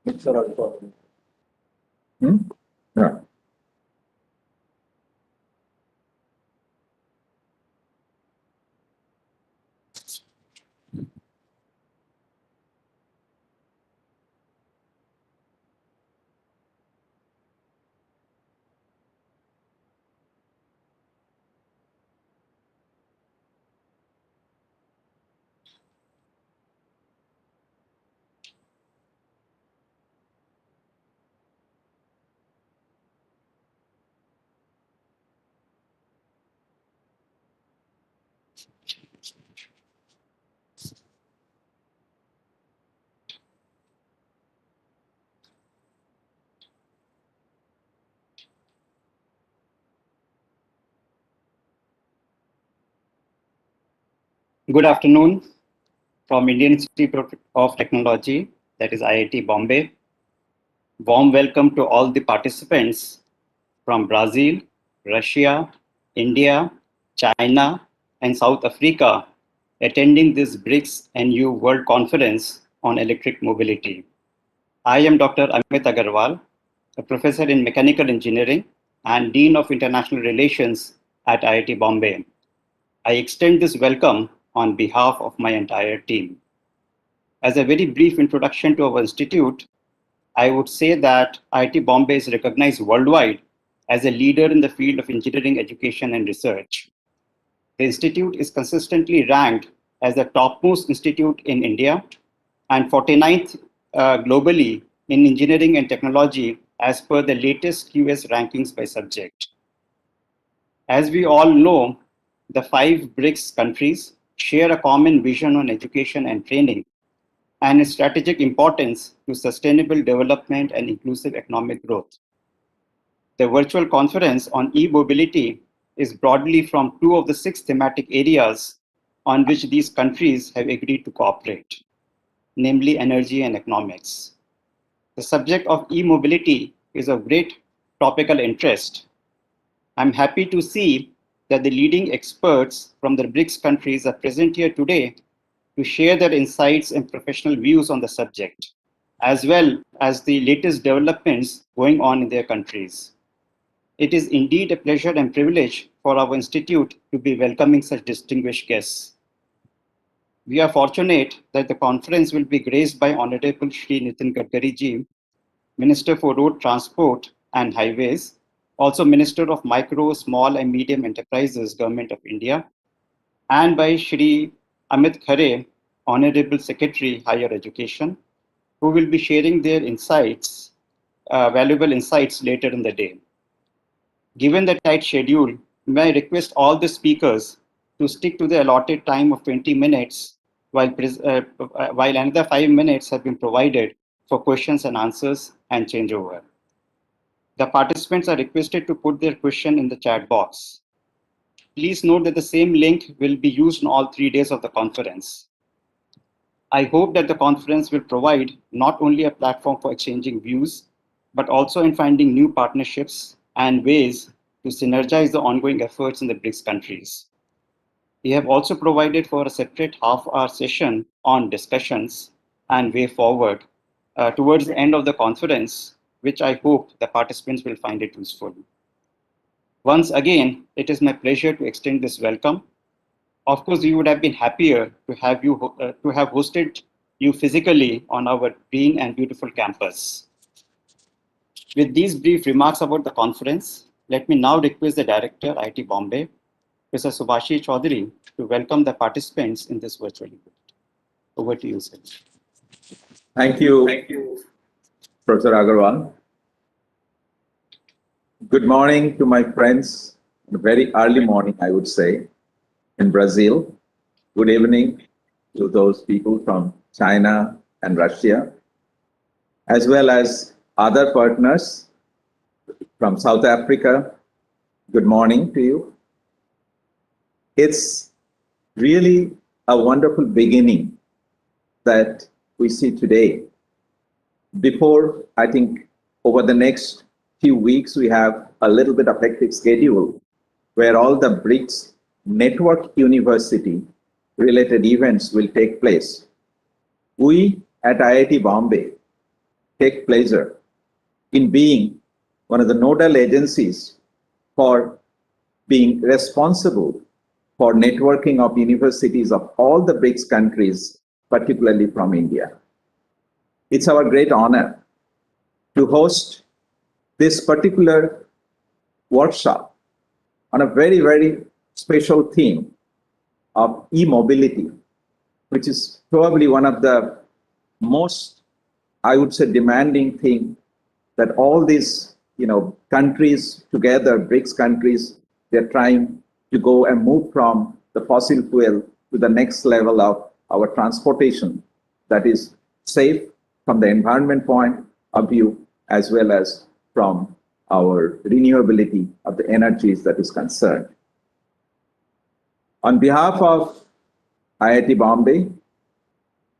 Mixer also. Yeah. Good afternoon from Indian Institute of Technology, that is IIT Bombay. Warm welcome to all the participants from Brazil, Russia, India, China, and South Africa attending this Brics NU World Conference on Electric Mobility. I am Dr. Amit Agarwal, a professor in mechanical engineering and Dean of International Relations at IIT Bombay. I extend this welcome on behalf of my entire team. As a very brief introduction to our institute, I would say that IIT Bombay is recognized worldwide as a leader in the field of engineering education and research. The institute is consistently ranked as the topmost institute in India and 49th globally in engineering and technology as per the latest QS rankings by subject. As we all know, the 5 BRICS countries share a common vision on education and training and its strategic importance to sustainable development and inclusive economic growth. The virtual conference on e-mobility is broadly from 2 of the 6 thematic areas on which these countries have agreed to cooperate, namely energy and economics. The subject of e-mobility is of great topical interest. I'm happy to see that the leading experts from the BRICS countries are present here today to share their insights and professional views on the subject, as well as the latest developments going on in their countries. It is indeed a pleasure and privilege for our institute to be welcoming such distinguished guests. We are fortunate that the conference will be graced by Honorable Shri Nitin Gadkari ji, Minister for Road Transport and Highways, also Minister of Micro, Small and Medium Enterprises, Government of India, and by Shri Amit Khare, Honorable Secretary, Higher Education, who will be sharing their insights, valuable insights later in the day. Given the tight schedule, may I request all the speakers to stick to the allotted time of 20 minutes while another 5 minutes have been provided for questions and answers and changeover. The participants are requested to put their question in the chat box. Please note that the same link will be used on all 3 days of the conference. I hope that the conference will provide not only a platform for exchanging views, but also in finding new partnerships and ways to synergize the ongoing efforts in the BRICS countries. We have also provided for a separate half-hour session on discussions and way forward towards the end of the conference, which I hope the participants will find it useful. Once again, it is my pleasure to extend this welcome. Of course, we would have been happier to have hosted you physically on our green and beautiful campus. With these brief remarks about the conference, let me now request the Director, IIT Bombay, Mr. Subhashi Chaudhary, to welcome the participants in this virtual event. Over to you, sir. Thank you, Professor Agarwal. Good morning to my friends, very early morning, I would say, in Brazil. Good evening to those people from China and Russia, as well as other partners from South Africa. Good morning to you. It's really a wonderful beginning that we see today. Before, I think, over the next few weeks, we have a little bit of hectic schedule where all the BRICS Network University related events will take place. We at IIT Bombay take pleasure in being one of the nodal agencies for being responsible for networking of universities of all the BRICS countries, particularly from India. It's our great honor to host this particular workshop on a very, very special theme of e-mobility, which is probably one of the most, I would say, demanding thing that all these countries together, BRICS countries, they're trying to go and move from the fossil fuel to the next level of our transportation that is safe from the environment point of view, as well as from our renewability of the energies that is concerned. On behalf of IIT Bombay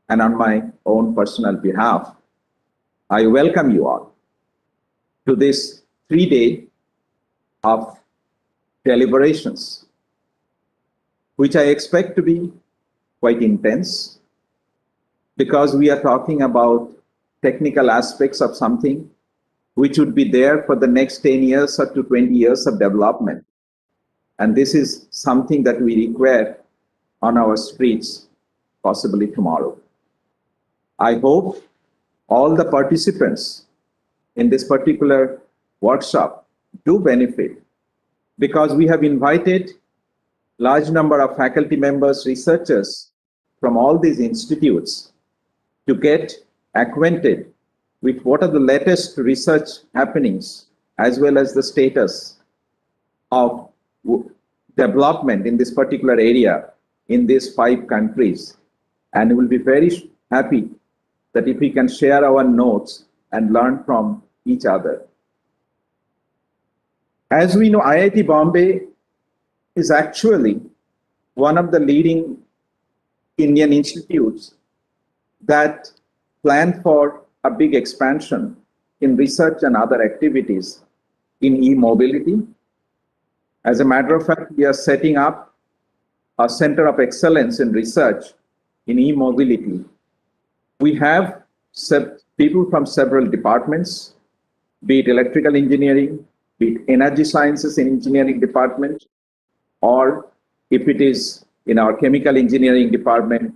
and on my own personal behalf, I welcome you all to this 3-day of deliberations, which I expect to be quite intense because we are talking about technical aspects of something which would be there for the next 10 years or to 20 years of development. And this is something that we require on our streets, possibly tomorrow. I hope all the participants in this particular workshop do benefit because we have invited large number of faculty members, researchers from all these institutes to get acquainted with what are the latest research happenings as well as the status of development in this particular area in these 5 countries. And we'll be very happy that if we can share our notes and learn from each other. As we know, IIT Bombay is actually one of the leading Indian institutes that plan for a big expansion in research and other activities in e-mobility. As a matter of fact, we are setting up a center of excellence in research in e-mobility. We have people from several departments, be it electrical engineering, be it energy sciences and engineering department, or if it is in our chemical engineering department,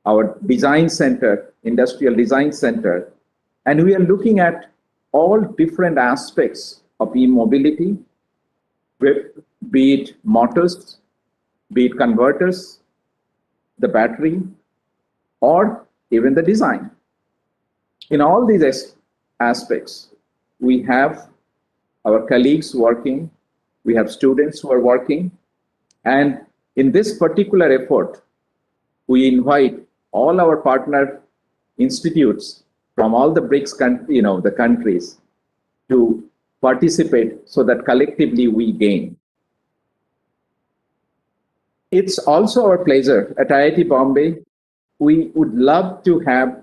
our design center, industrial design center. And we are looking at all different aspects of e-mobility, be it motors, be it converters, the battery, or even the design. In all these aspects, we have our colleagues working, we have students who are working, and in this particular effort, we invite all our partner institutes from all the BRICS the countries to participate so that collectively we gain. It's also our pleasure at IIT Bombay. We would love to have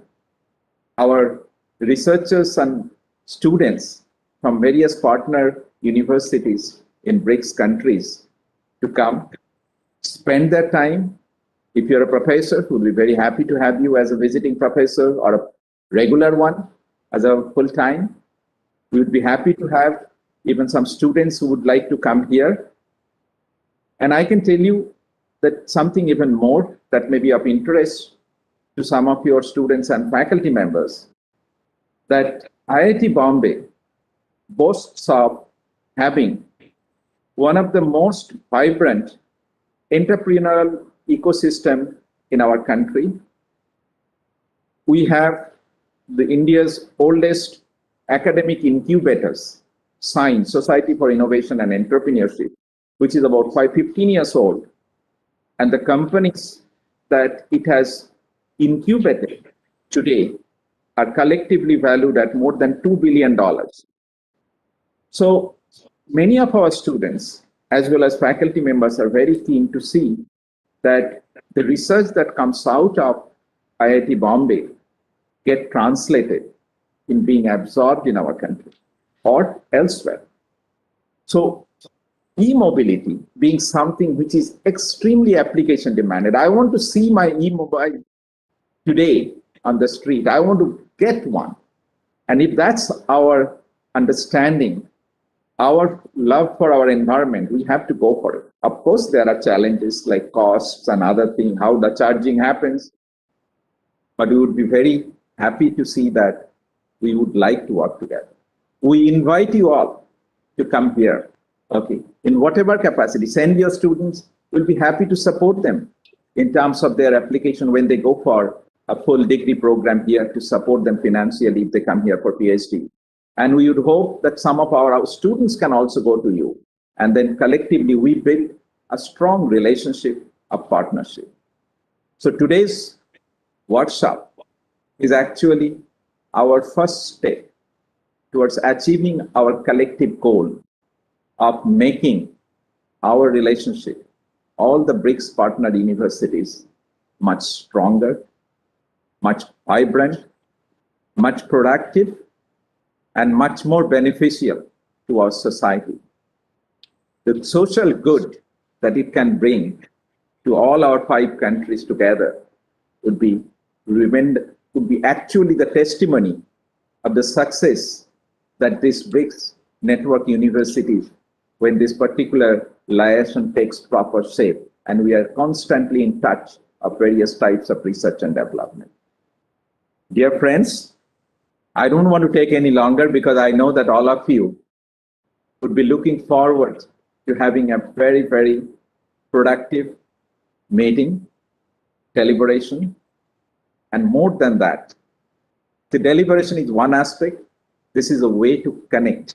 our researchers and students from various partner universities in BRICS countries to come, spend their time. If you're a professor, we'll be very happy to have you as a visiting professor or a regular one as a full-time. We would be happy to have even some students who would like to come here. And I can tell you that something even more that may be of interest to some of your students and faculty members, that IIT Bombay boasts of having one of the most vibrant entrepreneurial ecosystem in our country. We have India's oldest academic incubators, Science, Society for Innovation and Entrepreneurship, which is about 15 years old. And the companies that it has incubated today are collectively valued at more than $2 billion. So many of our students, as well as faculty members, are very keen to see that the research that comes out of IIT Bombay get translated in being absorbed in our country or elsewhere. So e-mobility being something which is extremely application demanded. I want to see my e-mobile today on the street. I want to get one. And if that's our understanding, our love for our environment, we have to go for it. Of course, there are challenges like costs and other things, how the charging happens, but we would be very happy to see that we would like to work together. We invite you all to come here, okay, in whatever capacity. Send your students, we'll be happy to support them in terms of their application when they go for a full degree program here, to support them financially if they come here for PhD. And we would hope that some of our students can also go to you. And then collectively, we build a strong relationship of partnership. So today's workshop is actually our first step towards achieving our collective goal of making our relationship, all the Brics partner universities, much stronger, much vibrant, much productive, and much more beneficial to our society. The social good that it can bring to all our 5 countries together would be actually the testimony of the success that this Brics network universities, when this particular liaison takes proper shape, and we are constantly in touch of various types of research and development. Dear friends, I don't want to take any longer, because I know that all of you would be looking forward to having a very, very productive meeting, deliberation, and more than that, the deliberation is one aspect. This is a way to connect,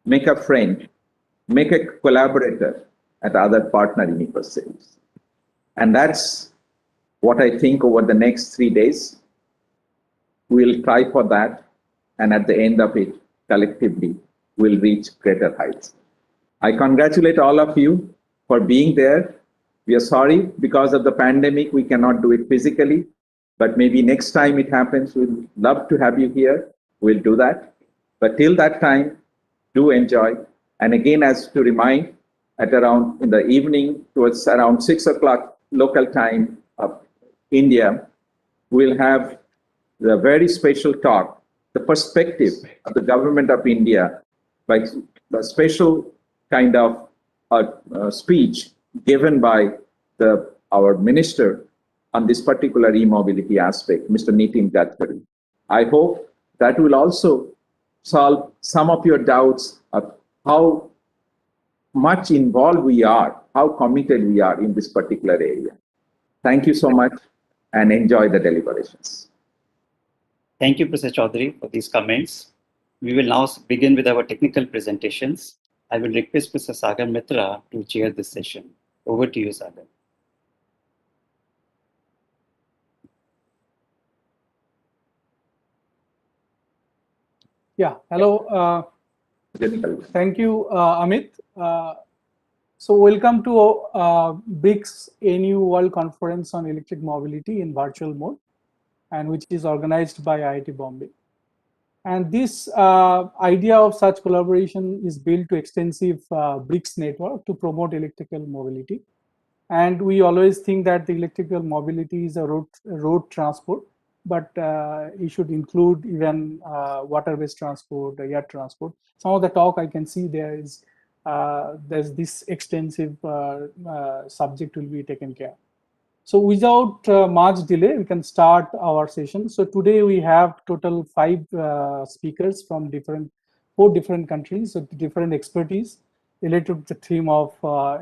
make a friend, make a collaborator at other partner universities. And that's what I think over the next 3 days, we'll try for that. And at the end of it, collectively, we'll reach greater heights. I congratulate all of you for being there. We are sorry because of the pandemic, we cannot do it physically, but maybe next time it happens, we'd love to have you here. We'll do that. But till that time, do enjoy. And again, as to remind, at around in the evening, towards around 6 o'clock local time of India, we'll have the very special talk, the perspective of the government of India, by the special kind of speech given by our minister on this particular e-mobility aspect, Mr. Nitin Gadkari. I hope that will also solve some of your doubts of how much involved we are, how committed we are in this particular area. Thank you so much, and enjoy the deliberations. Thank you, Professor Chaudhary, for these comments. We will now begin with our technical presentations. I will request Mr. Sagar Mitra to chair this session. Over to you, Sagar. Yeah, hello. Thank you, Amit. So welcome to Brics ANU World Conference on Electric Mobility in virtual mode, and which is organized by IIT Bombay. And this idea of such collaboration is built to extensive Brics network to promote electrical mobility. And we always think that the electrical mobility is a road transport, but it should include even water-based transport, air transport. Some of the talk I can see there is there's this extensive subject will be taken care. So without much delay, we can start our session. So today we have total 5 speakers from 4 different countries, so different expertise related to the theme of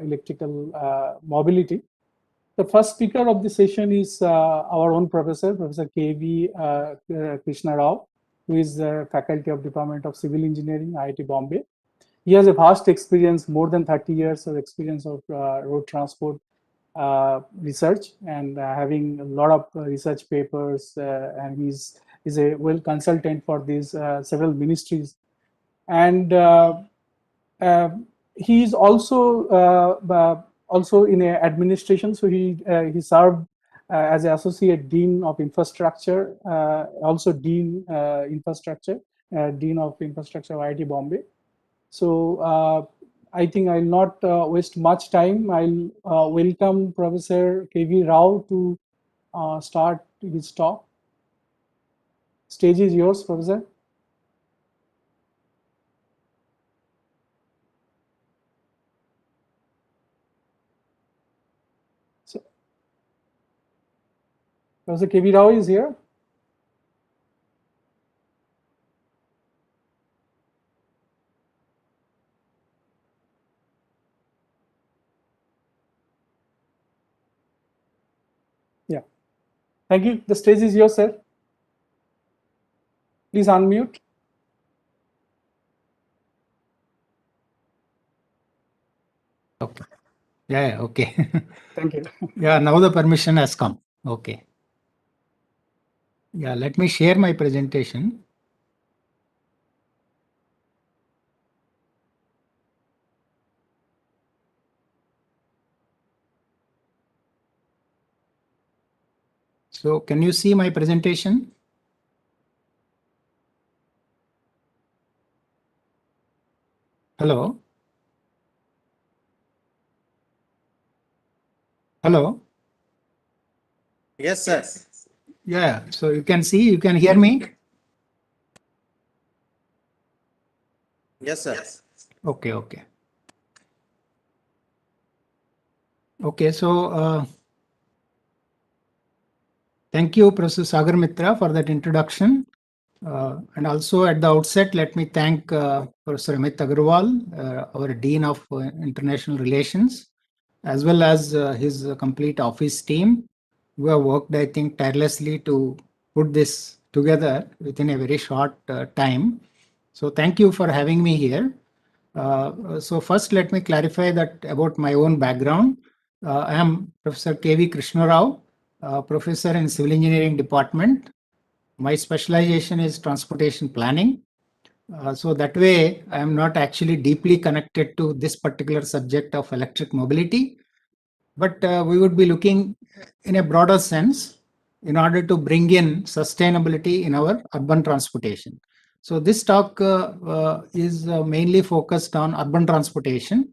electrical mobility. The first speaker of the session is our own professor, Professor K.V. Krishna Rao, who is the Faculty of Department of Civil Engineering, IIT Bombay. He has a vast experience, more than 30 years of experience of road transport research, and having a lot of research papers, and he's a well consultant for these several ministries. And he's also in administration, so he served as an associate dean of infrastructure, also dean infrastructure, dean of infrastructure of IIT Bombay. So I think I'll not waste much time. I'll welcome Professor K.V. Rao to start his talk. Stage is yours, Professor. Professor K.V. Rao is here. Yeah. Thank you. The stage is yours, sir. Please unmute. Okay. Yeah, okay. Thank you. Yeah, now the permission has come. Okay. Yeah, let me share my presentation. So can you see my presentation? Hello? Hello? Yes, sir. Yeah, so you can see, you can hear me? Yes, sir. Okay, okay. Okay, so thank you, Professor Sagar Mitra, for that introduction. And also at the outset, let me thank Professor Amit Agarwal, our Dean of International Relations, as well as his complete office team, who have worked, I think, tirelessly to put this together within a very short time. So thank you for having me here. So first, let me clarify that about my own background. I am Professor K.V. Krishna Rao, Professor in Civil Engineering Department. My specialization is transportation planning. So that way, I am not actually deeply connected to this particular subject of electric mobility, but we would be looking in a broader sense in order to bring in sustainability in our urban transportation. So this talk is mainly focused on urban transportation.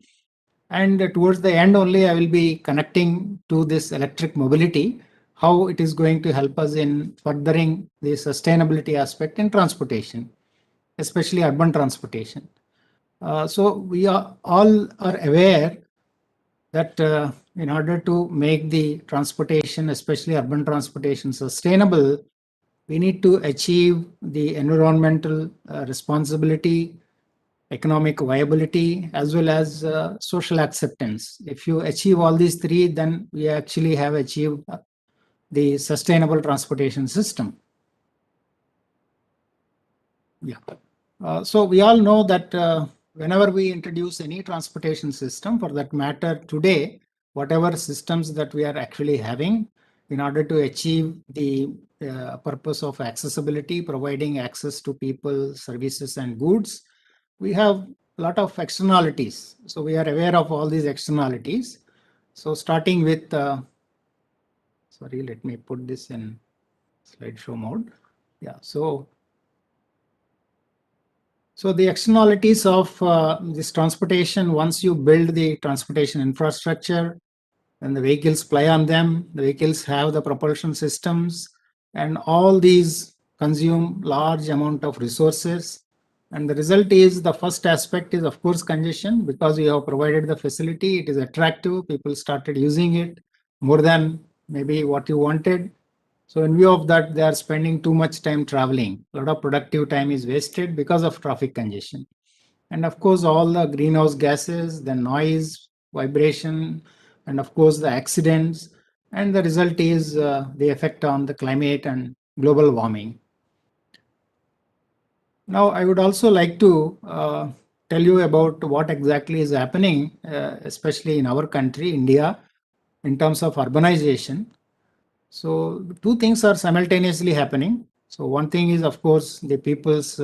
And towards the end only, I will be connecting to this electric mobility, how it is going to help us in furthering the sustainability aspect in transportation, especially urban transportation. So we are all are aware that in order to make the transportation, especially urban transportation, sustainable, we need to achieve the environmental responsibility, economic viability, as well as social acceptance. If you achieve all these three, then we actually have achieved the sustainable transportation system. Yeah. So we all know that whenever we introduce any transportation system, for that matter, today, whatever systems that we are actually having in order to achieve the purpose of accessibility, providing access to people, services, and goods, we have a lot of externalities. So we are aware of all these externalities. So starting with, sorry, let me put this in slideshow mode. Yeah, so the externalities of this transportation, once you build the transportation infrastructure, and the vehicles fly on them, the vehicles have the propulsion systems, and all these consume large amount of resources. And the result is, the first aspect is, of course, congestion, because you have provided the facility, it is attractive, people started using it more than maybe what you wanted. So in view of that, they are spending too much time traveling. A lot of productive time is wasted because of traffic congestion. And of course, all the greenhouse gases, the noise, vibration, and of course, the accidents. And the result is the effect on the climate and global warming. Now, I would also like to tell you about what exactly is happening, especially in our country, India, in terms of urbanization. So two things are simultaneously happening. So one thing is, of course, the people's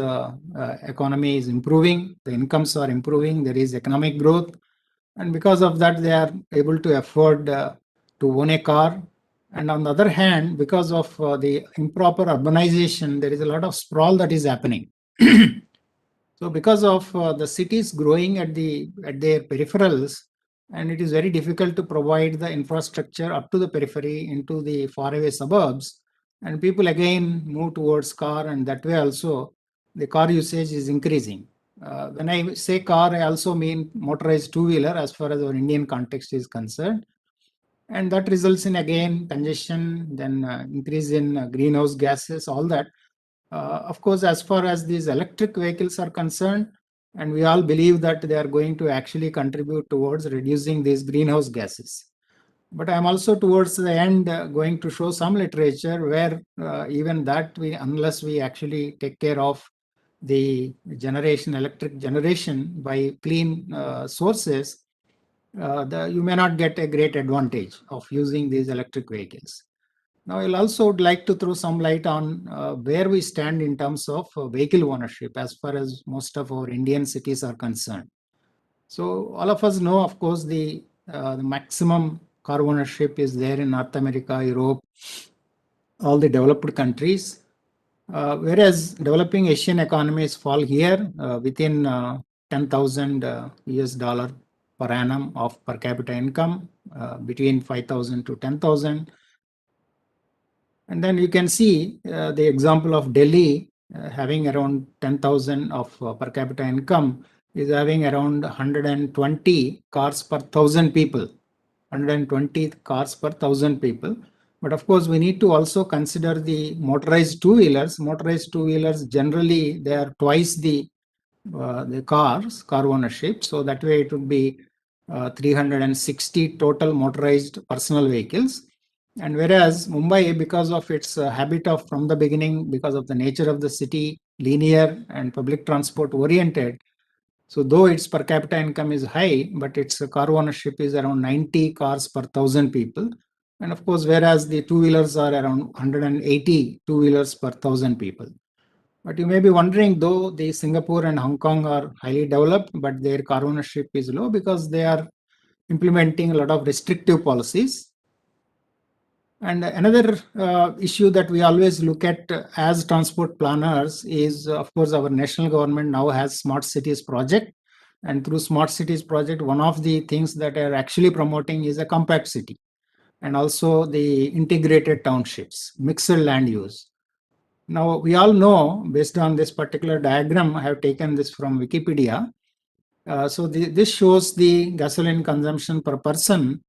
economy is improving, the incomes are improving, there is economic growth. And because of that, they are able to afford to own a car. And on the other hand, because of the improper urbanization, there is a lot of sprawl that is happening. So because of the cities growing at their peripherals, and it is very difficult to provide the infrastructure up to the periphery into the faraway suburbs, and people again move towards car, and that way also the car usage is increasing. When I say car, I also mean motorized two-wheeler as far as our Indian context is concerned. And that results in again congestion, then increase in greenhouse gases, all that. Of course, as far as these electric vehicles are concerned, and we all believe that they are going to actually contribute towards reducing these greenhouse gases. But I'm also towards the end going to show some literature where even that unless we actually take care of the electric generation by clean sources, you may not get a great advantage of using these electric vehicles. Now, I'll also would like to throw some light on where we stand in terms of vehicle ownership as far as most of our Indian cities are concerned. So all of us know, of course, the maximum car ownership is there in North America, Europe, all the developed countries. Whereas developing Asian economies fall here within 10,000 US dollar per annum of per capita income, between 5,000 to 10,000. And then you can see the example of Delhi having around 10,000 of per capita income is having around 120 cars per 1,000 people. 120 cars per 1,000 people. But of course, we need to also consider the motorized two-wheelers. Motorized two-wheelers generally they are twice the car ownership. So that way it would be 360 total motorized personal vehicles. And whereas Mumbai, because of its habit of from the beginning, because of the nature of the city, linear and public transport oriented, so though its per capita income is high, but its car ownership is around 90 cars per 1,000 people. And of course, whereas the two-wheelers are around 180 two-wheelers per 1,000 people. But you may be wondering, though the Singapore and Hong Kong are highly developed, but their car ownership is low because they are implementing a lot of restrictive policies. And another issue that we always look at as transport planners is, of course, our national government now has smart cities project. And through smart cities project, one of the things that are actually promoting is a compact city and also the integrated townships, mixed land use. Now, we all know, based on this particular diagram, I have taken this from Wikipedia. This shows the gasoline consumption per person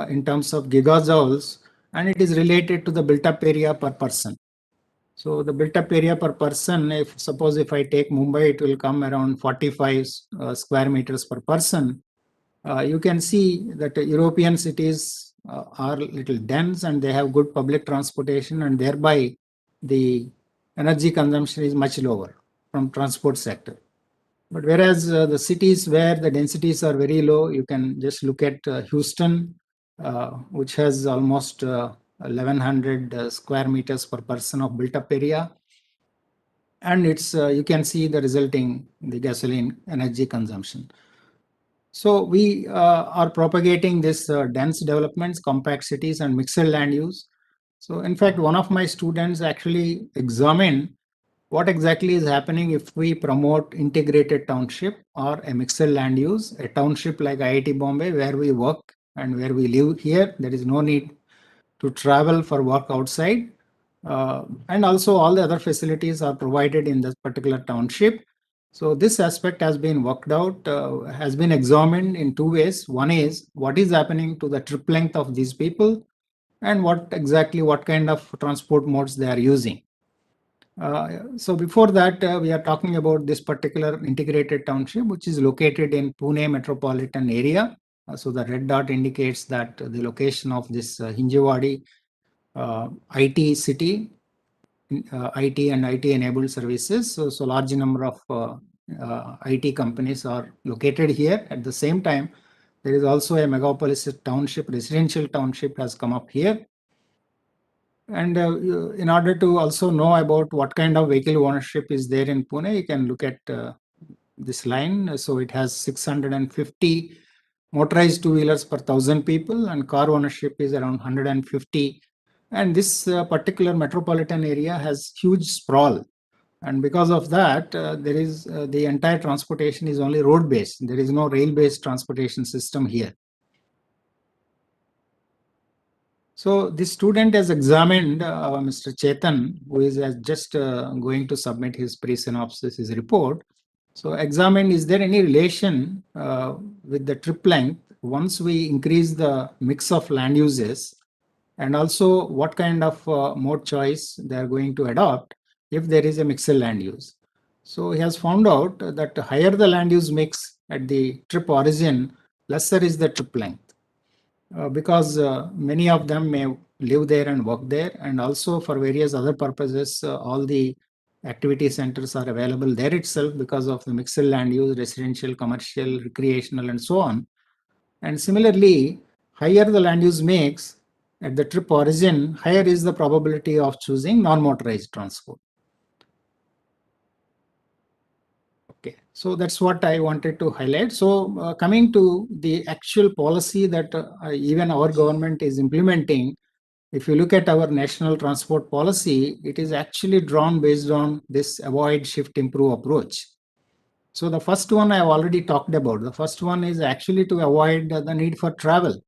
in terms of gigajoules, and it is related to the built-up area per person. So the built-up area per person, suppose if I take Mumbai, it will come around 45 square meters per person. You can see that European cities are little dense and they have good public transportation, and thereby the energy consumption is much lower from transport sector. But whereas the cities where the densities are very low, you can just look at Houston, which has almost 1,100 square meters per person of built-up area. And it's you can see the resulting the gasoline energy consumption. So we are propagating this dense developments, compact cities, and mixed land use. So in fact, one of my students actually examined what exactly is happening if we promote integrated township or a mixed land use, a township like IIT Bombay, where we work and where we live here. There is no need to travel for work outside. And also all the other facilities are provided in this particular township. So this aspect has been worked out, has been examined in two ways. One is what is happening to the trip length of these people and what kind of transport modes they are using. So before that, we are talking about this particular integrated township, which is located in Pune metropolitan area. So the red dot indicates that the location of this Hinjewadi IT city, IT and IT enabled services. So large number of IT companies are located here. At the same time, there is also a megapolis township, residential township has come up here. And in order to also know about what kind of vehicle ownership is there in Pune, you can look at this line. So it has 650 motorized two-wheelers per 1,000 people, and car ownership is around 150. And this particular metropolitan area has huge sprawl. And because of that, there is the entire transportation is only road-based. There is no rail-based transportation system here. So this student has examined Mr. Chetan, who is just going to submit his pre-synopsis, his report. So examined, is there any relation with the trip length once we increase the mix of land uses, and also what kind of mode choice they are going to adopt if there is a mixed land use. So he has found out that higher the land use mix at the trip origin, lesser is the trip length. Because many of them may live there and work there, and also for various other purposes, all the activity centers are available there itself because of the mixed land use, residential, commercial, recreational, and so on. And similarly, higher the land use mix at the trip origin, higher is the probability of choosing non-motorized transport. Okay, so that's what I wanted to highlight. So coming to the actual policy that even our government is implementing, if you look at our national transport policy, it is actually drawn based on this avoid, shift, improve approach. So the first one I have already talked about. The first one is actually to avoid the need for travel.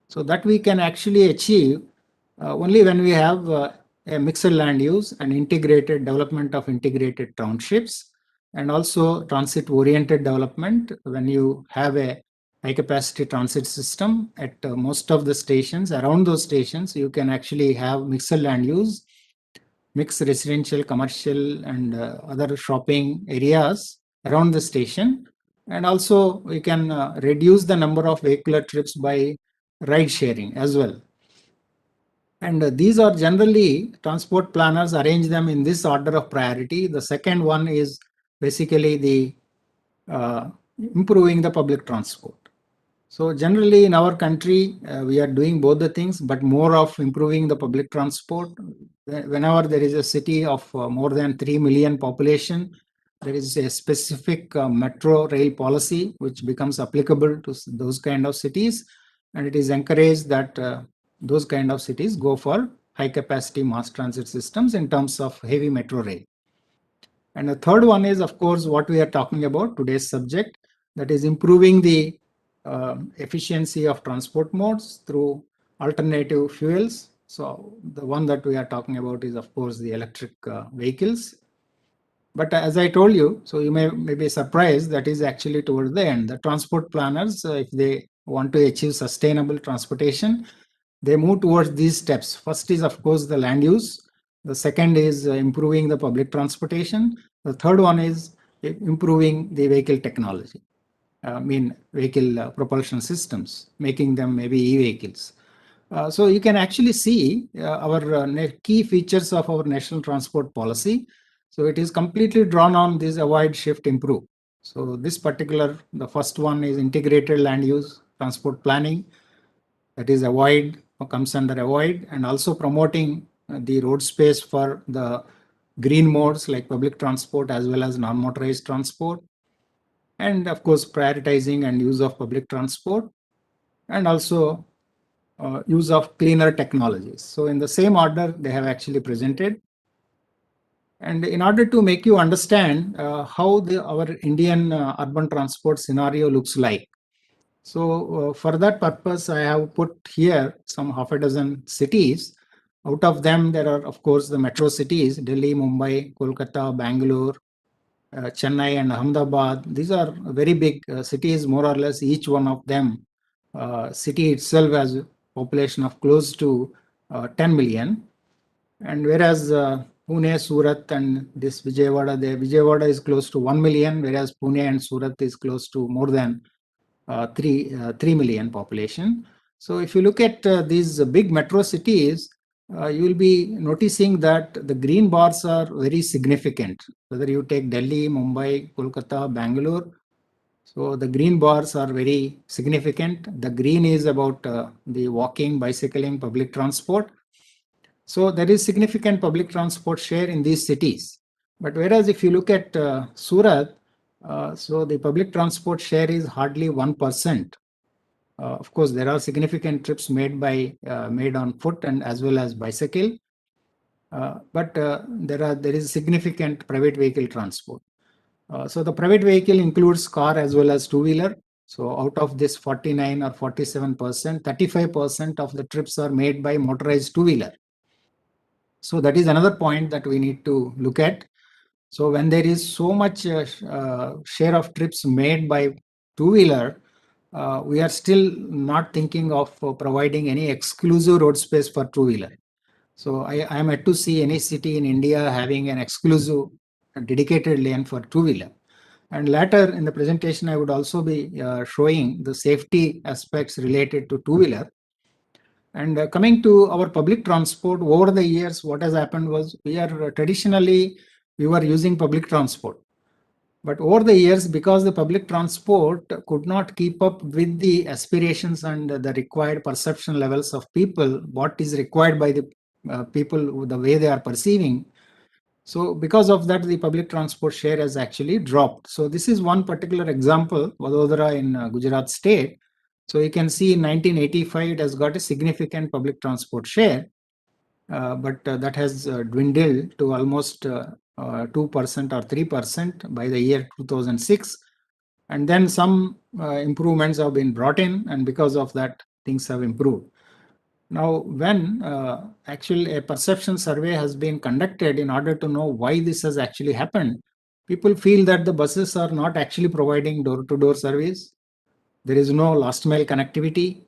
So that we can actually achieve only when we have a mixed land use and integrated development of integrated townships, and also transit oriented development. When you have a high capacity transit system at most of the stations, around those stations, you can actually have mixed land use, mixed residential, commercial, and other shopping areas around the station. And also we can reduce the number of vehicular trips by ride sharing as well. And these are generally transport planners arrange them in this order of priority. The second one is basically the improving the public transport. So generally in our country, we are doing both the things, but more of improving the public transport. Whenever there is a city of more than 3 million population, there is a specific metro rail policy which becomes applicable to those kind of cities. And it is encouraged that those kind of cities go for high capacity mass transit systems in terms of heavy metro rail. And the third one is, of course, what we are talking about, today's subject, that is improving the efficiency of transport modes through alternative fuels. So the one that we are talking about is, of course, the electric vehicles. But as I told you, so you may be surprised, that is actually towards the end. The transport planners, if they want to achieve sustainable transportation, they move towards these steps. First is, of course, the land use. The second is improving the public transportation. The third one is improving the vehicle technology. Vehicle propulsion systems, making them maybe e-vehicles. So you can actually see our key features of our national transport policy. So it is completely drawn on this avoid, shift, improve. So this particular, the first one is integrated land use transport planning. That is avoid, comes under avoid, and also promoting the road space for the green modes like public transport as well as non-motorized transport. And of course, prioritizing and use of public transport, and also use of cleaner technologies. So in the same order, they have actually presented. And in order to make you understand how our Indian urban transport scenario looks like. So for that purpose, I have put here some half a dozen cities. Out of them, there are, of course, the metro cities, Delhi, Mumbai, Kolkata, Bangalore, Chennai, and Ahmedabad. These are very big cities, more or less, each one of them. City itself has a population of close to 10 million. And whereas Pune, Surat, and this Vijayawada is close to 1 million, whereas Pune and Surat is close to more than 3 million population. So if you look at these big metro cities, you will be noticing that the green bars are very significant. Whether you take Delhi, Mumbai, Kolkata, Bangalore, so the green bars are very significant. The green is about the walking, bicycling, public transport. So there is significant public transport share in these cities. But whereas if you look at Surat, so the public transport share is hardly 1%. Of course, there are significant trips made on foot and as well as bicycle. But there is significant private vehicle transport. So the private vehicle includes car as well as two-wheeler. So out of this 49 or 47%, 35% of the trips are made by motorized two-wheeler. So that is another point that we need to look at. So when there is so much share of trips made by two-wheeler, we are still not thinking of providing any exclusive road space for two-wheeler. So I am yet to see any city in India having an exclusive dedicated lane for two-wheeler. And later in the presentation, I would also be showing the safety aspects related to two-wheeler. And coming to our public transport, over the years, what has happened was we were using public transport. But over the years, because the public transport could not keep up with the aspirations and the required perception levels of people, what is required by the people, the way they are perceiving. So because of that, the public transport share has actually dropped. So this is one particular example, Vadodara in Gujarat state. So you can see in 1985, it has got a significant public transport share, but that has dwindled to almost 2% or 3% by the year 2006. And then some improvements have been brought in, and because of that, things have improved. Now, when actually a perception survey has been conducted in order to know why this has actually happened, people feel that the buses are not actually providing door-to-door service. There is no last mile connectivity.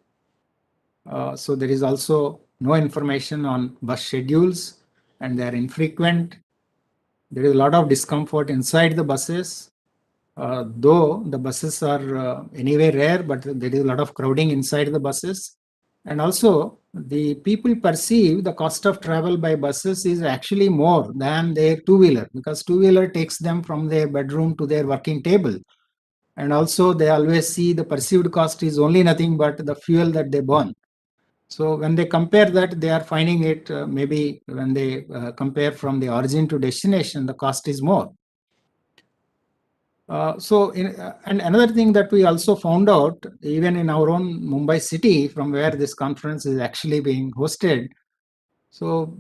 So there is also no information on bus schedules, and they are infrequent. There is a lot of discomfort inside the buses. Though the buses are anyway rare, but there is a lot of crowding inside the buses. And also, the people perceive the cost of travel by buses is actually more than their two-wheeler, because two-wheeler takes them from their bedroom to their working table. And also, they always see the perceived cost is only nothing but the fuel that they burn. So when they compare that, they are finding it maybe when they compare from the origin to destination, the cost is more. And another thing that we also found out, even in our own Mumbai city, from where this conference is actually being hosted. So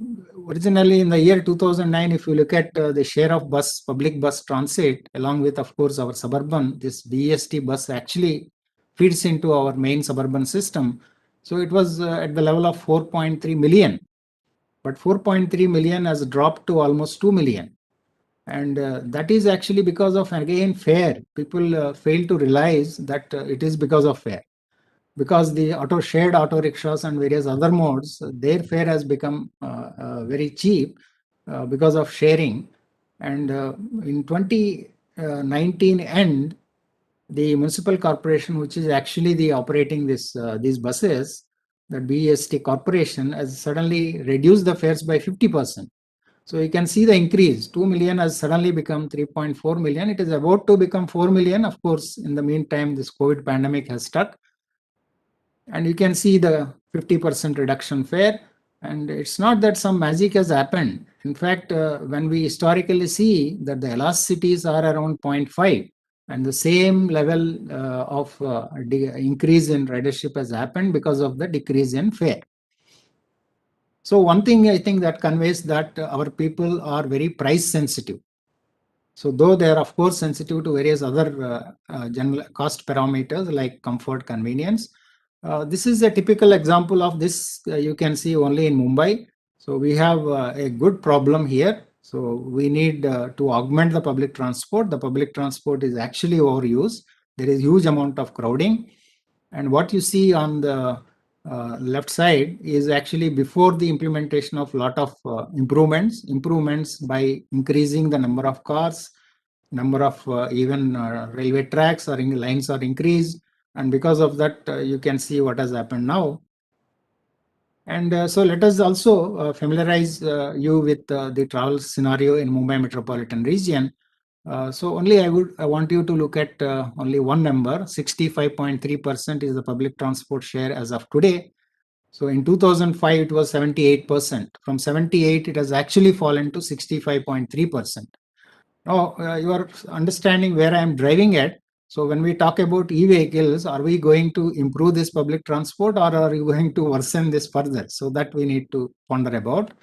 originally in the year 2009, if you look at the share of public bus transit, along with, of course, our suburban, this BEST bus actually feeds into our main suburban system. So it was at the level of 4.3 million, but 4.3 million has dropped to almost 2 million. And that is actually because of, again, fare. People fail to realize that it is because of fare. Because the shared auto rickshaws and various other modes, their fare has become very cheap because of sharing. And in 2019 end, the municipal corporation, which is actually the operating these buses, the BEST corporation, has suddenly reduced the fares by 50%. So you can see the increase. 2 million has suddenly become 3.4 million. It is about to become 4 million. Of course, in the meantime, this COVID pandemic has stuck. And you can see the 50% reduction fare. And it's not that some magic has happened. In fact, when we historically see that the elasticities are around 0.5, and the same level of increase in ridership has happened because of the decrease in fare. So one thing I think that conveys that our people are very price sensitive. So though they are of course sensitive to various other general cost parameters like comfort, convenience, this is a typical example of this you can see only in Mumbai. So we have a good problem here. So we need to augment the public transport. The public transport is actually overused. There is huge amount of crowding. And what you see on the left side is actually before the implementation of lot of improvements by increasing the number of cars, number of even railway tracks or lines are increased, and because of that you can see what has happened now. And so let us also familiarize you with the travel scenario in Mumbai metropolitan region. So only I want you to look at only one number. 65.3% is the public transport share as of today. So in 2005 it was 78%. From 78 it has actually fallen to 65.3%. Now you are understanding where I am driving at. So when we talk about e-vehicles, are we going to improve this public transport or are we going to worsen this further? So that we need to ponder about.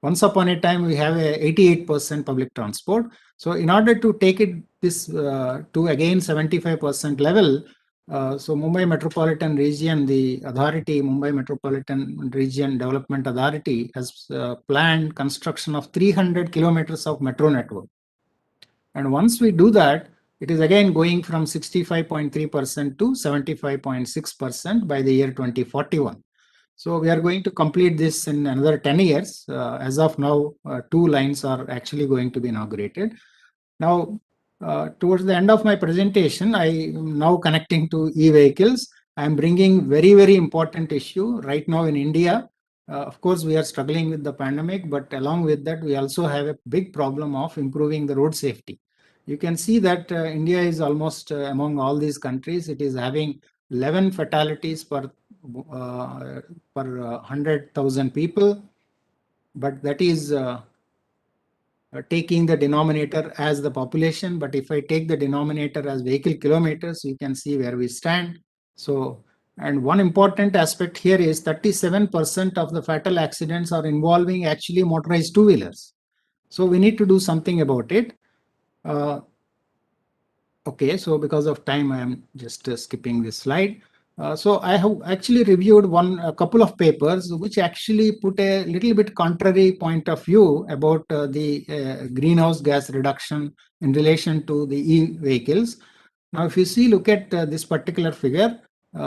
Once upon a time, we have a 88% public transport. So in order to take this to again 75% level, so Mumbai Metropolitan Region, the authority, Mumbai Metropolitan Region Development Authority has planned construction of 300 kilometers of metro network. And once we do that, it is again going from 65.3% to 75.6% by the year 2041. So we are going to complete this in another 10 years. As of now, 2 lines are actually going to be inaugurated. Now, towards the end of my presentation, I am now connecting to e-vehicles. I am bringing very, very important issue right now in India. Of course, we are struggling with the pandemic, but along with that, we also have a big problem of improving the road safety. You can see that India is almost among all these countries, it is having 11 fatalities per 100,000 people, but that is taking the denominator as the population. But if I take the denominator as vehicle kilometers, you can see where we stand. So, and one important aspect here is 37% of the fatal accidents are involving actually motorized two-wheelers. So we need to do something about it. Okay, so because of time, I am just skipping this slide. So I have actually reviewed a couple of papers which actually put a little bit contrary point of view about the greenhouse gas reduction in relation to the e-vehicles. Now, if you see, look at this particular figure.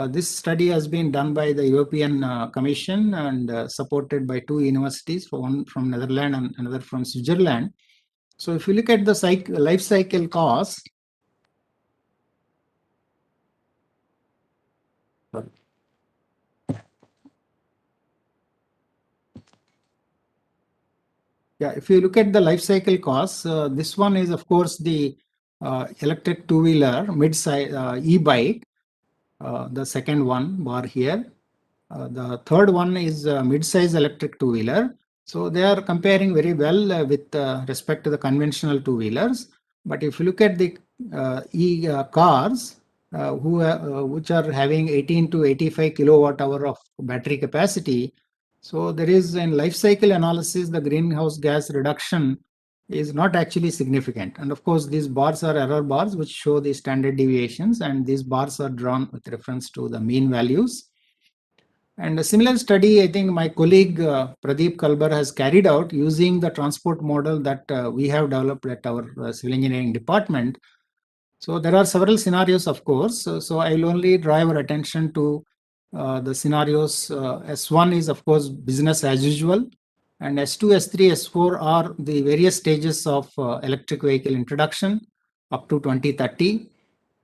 This study has been done by the European Commission and supported by 2 universities, one from Netherlands and another from Switzerland. So if you look at the life cycle cost, yeah, if you look at the life cycle costs, this one is, of course, the electric two-wheeler mid-size e-bike, the second one bar here. The third one is mid-size electric two-wheeler. So they are comparing very well with respect to the conventional two-wheelers. But if you look at the e-cars, which are having 18 to 85 kilowatt hour of battery capacity, so there is in life cycle analysis, the greenhouse gas reduction is not actually significant. And of course, these bars are error bars which show the standard deviations, and these bars are drawn with reference to the mean values. And a similar study, I think my colleague Pradeep Kalbar has carried out using the transport model that we have developed at our civil engineering department. So there are several scenarios, of course. So I will only draw your attention to the scenarios. S1 is, of course, business as usual. And S2, S3, S4 are the various stages of electric vehicle introduction up to 2030.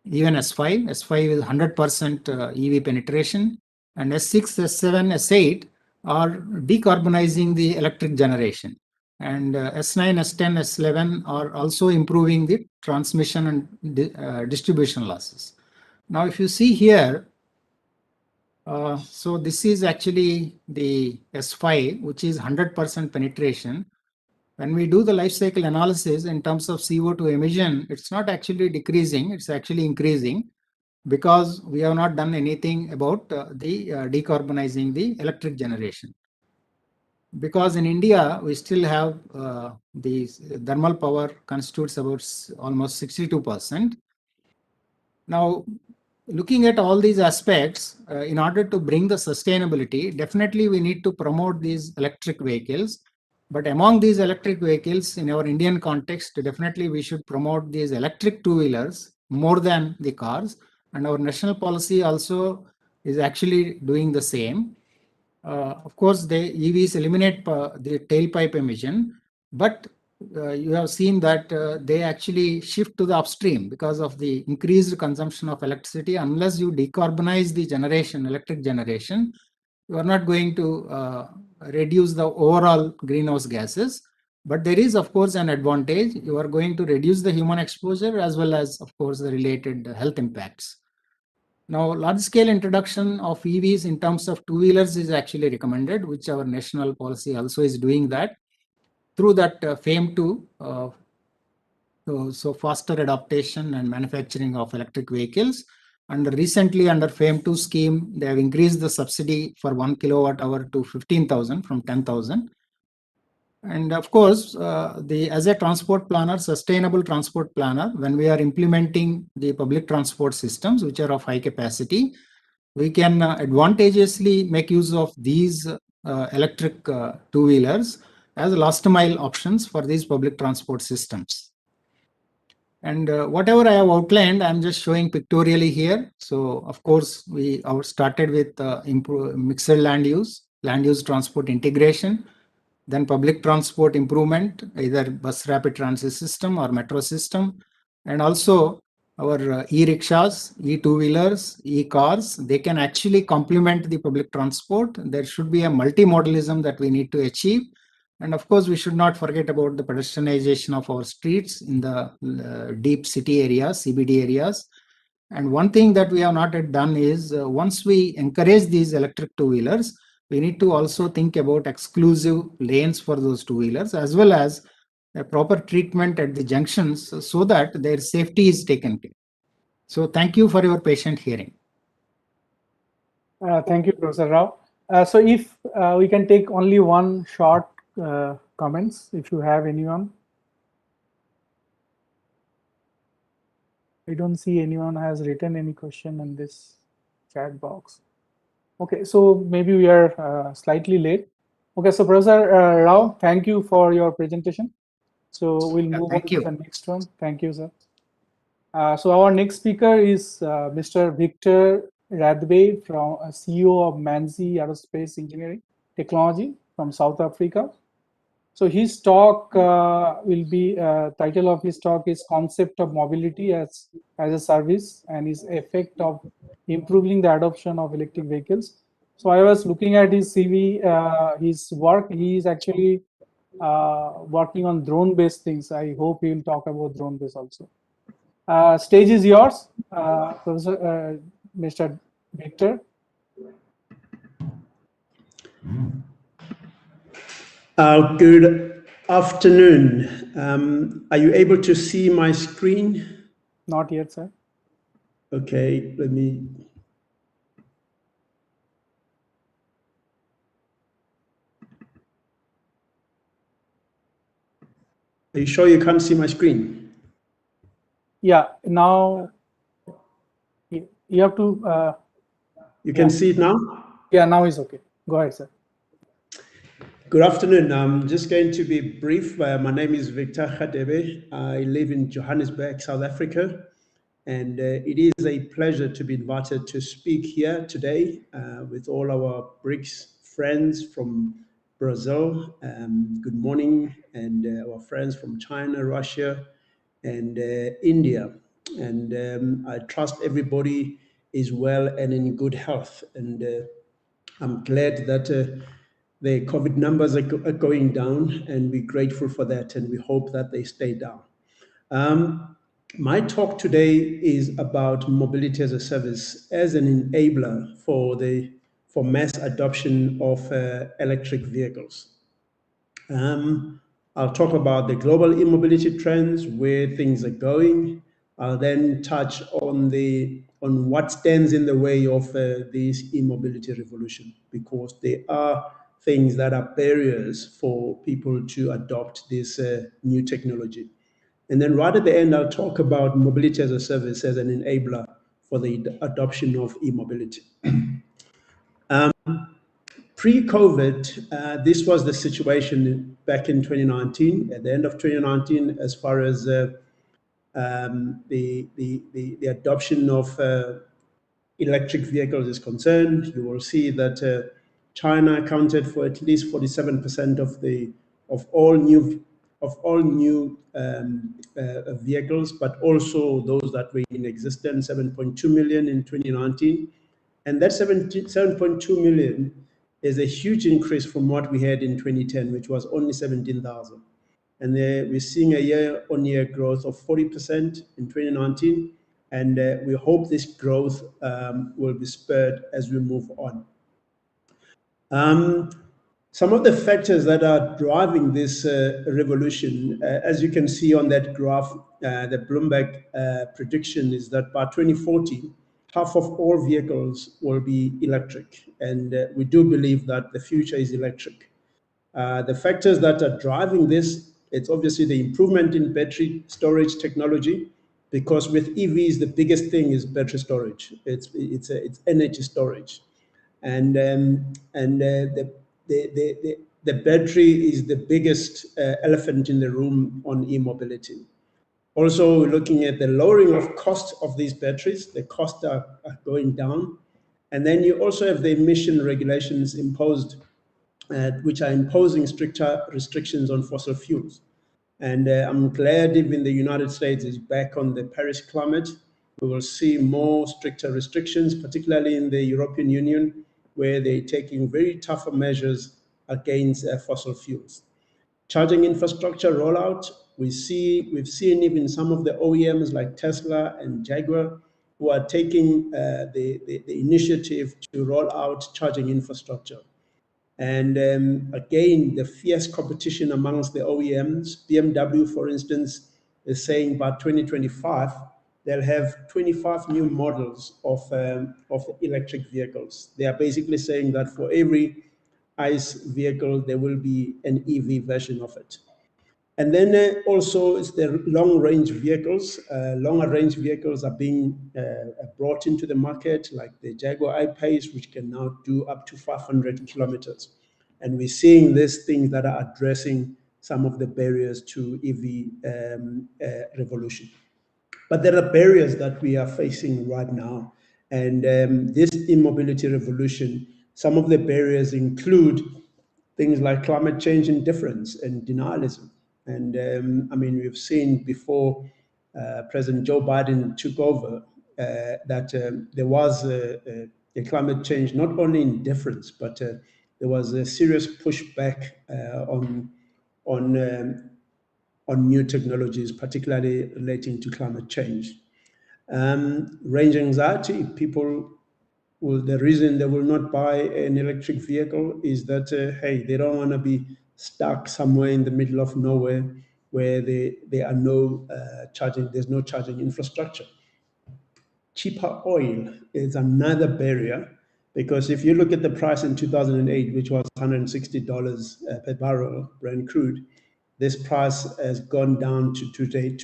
Even S5 is 100% EV penetration. And S6, S7, S8 are decarbonizing the electric generation. And S9, S10, S11 are also improving the transmission and distribution losses. Now, if you see here, so this is actually the S5, which is 100% penetration. When we do the life cycle analysis in terms of CO2 emission, it's not actually decreasing, it's actually increasing, because we have not done anything about the decarbonizing the electric generation. Because in India, we still have the thermal power constitutes about almost 62%. Now, looking at all these aspects, in order to bring the sustainability, definitely we need to promote these electric vehicles. But among these electric vehicles, in our Indian context, definitely we should promote these electric two-wheelers more than the cars. And our national policy also is actually doing the same. Of course, the EVs eliminate the tailpipe emission, but you have seen that they actually shift to the upstream because of the increased consumption of electricity. Unless you decarbonize the generation, electric generation, you are not going to reduce the overall greenhouse gases. But there is, of course, an advantage. You are going to reduce the human exposure as well as, of course, the related health impacts. Now, large-scale introduction of EVs in terms of two-wheelers is actually recommended, which our national policy also is doing that through that FAME 2, so faster adaptation and manufacturing of electric vehicles. And recently under FAME 2 scheme, they have increased the subsidy for 1 kilowatt hour to 15,000 from 10,000. And of course, as a transport planner, sustainable transport planner, when we are implementing the public transport systems, which are of high capacity, we can advantageously make use of these electric two-wheelers as last mile options for these public transport systems. And whatever I have outlined, I'm just showing pictorially here. So of course, we started with mixed land use transport integration, then public transport improvement, either bus rapid transit system or metro system, and also our e-rickshaws, e-two-wheelers, e-cars. They can actually complement the public transport. There should be a multimodalism that we need to achieve. And of course, we should not forget about the pedestrianization of our streets in the deep city areas, CBD areas. And one thing that we have not yet done is once we encourage these electric two-wheelers, we need to also think about exclusive lanes for those two-wheelers, as well as a proper treatment at the junctions so that their safety is taken care. So thank you for your patient hearing. Thank you, Professor Rao. So if we can take only one short comments, if you have anyone. I don't see anyone has written any question in this chat box. Okay, so maybe we are slightly late. Okay, so Professor Rao, thank you for your presentation. So we'll move on to the next one. Thank you, sir. So our next speaker is Mr. Victor Radbe, from CEO of Manzi Aerospace Engineering Technology from South Africa. So his talk will be, title of his talk is Concept of Mobility as a Service and its Effect of Improving the Adoption of Electric Vehicles. So I was looking at his CV, his work. He is actually working on drone-based things. I hope he will talk about drone-based also. Stage is yours, Professor, Mr. Victor. Good afternoon. Are you able to see my screen? Not yet, sir. Okay, let me. Are you sure you can't see my screen? Yeah, now you have to. You can see it now? Yeah, now it's okay. Go ahead, sir. Good afternoon. I'm just going to be brief. My name is Victor Radbe. I live in Johannesburg, South Africa. And it is a pleasure to be invited to speak here today with all our Brics friends from Brazil. Good morning. And our friends from China, Russia, and India. And I trust everybody is well and in good health. And I'm glad that the COVID numbers are going down, and we're grateful for that, and we hope that they stay down. My talk today is about mobility as a service as an enabler for mass adoption of electric vehicles. I'll talk about the global e-mobility trends, where things are going. I'll then touch on what stands in the way of this e-mobility revolution, because there are things that are barriers for people to adopt this new technology. And then right at the end, I'll talk about mobility as a service as an enabler for the adoption of e-mobility. Pre-COVID, this was the situation back in 2019, at the end of 2019, as far as the adoption of electric vehicles is concerned. You will see that China accounted for at least 47% of all new vehicles, but also those that were in existence, 7.2 million in 2019. And that 7.2 million is a huge increase from what we had in 2010, which was only 17,000. And we're seeing a year-on-year growth of 40% in 2019. And we hope this growth will be spurred as we move on. Some of the factors that are driving this revolution, as you can see on that graph, the Bloomberg prediction is that by 2040, half of all vehicles will be electric. And we do believe that the future is electric. The factors that are driving this, it's obviously the improvement in battery storage technology, because with EVs, the biggest thing is battery storage. It's energy storage. And the battery is the biggest elephant in the room on e-mobility. Also looking at the lowering of cost of these batteries, the costs are going down. And then you also have the emission regulations imposed, which are imposing stricter restrictions on fossil fuels. And I'm glad even the United States is back on the Paris climate. We will see more stricter restrictions, particularly in the European Union, where they're taking very tougher measures against fossil fuels. Charging infrastructure rollout, we've seen even some of the OEMs like Tesla and Jaguar who are taking the initiative to roll out charging infrastructure. And again, the fierce competition amongst the OEMs, BMW, for instance, is saying by 2025, they'll have 25 new models of electric vehicles. They are basically saying that for every ICE vehicle, there will be an EV version of it. And then also it's the long-range vehicles. Longer-range vehicles are being brought into the market, like the Jaguar I-Pace, which can now do up to 500 kilometers. And we're seeing these things that are addressing some of the barriers to EV revolution. But there are barriers that we are facing right now. And this e-mobility revolution, some of the barriers include things like climate change indifference and denialism. And I mean, we've seen before President Joe Biden took over that there was a climate change, not only indifference, but there was a serious pushback on new technologies, particularly relating to climate change. Range anxiety, people the reason they will not buy an electric vehicle is that, hey, they don't want to be stuck somewhere in the middle of nowhere where there are no there's no charging infrastructure. Cheaper oil is another barrier, because if you look at the price in 2008, which was $160 per barrel Brent crude, this price has gone down to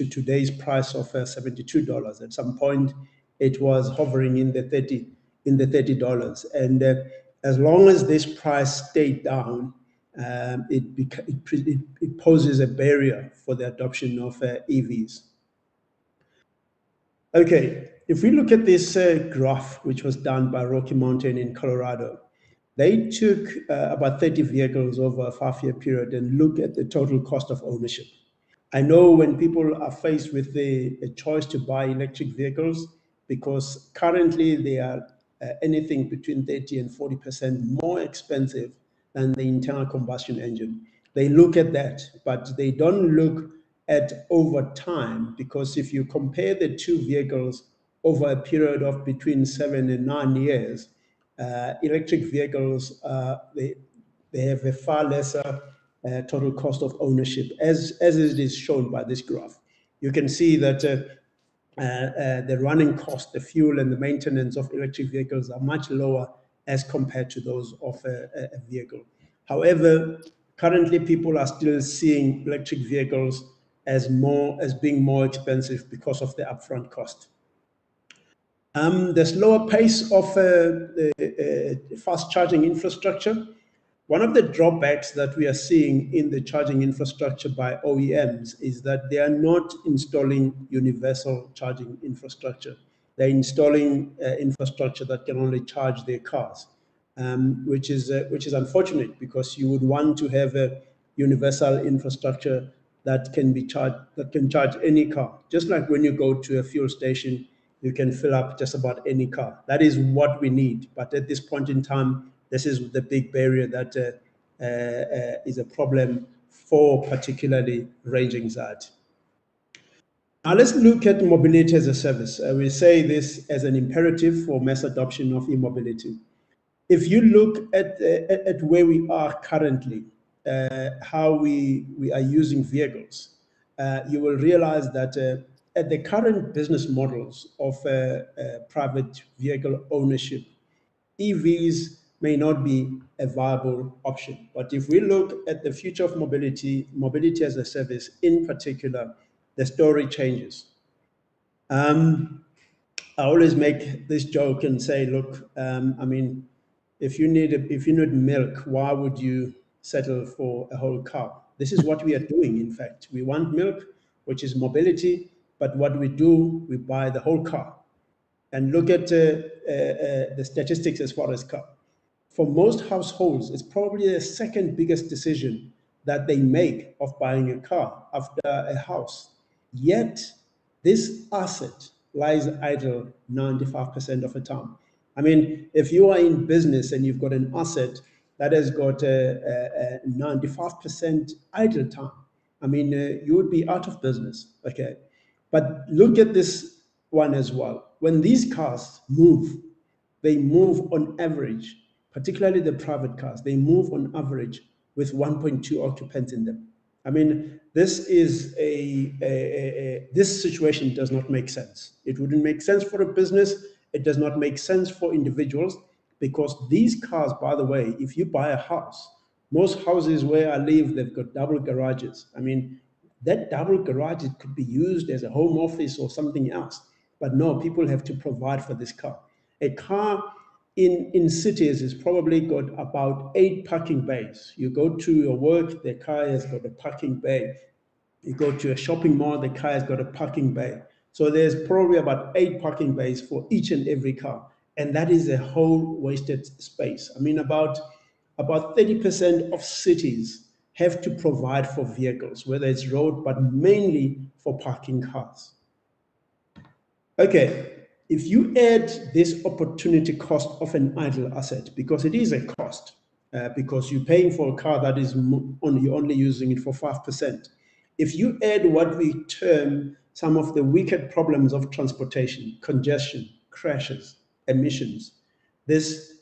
today's price of $72. At some point, it was hovering in the $30. And as long as this price stayed down, it poses a barrier for the adoption of EVs. Okay, if we look at this graph, which was done by Rocky Mountain in Colorado, they took about 30 vehicles over a 5-year period and looked at the total cost of ownership. I know when people are faced with a choice to buy electric vehicles, because currently they are anything between 30 and 40% more expensive than the internal combustion engine. They look at that, but they don't look at over time, because if you compare the two vehicles over a period of between 7 and 9 years, electric vehicles, they have a far lesser total cost of ownership, as it is shown by this graph. You can see that the running cost, the fuel and the maintenance of electric vehicles are much lower as compared to those of a vehicle. However, currently people are still seeing electric vehicles as being more expensive because of the upfront cost. The slower pace of fast charging infrastructure. One of the drawbacks that we are seeing in the charging infrastructure by OEMs is that they are not installing universal charging infrastructure. They're installing infrastructure that can only charge their cars, which is unfortunate, because you would want to have a universal infrastructure that can charge any car. Just like when you go to a fuel station, you can fill up just about any car. That is what we need. But at this point in time, this is the big barrier that is a problem for particularly range anxiety. Now let's look at mobility as a service. We say this as an imperative for mass adoption of e-mobility. If you look at where we are currently, how we are using vehicles, you will realize that at the current business models of private vehicle ownership, EVs may not be a viable option. But if we look at the future of mobility, mobility as a service in particular, the story changes. I always make this joke and say, look, I mean, if you need milk, why would you settle for a whole cow? This is what we are doing, in fact. We want milk, which is mobility, But what we do, we buy the whole car. And look at the statistics as far as car. For most households, it's probably the second biggest decision that they make of buying a car after a house. Yet, this asset lies idle 95% of the time. I mean, if you are in business and you've got an asset that has got a 95% idle time, I mean, you would be out of business, okay? But look at this one as well. When these cars move, they move on average, particularly the private cars, they move on average with 1.2 occupants in them. I mean, this is this situation does not make sense. It wouldn't make sense for a business. It does not make sense for individuals, because these cars, by the way, if you buy a house, most houses where I live, they've got double garages. I mean, that double garage, it could be used as a home office or something else. But no, people have to provide for this car. A car in cities is probably got about 8 parking bays. You go to your work, the car has got a parking bay. You go to a shopping mall, the car has got a parking bay. So there's probably about 8 parking bays for each and every car. And that is a whole wasted space. I mean, about 30% of cities have to provide for vehicles, whether it's road, but mainly for parking cars. Okay, if you add this opportunity cost of an idle asset, because it is a cost, because you're paying for a car that is only using it for 5%. If you add what we term some of the wicked problems of transportation, congestion, crashes, emissions, this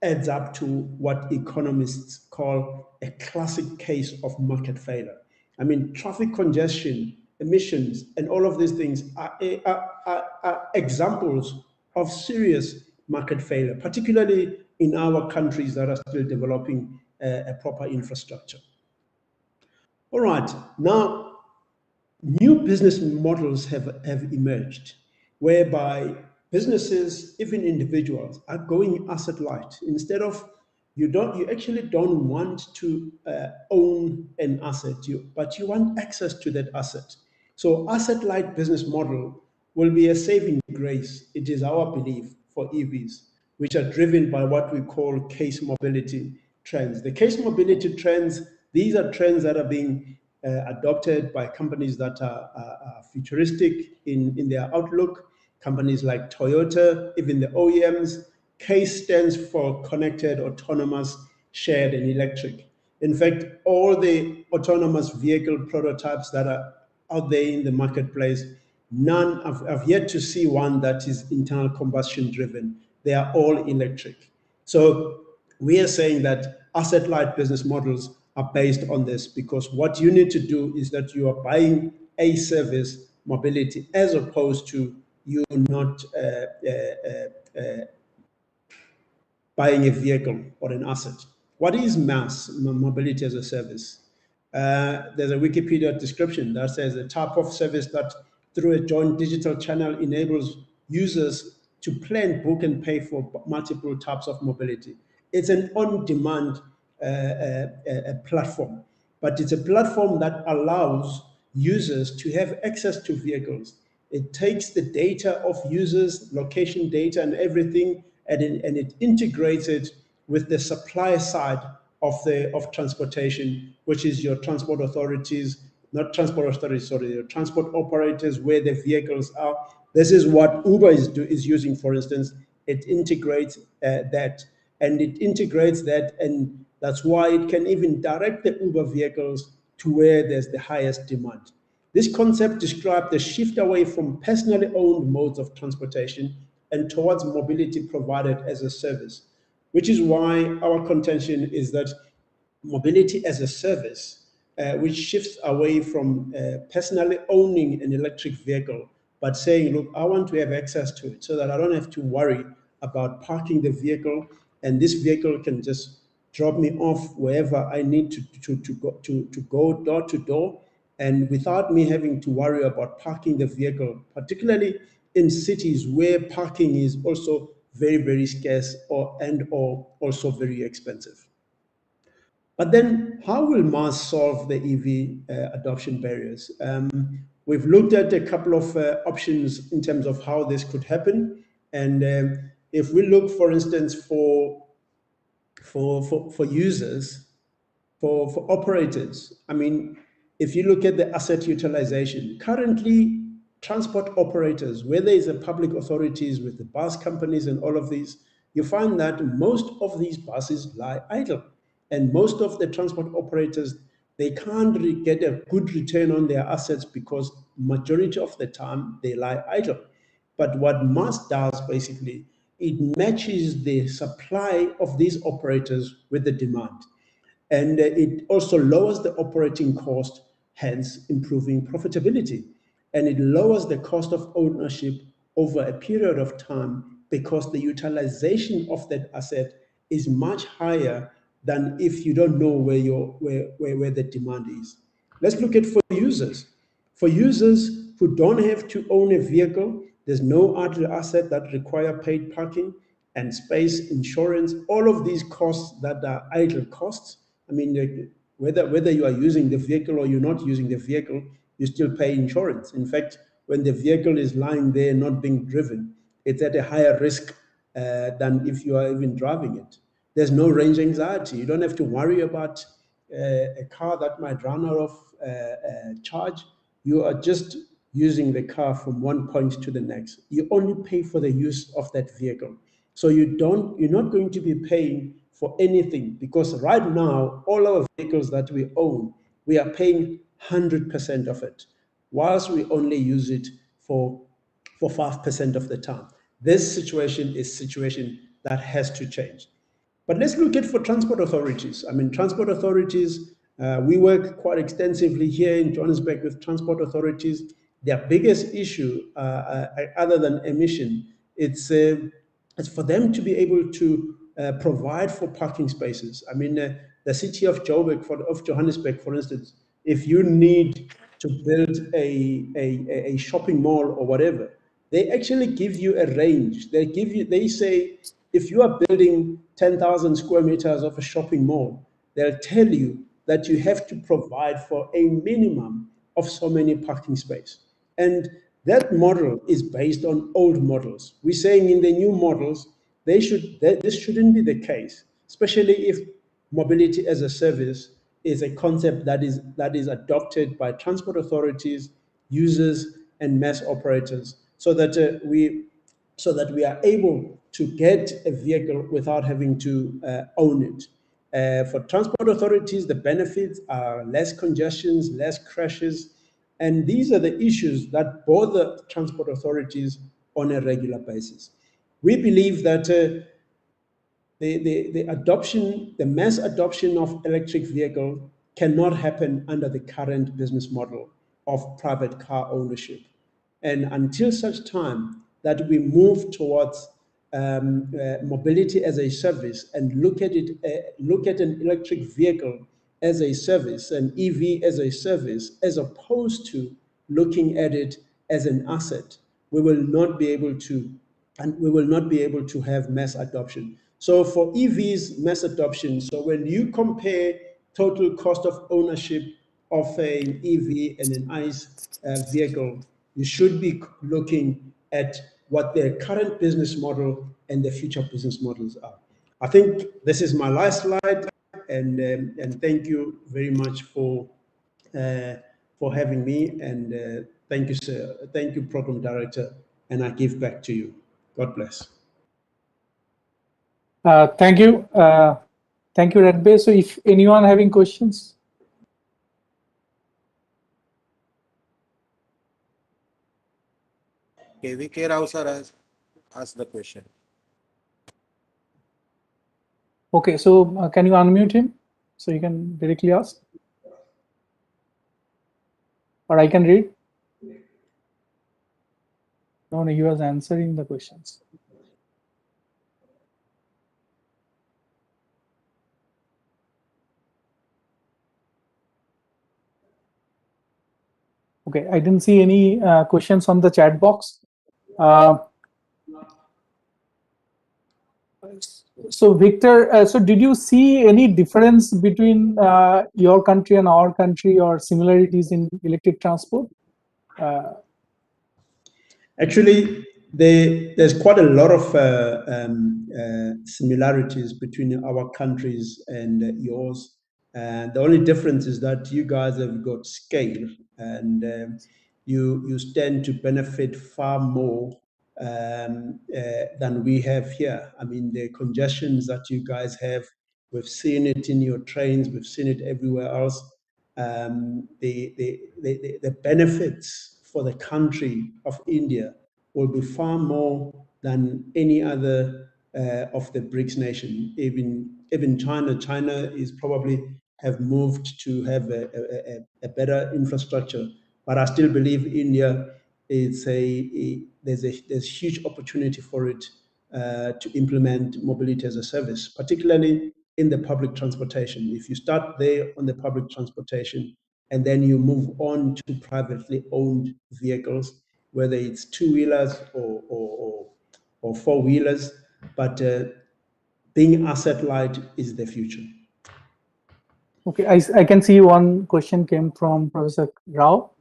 adds up to what economists call a classic case of market failure. I mean, traffic congestion, emissions, and all of these things are examples of serious market failure, particularly in our countries that are still developing a proper infrastructure. All right, now new business models have emerged whereby businesses, even individuals, are going asset light. Instead of, you actually don't want to own an asset, but you want access to that asset. So asset light business model will be a saving grace. It is our belief for EVs, which are driven by what we call case mobility trends. The case mobility trends, these are trends that are being adopted by companies that are futuristic in their outlook. Companies like Toyota, even the OEMs. CASE stands for connected, autonomous, shared, and electric. In fact, all the autonomous vehicle prototypes that are out there in the marketplace, none I've yet to see one that is internal combustion driven. They are all electric. So we are saying that asset-light business models are based on this, because what you need to do is that you are buying a service, mobility, as opposed to you not buying a vehicle or an asset. What is MaaS, mobility as a service? There's a Wikipedia description that says a type of service that through a joint digital channel enables users to plan, book, and pay for multiple types of mobility. It's an on-demand platform, but it's a platform that allows users to have access to vehicles. It takes the data of users, location data, and everything, and it integrates it with the supply side of transportation, which is your transport authorities, not transport authorities, sorry, your transport operators, where the vehicles are. This is what Uber is using, for instance. It integrates that, and that's why it can even direct the Uber vehicles to where there's the highest demand. This concept describes the shift away from personally owned modes of transportation and towards mobility provided as a service, which is why our contention is that mobility as a service, which shifts away from personally owning an electric vehicle, but saying, look, I want to have access to it so that I don't have to worry about parking the vehicle, and this vehicle can just drop me off wherever I need to go door to door, and without me having to worry about parking the vehicle, particularly in cities where parking is also very, very scarce or also very expensive. But then how will MaaS solve the EV adoption barriers? We've looked at a couple of options in terms of how this could happen. And if we look, for instance, for users, for operators, I mean, if you look at the asset utilization, currently transport operators, where there is a public authorities with the bus companies and all of these, you find that most of these buses lie idle. And most of the transport operators, they can't get a good return on their assets because majority of the time they lie idle. But what MAS does basically, it matches the supply of these operators with the demand. And it also lowers the operating cost, hence improving profitability. And it lowers the cost of ownership over a period of time because the utilization of that asset is much higher than if you don't know where the demand is. Let's look at for users. For users who don't have to own a vehicle, there's no other asset that require paid parking and space, insurance, all of these costs that are idle costs. I mean, whether you are using the vehicle or you're not using the vehicle, you still pay insurance. In fact, when the vehicle is lying there not being driven, it's at a higher risk than if you are even driving it. There's no range anxiety. You don't have to worry about a car that might run out of charge. You are just using the car from one point to the next. You only pay for the use of that vehicle. So you're not going to be paying for anything, because right now, all our vehicles that we own, we are paying 100% of it, whilst we only use it for 5% of the time. This situation is a situation that has to change. But let's look at for transport authorities. I mean, transport authorities, we work quite extensively here in Johannesburg with transport authorities. Their biggest issue, other than emission, it's for them to be able to provide for parking spaces. I mean, the city of Johannesburg, for instance, if you need to build a shopping mall or whatever, they actually give you a range. They say, if you are building 10,000 square meters of a shopping mall, they'll tell you that you have to provide for a minimum of so many parking spaces. And that model is based on old models. We're saying in the new models, this shouldn't be the case, especially if mobility as a service is a concept that is adopted by transport authorities, users, and mass operators, so that we are able to get a vehicle without having to own it. For transport authorities, the benefits are less congestions, less crashes, and these are the issues that bother transport authorities on a regular basis. We believe that the mass adoption of electric vehicle cannot happen under the current business model of private car ownership. And until such time that we move towards mobility as a service and look at an electric vehicle as a service, an EV as a service, as opposed to looking at it as an asset, we will not be able to have mass adoption. So for EVs, mass adoption, so when you compare total cost of ownership of an EV and an ICE vehicle, you should be looking at what their current business model and the future business models are. I think this is my last slide, and thank you very much for having me, and thank you, sir. Thank you, Program Director, and I give back to you. God bless. Thank you. Thank you, Redbay. So if anyone having questions? KVK Rao sir has asked the question. Okay, so can you unmute him so you can directly ask? Or I can read? No, he was answering the questions. Okay, I didn't see any questions on the chat box. So Victor, so did you see any difference between your country and our country, or similarities in electric transport? Actually, there's quite a lot of similarities between our countries and yours. And the only difference is that you guys have got scale, and you stand to benefit far more than we have here. I mean, the congestions that you guys have, we've seen it in your trains, we've seen it everywhere else. The benefits for the country of India will be far more than any other of the BRICS nation. Even China. China is probably have moved to have a better infrastructure, but I still believe India is there's huge opportunity for it to implement mobility as a service, particularly in the public transportation. If you start there on the public transportation and then you move on to privately owned vehicles, whether it's two-wheelers or four-wheelers, but being asset light is the future. Okay, I can see one question came from Professor Rao.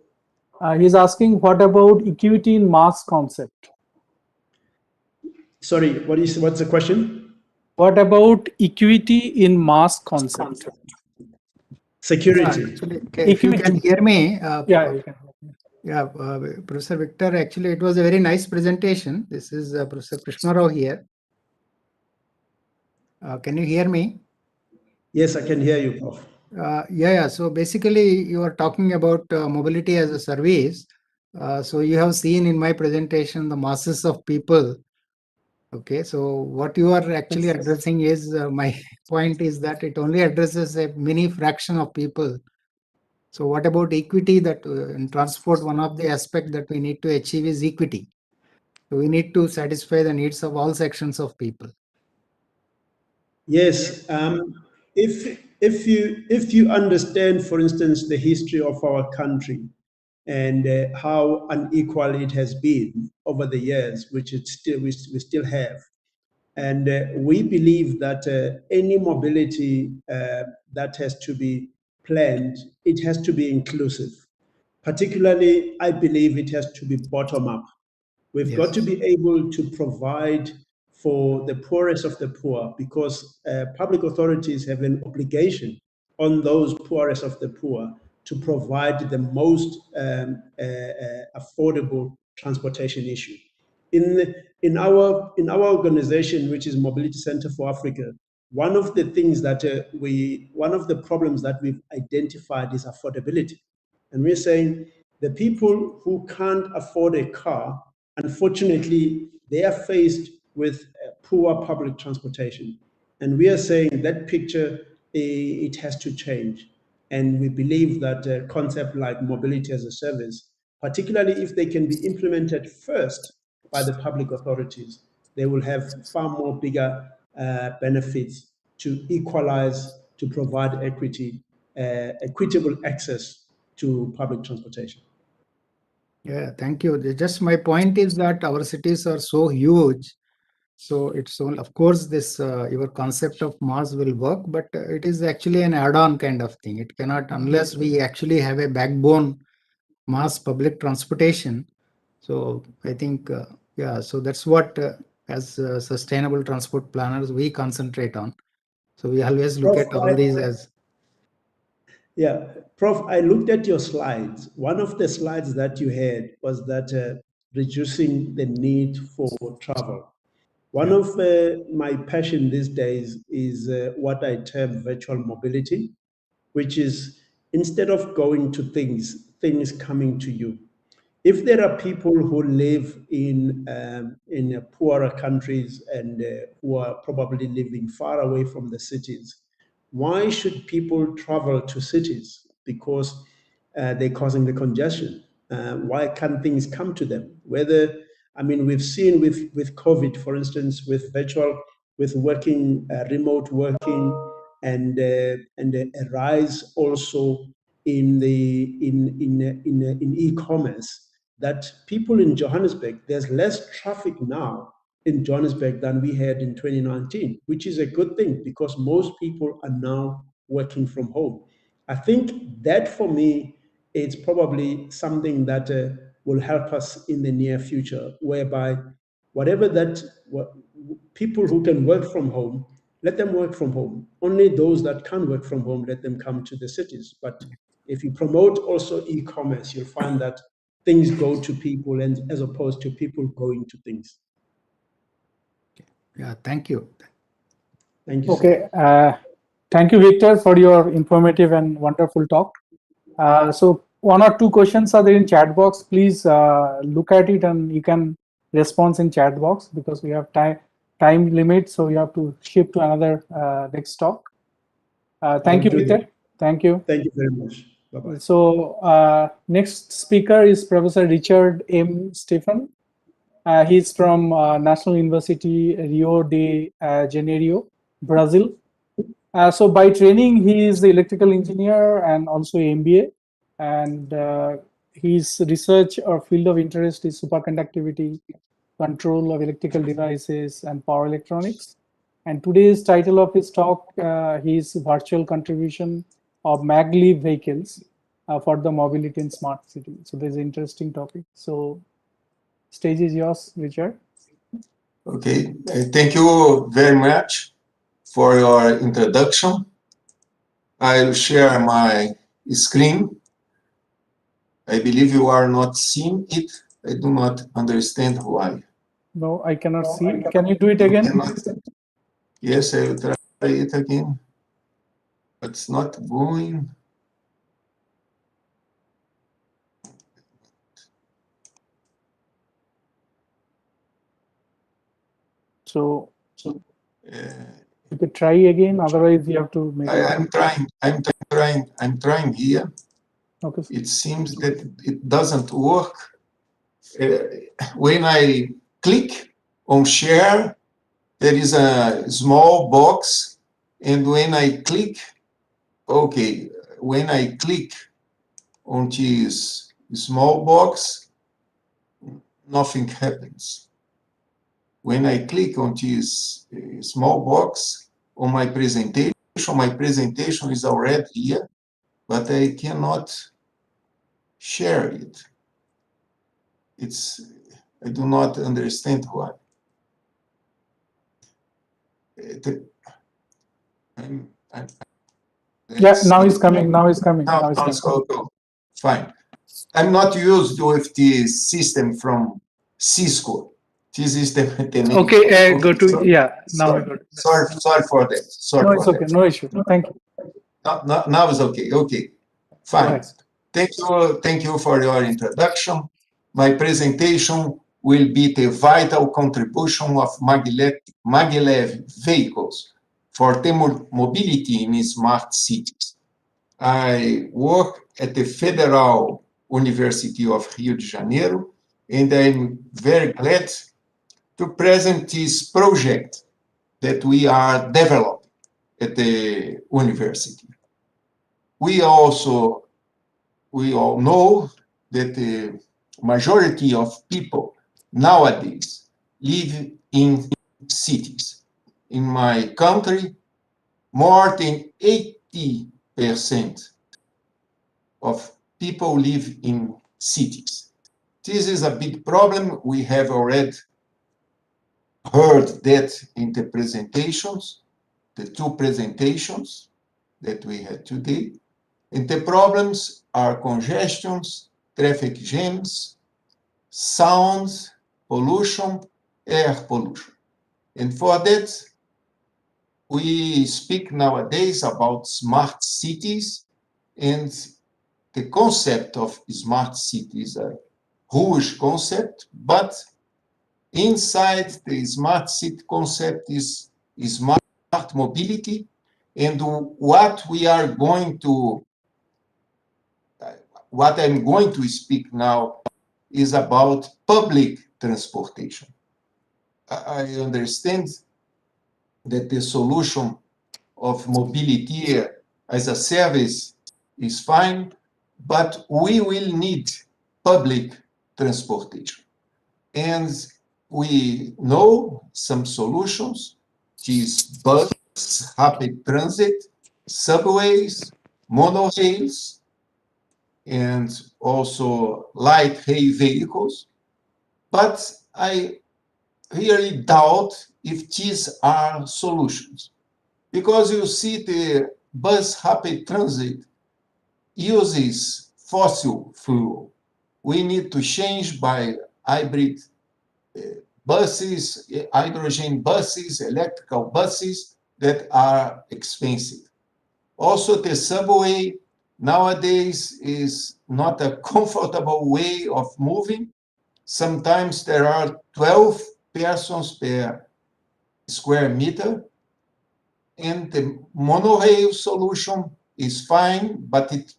He's asking, what about equity in mass concept? Sorry, what's the question? What about equity in mass concept? Security. Actually, if you can hear me, Yeah, you can. yeah, Professor Victor, actually, it was a very nice presentation. This is Professor Krishna Rao here. Can you hear me? Yes, I can hear you, Prof. Yeah. So basically, you are talking about mobility as a service. So you have seen in my presentation the masses of people. Okay, so what you are actually addressing is my point is that it only addresses a mini fraction of people. So what about equity? That in transport, one of the aspects that we need to achieve is equity. So we need to satisfy the needs of all sections of people. Yes, if you understand, for instance, the history of our country and how unequal it has been over the years, which we still have, and we believe that any mobility that has to be planned, it has to be inclusive. Particularly, I believe it has to be bottom up. We've got to be able to provide for the poorest of the poor, because public authorities have an obligation on those poorest of the poor to provide the most affordable transportation issue. In our organization, which is Mobility Center for Africa, one of the things that one of the problems that we've identified is affordability. And we're saying the people who can't afford a car, unfortunately, they are faced with poor public transportation. And we are saying that picture, it has to change. And we believe that a concept like mobility as a service, particularly if they can be implemented first by the public authorities, they will have far more bigger benefits to equalize, to provide equity, equitable access to public transportation. Yeah, thank you. Just my point is that our cities are so huge. So it's all, of course, this your concept of mass will work, but it is actually an add-on kind of thing. It cannot, unless we actually have a backbone mass public transportation. So I think, yeah, so that's what as sustainable transport planners we concentrate on. So we always look at all these as. Yeah, Prof, I looked at your slides. One of the slides that you had was that reducing the need for travel. One of my passion these days is what I term virtual mobility, which is instead of going to things coming to you. If there are people who live in poorer countries and who are probably living far away from the cities, why should people travel to cities? Because they're causing the congestion. Why can't things come to them? We've seen with COVID, for instance, with working, remote working, and a rise also in e-commerce, that people in Johannesburg, there's less traffic now in Johannesburg than we had in 2019, which is a good thing because most people are now working from home. I think that for me, it's probably something that will help us in the near future, whereby whatever that people who can work from home, let them work from home. Only those that can't work from home, let them come to the cities. But if you promote also e-commerce, you'll find that things go to people, and as opposed to people going to things. Yeah, thank you. Thank you. Okay. Thank you, Victor, for your informative and wonderful talk. So one or two questions are there in chat box. Please look at it and you can respond in chat box because we have time limit. So you have to shift to another next talk. Thank you, Victor. Thank you. Thank you very much. Bye-bye. So next speaker is Professor Richard M. Stephen. He's from National University Rio de Janeiro, Brazil. So by training, he is the electrical engineer and also MBA. And his research or field of interest is superconductivity, control of electrical devices, and power electronics. And today's title of his talk, his virtual contribution of Maglev vehicles for the mobility in smart city. So there's an interesting topic. So stage is yours, Richard. Okay, thank you very much for your introduction. I'll share my screen. I believe you are not seeing it. I do not understand why. No, I cannot see. Can you do it again? Yes, I will try it again. But it's not going. So you could try again. Otherwise, you have to make. I'm trying here. Okay. It seems that it doesn't work. When I click on share, there is a small box, and when I click, okay, when I click on this small box, nothing happens. When I click on this small box on my presentation is already here, but I cannot share it. I do not understand why. Yeah, now it's coming. Now it's coming. Now it's okay. Fine. I'm not used with the system from Cisco. This is the name. Okay, go to sorry, yeah. Now sorry, we got it. sorry for that. Sorry No, it's for okay. that. No issue. Thank you. Now it's okay. Okay, fine. Thank you for your introduction. My presentation will be the vital contribution of Maglev vehicles for the mobility in smart cities. I work at the Federal University of Rio de Janeiro, and I'm very glad to present this project that we are developing at the university. We all know that the majority of people nowadays live in cities. In my country, more than 80% of people live in cities. This is a big problem. We have already heard that in the presentations, the two presentations that we had today. And the problems are congestions, traffic jams, sound pollution, air pollution. And for that, we speak nowadays about smart cities, and the concept of smart city is a huge concept, but inside the smart city concept is smart mobility, and what I'm going to speak now is about public transportation. I understand that the solution of mobility as a service is fine, but we will need public transportation. And we know some solutions, these bus, rapid transit, subways, monorails, and also light heavy vehicles. But I really doubt if these are solutions, because you see the bus rapid transit uses fossil fuel. We need to change by hybrid buses, hydrogen buses, electrical buses that are expensive. Also, the subway nowadays is not a comfortable way of moving. Sometimes there are 12 persons per square meter, and the monorail solution is fine, but it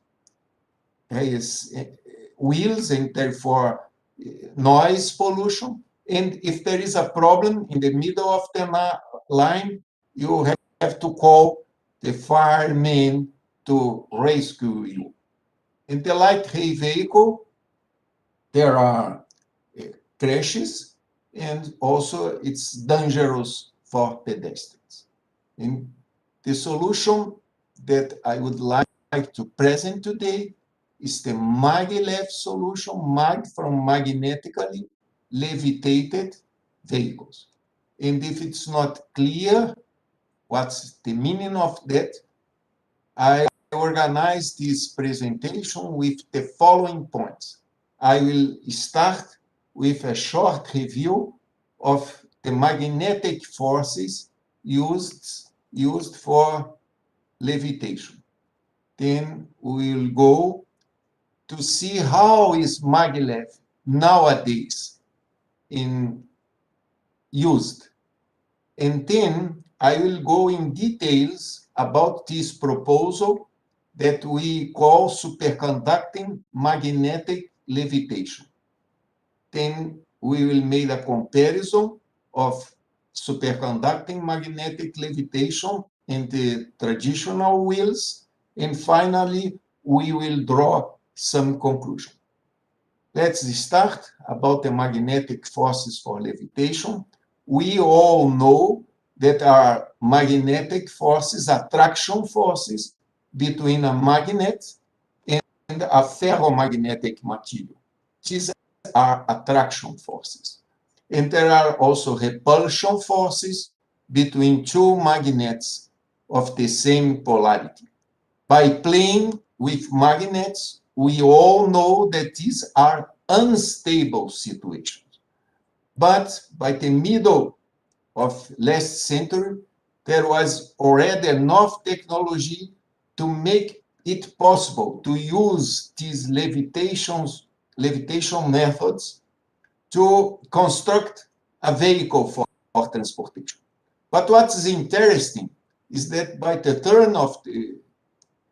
has wheels and therefore noise pollution. And if there is a problem in the middle of the line, you have to call the firemen to rescue you. In the light heavy vehicle, there are crashes, and also it's dangerous for pedestrians. And the solution that I would like to present today is the Maglev solution, from magnetically levitated vehicles. And if it's not clear what's the meaning of that, I organized this presentation with the following points. I will start with a short review of the magnetic forces used for levitation. Then we will go to see how is Maglev nowadays used. And then I will go in details about this proposal that we call superconducting magnetic levitation. Then we will make a comparison of superconducting magnetic levitation and the traditional wheels. And finally, we will draw some conclusion. Let's start about the magnetic forces for levitation. We all know that are magnetic forces, attraction forces between a magnet and a ferromagnetic material. These are attraction forces. And there are also repulsion forces between two magnets of the same polarity. By playing with magnets, we all know that these are unstable situations. But by the middle of last century, there was already enough technology to make it possible to use these levitation methods to construct a vehicle for transportation. But what is interesting is that by the turn of the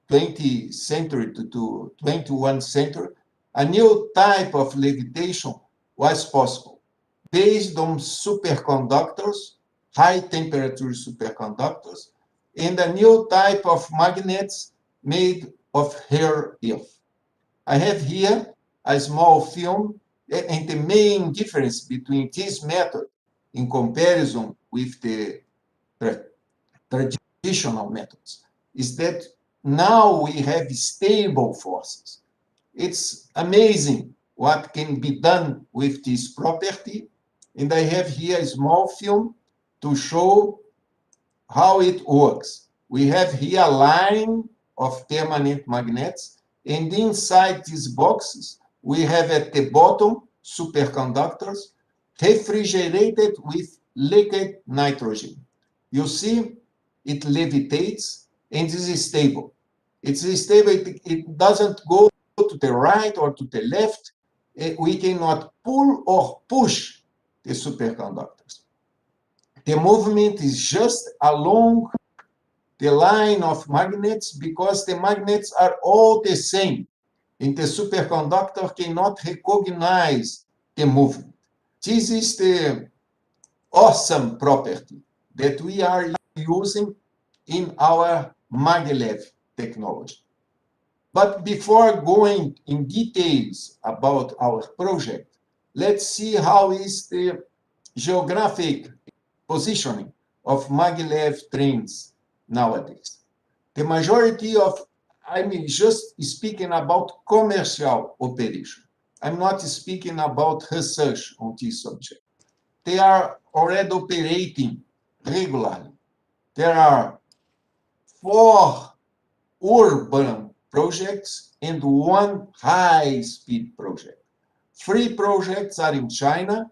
20th century to 21st century, a new type of levitation was possible, based on superconductors, high-temperature superconductors, and a new type of magnets made of rare earth. I have here a small film, and the main difference between this method in comparison with the traditional methods is that now we have stable forces. It's amazing what can be done with this property. And I have here a small film to show how it works. We have here a line of permanent magnets, and inside these boxes, we have at the bottom superconductors refrigerated with liquid nitrogen. You see, it levitates and is stable. It's stable, it doesn't go to the right or to the left. We cannot pull or push the superconductors. The movement is just along the line of magnets because the magnets are all the same, and the superconductor cannot recognize the movement. This is the awesome property that we are using in our Maglev technology. But before going in details about our project, let's see how is the geographic positioning of Maglev trains nowadays. The majority of I'm just speaking about commercial operation. I'm not speaking about research on this subject. They are already operating regularly. There are 4 urban projects and 1 high-speed project. 3 projects are in China,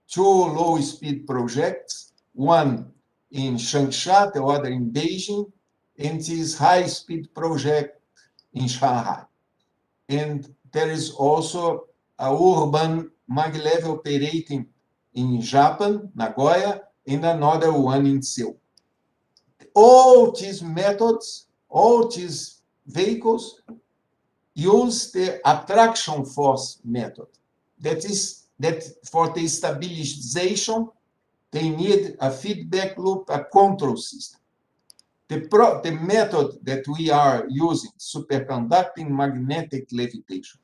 2 low-speed projects, 1 in Changsha, the other in Beijing, and this high-speed project in Shanghai. And there is also a urban Maglev operating in Japan, Nagoya, and another one in Seoul. All these methods, all these vehicles use the attraction force method. That is, that for the stabilization, they need a feedback loop, a control system. The method that we are using, superconducting magnetic levitation,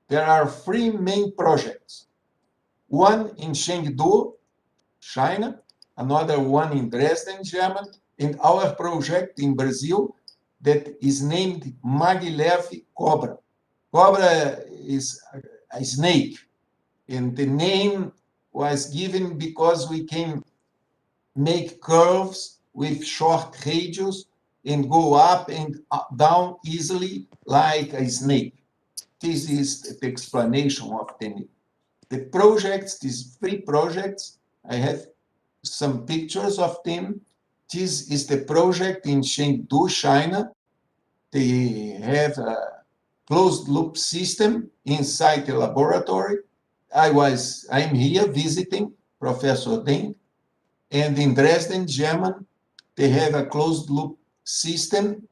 there are 3 main projects. One in Chengdu, China, another one in Dresden, Germany, and our project in Brazil that is named Maglev Cobra. Cobra is a snake, and the name was given because we can make curves with short radius and go up and down easily like a snake. This is the explanation of the name. The projects, these 3 projects, I have some pictures of them. This is the project in Chengdu, China. They have a closed loop system inside the laboratory. I'm here visiting Professor Deng. And in Dresden, Germany, they have a closed loop system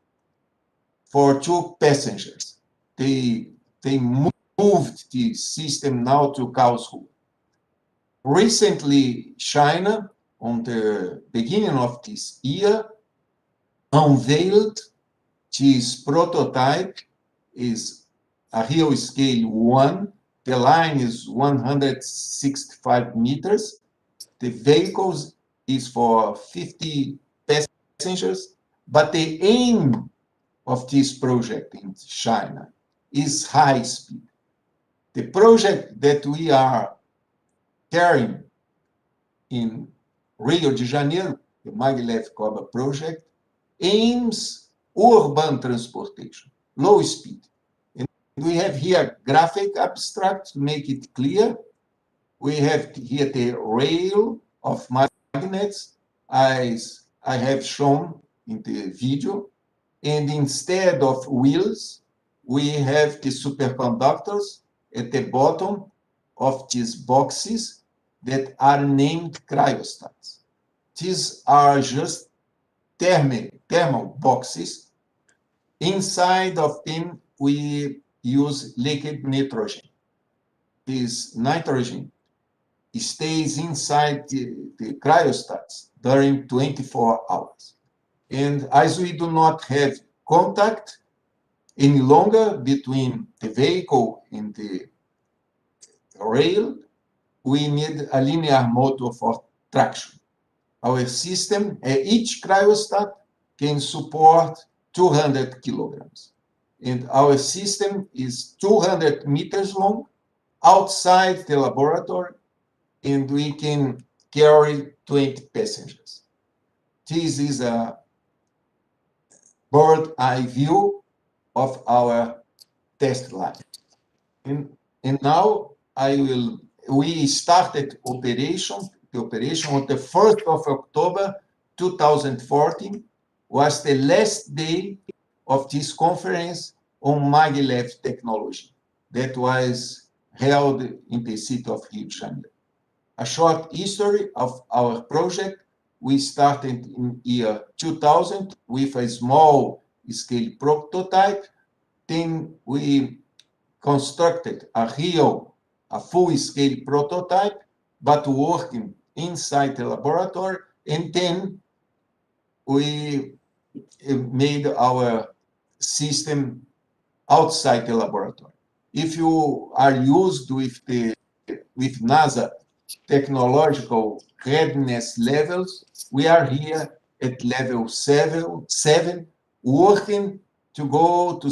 for 2 passengers. They moved the system now to Karlsruhe. Recently, China, on the beginning of this year, unveiled this prototype. Is a real scale 1. The line is 165 meters. The vehicles is for 50 passengers, but the aim of this project in China is high speed. The project that we are carrying in Rio de Janeiro, the Maglev Cobra project, aims urban transportation, low speed. And we have here graphic abstract to make it clear. We have here the rail of magnets, as I have shown in the video. And instead of wheels, we have the superconductors at the bottom of these boxes that are named cryostats. These are just thermal boxes. Inside of them, we use liquid nitrogen. This nitrogen stays inside the cryostats during 24 hours. And as we do not have contact any longer between the vehicle and the rail, we need a linear motor for traction. Our system, each cryostat can support 200 kilograms. And our system is 200 meters long outside the laboratory, and we can carry 20 passengers. This is a bird's eye view of our test line. And now we started operation. The operation on the 1st of October 2014 was the last day of this conference on Maglev technology that was held in the city of Rio de Janeiro. A short history of our project. We started in year 2000 with a small scale prototype. Then we constructed a full scale prototype, but working inside the laboratory. And then we made our system outside the laboratory. If you are used with NASA technological readiness levels, we are here at level 7, working to go to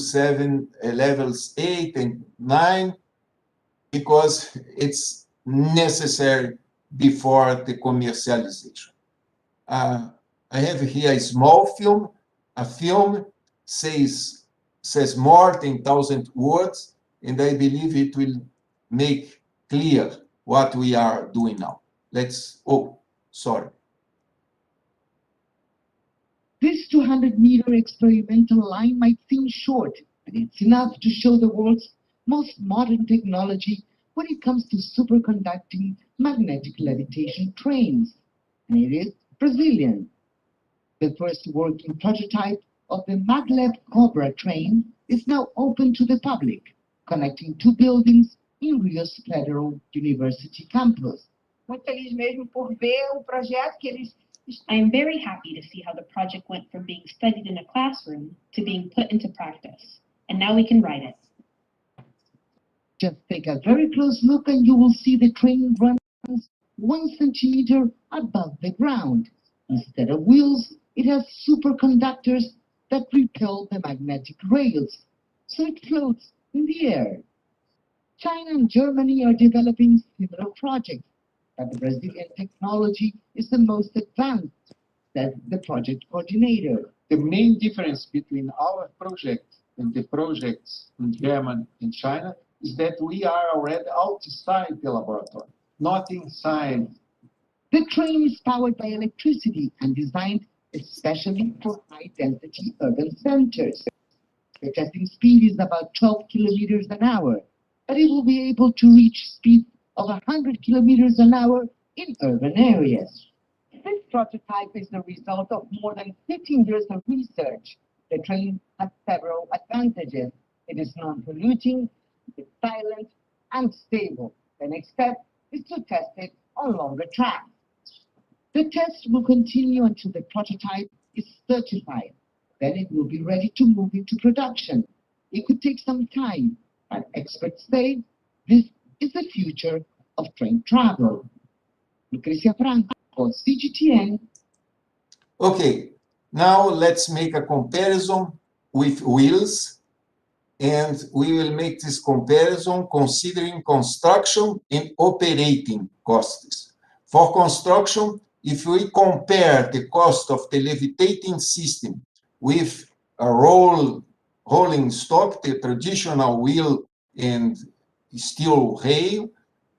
levels 8 and 9 because it's necessary before the commercialization. I have here a small film. A film says more than 1,000 words, and I believe it will make clear what we are doing now. Sorry. This 200-meter experimental line might seem short, but it's enough to show the world's most modern technology when it comes to superconducting magnetic levitation trains. And it is Brazilian. The first working prototype of the Maglev Cobra train is now open to the public, connecting two buildings in Rio's Federal University campus. Muito feliz mesmo por ver o projeto que eles. I am very happy to see how the project went from being studied in a classroom to being put into practice. And now we can ride it. Just take a very close look and you will see the train runs 1 centimeter above the ground. Instead of wheels, it has superconductors that repel the magnetic rails, so it floats in the air. China and Germany are developing similar projects, but the Brazilian technology is the most advanced, said the project coordinator. The main difference between our project and the projects in Germany and China is that we are already outside the laboratory, not inside. The train is powered by electricity and designed especially for high-density urban centers. The testing speed is about 12 kilometers an hour, but it will be able to reach speed of 100 kilometers an hour in urban areas. This prototype is the result of more than 15 years of research. The train has several advantages. It is non-polluting, it's silent, and stable. The next step is to test it on longer tracks. The test will continue until the prototype is certified. Then it will be ready to move into production. It could take some time, but experts say this is the future of train travel. Lucrecia Franco, CGTN. Okay, now let's make a comparison with wheels, and we will make this comparison considering construction and operating costs. For construction, if we compare the cost of the levitating system with a rolling stock, the traditional wheel and steel rail,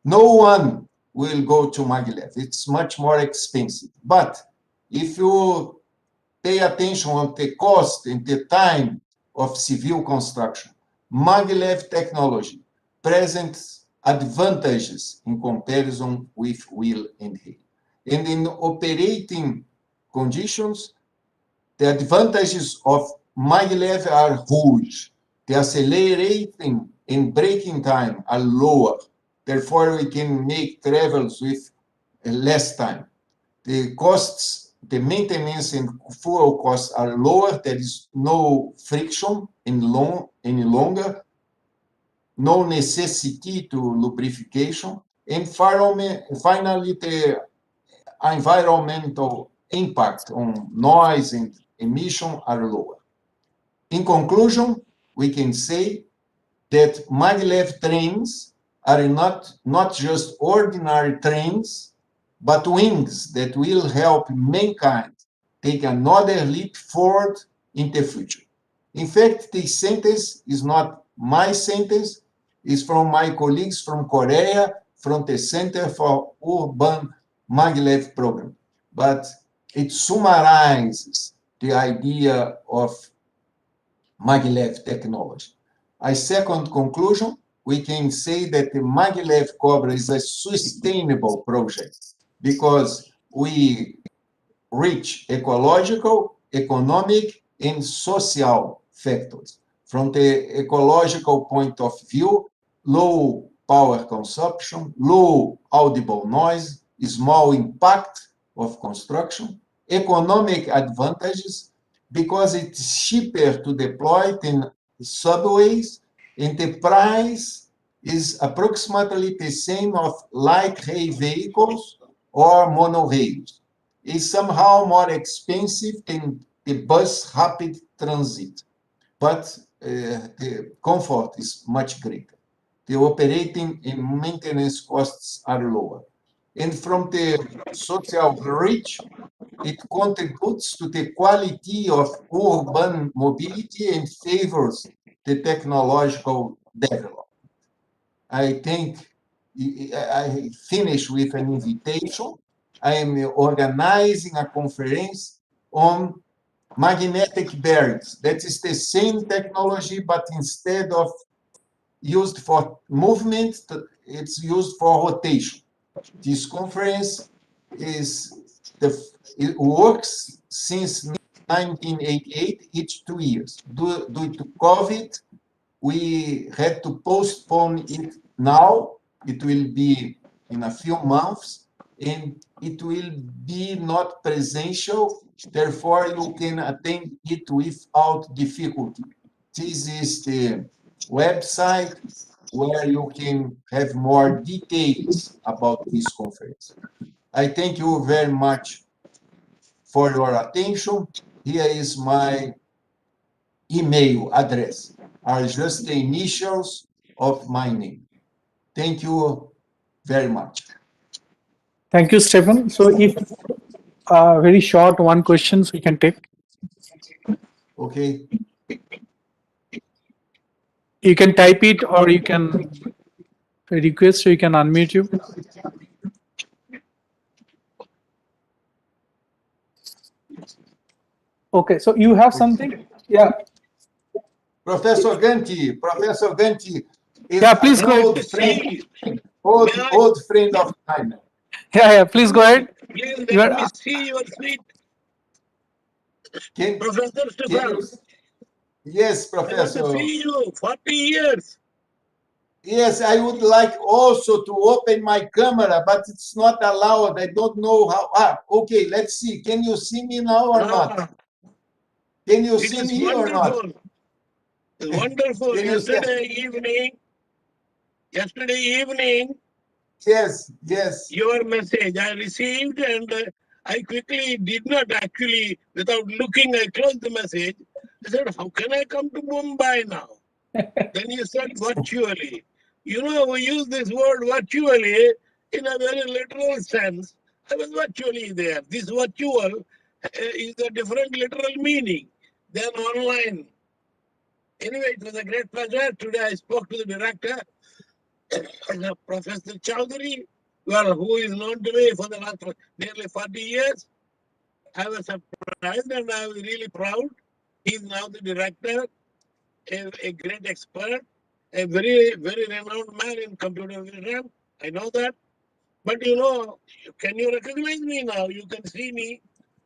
no one will go to Maglev. It's much more expensive. But if you pay attention on the cost and the time of civil construction, Maglev technology presents advantages in comparison with wheel and rail. And in operating conditions, the advantages of Maglev are huge. The accelerating and braking time are lower. Therefore, we can make travels with less time. The costs, the maintenance and fuel costs are lower. There is no friction any longer, no necessity to lubrication. And finally, the environmental impact on noise and emission are lower. In conclusion, we can say that Maglev trains are not just ordinary trains, but wings that will help mankind take another leap forward in the future. In fact, this sentence is not my sentence, it's from my colleagues from Korea, from the Center for Urban Maglev program. But it summarizes the idea of Maglev technology. A second conclusion, we can say that the Maglev Cobra is a sustainable project because we reach ecological, economic, and social factors. From the ecological point of view, low power consumption, low audible noise, small impact of construction, economic advantages because it's cheaper to deploy than subways, and the price is approximately the same of light rail vehicles or monorails. It's somehow more expensive than the bus rapid transit. but the comfort is much greater. The operating and maintenance costs are lower. And from the social reach, it contributes to the quality of urban mobility and favors the technological development. I think I finish with an invitation. I am organizing a conference on magnetic bearings. That is the same technology, but instead of used for movement, it's used for rotation. This conference it works since 1988, each 2 years. Due to COVID, we had to postpone it now. It will be in a few months, and it will be not presential. Therefore, you can attend it without difficulty. This is the website where you can have more details about this conference. I thank you very much for your attention. Here is my email address, are just the initials of my name. Thank you very much. Thank you, Stephen. So if very short one questions we can take. Okay. You can type it or you can request so you can unmute you. Okay, so you have something? Yeah. Professor Ganti is yeah, please an go old ahead. friend, old friend of mine. Yeah, please go ahead. Please let me see your feet. Professor Stefan. Yes, Professor. I want to see you, 40 years. Yes, I would like also to open my camera, but it's not allowed. I don't know how. Okay, let's see. Can you see me now or not? Can you see me or not? It's wonderful. Yesterday evening, yes, your message I received, and I quickly did not actually, without looking, I closed the message. I said, how can I come to Mumbai now? Then you said virtually. You know, we use this word virtually in a very literal sense. I was virtually there. This virtual is a different literal meaning than online. Anyway, it was a great pleasure. Today I spoke to the director, Professor Chowdhury, well, who is known to me for the last nearly 40 years. I was surprised and I was really proud. He's now the director, a great expert, a very, very renowned man in computer vision. I know that. But you know, can you recognize me now? You can see me.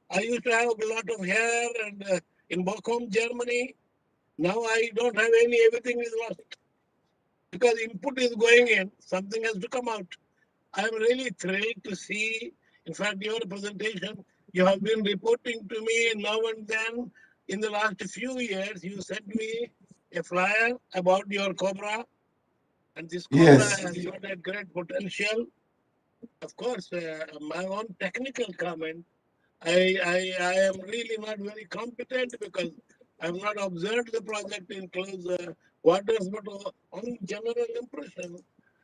I used to have a lot of hair and in Bochum, Germany. Now I don't have any, everything is lost. Because input is going in, something has to come out. I'm really thrilled to see, in fact, your presentation, you have been reporting to me now and then. In the last few years, you sent me a flyer about your Cobra, and this Cobra has got a great potential. Of course, my own technical comment, I am really not very competent because I have not observed the project in close quarters, but on general impression,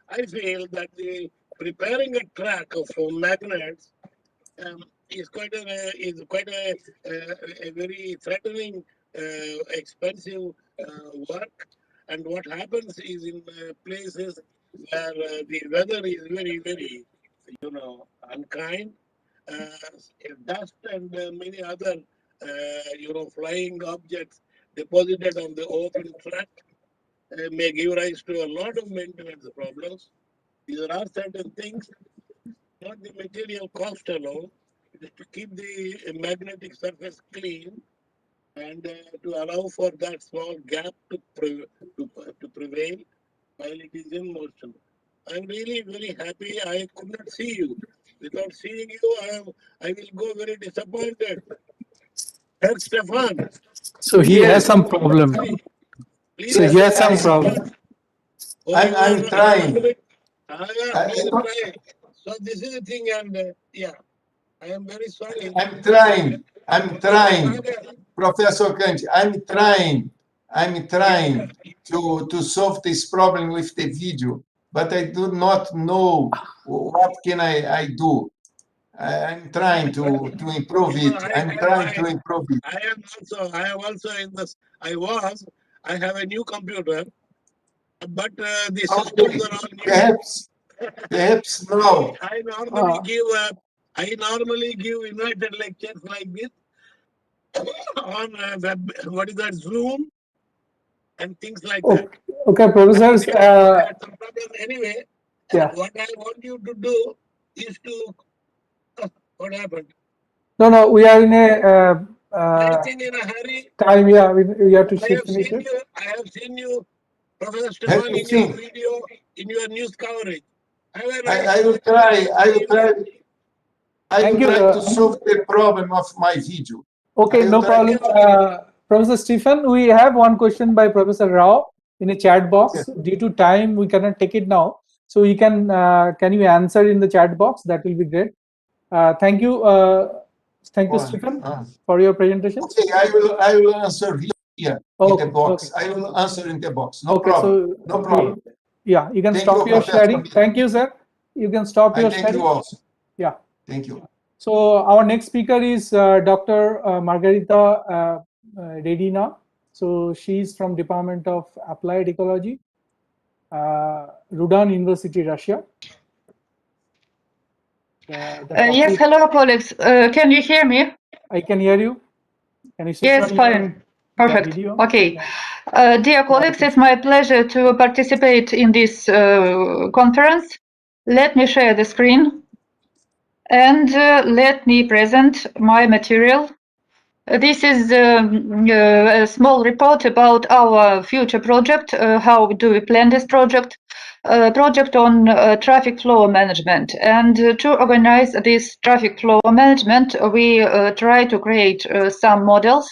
I feel that the preparing a track of magnets is quite a very threatening, expensive work. And what happens is in places where the weather is very, very, unkind, dust and many other, flying objects deposited on the open track may give rise to a lot of maintenance problems. These are certain things, not the material cost alone. It is to keep the magnetic surface clean and to allow for that small gap to prevail while it is in motion. I'm really very happy. I could not see you. Without seeing you, I will go very disappointed. Herr Stefan. So he has some problem. So he has some problem. I'm trying. Please try. So this is the thing, and I am very sorry. I'm trying. Professor Kanti, I'm trying. I'm trying to solve this problem with the video, but I do not know what can I do. I'm trying to improve it. I'm trying to improve it. I have also in this, I have a new computer, but the systems are all new. Perhaps no. I normally give invited lectures like this on web, what is that, Zoom and things like that. Okay, professors. Anyway, yeah. What I want you to do is to, what happened? No, we are in a I think in a hurry. time. Yeah, we have to finish it. I have seen you, Professor Stefan, in your video, in your news coverage. I will try. I will try to solve the problem of my video. Okay, no problem. Professor Stephen, we have one question by Professor Rao in a chat box. Due to time, we cannot take it now. So you can you answer in the chat box? That will be great. Thank you. Thank you, Stephen, for your presentation. Okay, I will answer here in the box. I will answer in the box. No problem. So, no problem. Yeah, you can stop your sharing. Thank you, sir. You can stop your sharing. Thank you also. Yeah. Thank you. So our next speaker is Dr. Margarita Redina. So she's from Department of Applied Ecology, Rudan University, Russia. Yes, hello, colleagues. Can you hear me? I can hear you. Can you yes, fine. Perfect. Okay. Dear colleagues, it's my pleasure to participate in this conference. Let me share the screen and let me present my material. This is a small report about our future project. How do we plan this project? Project on traffic flow management. And to organize this traffic flow management, we try to create some models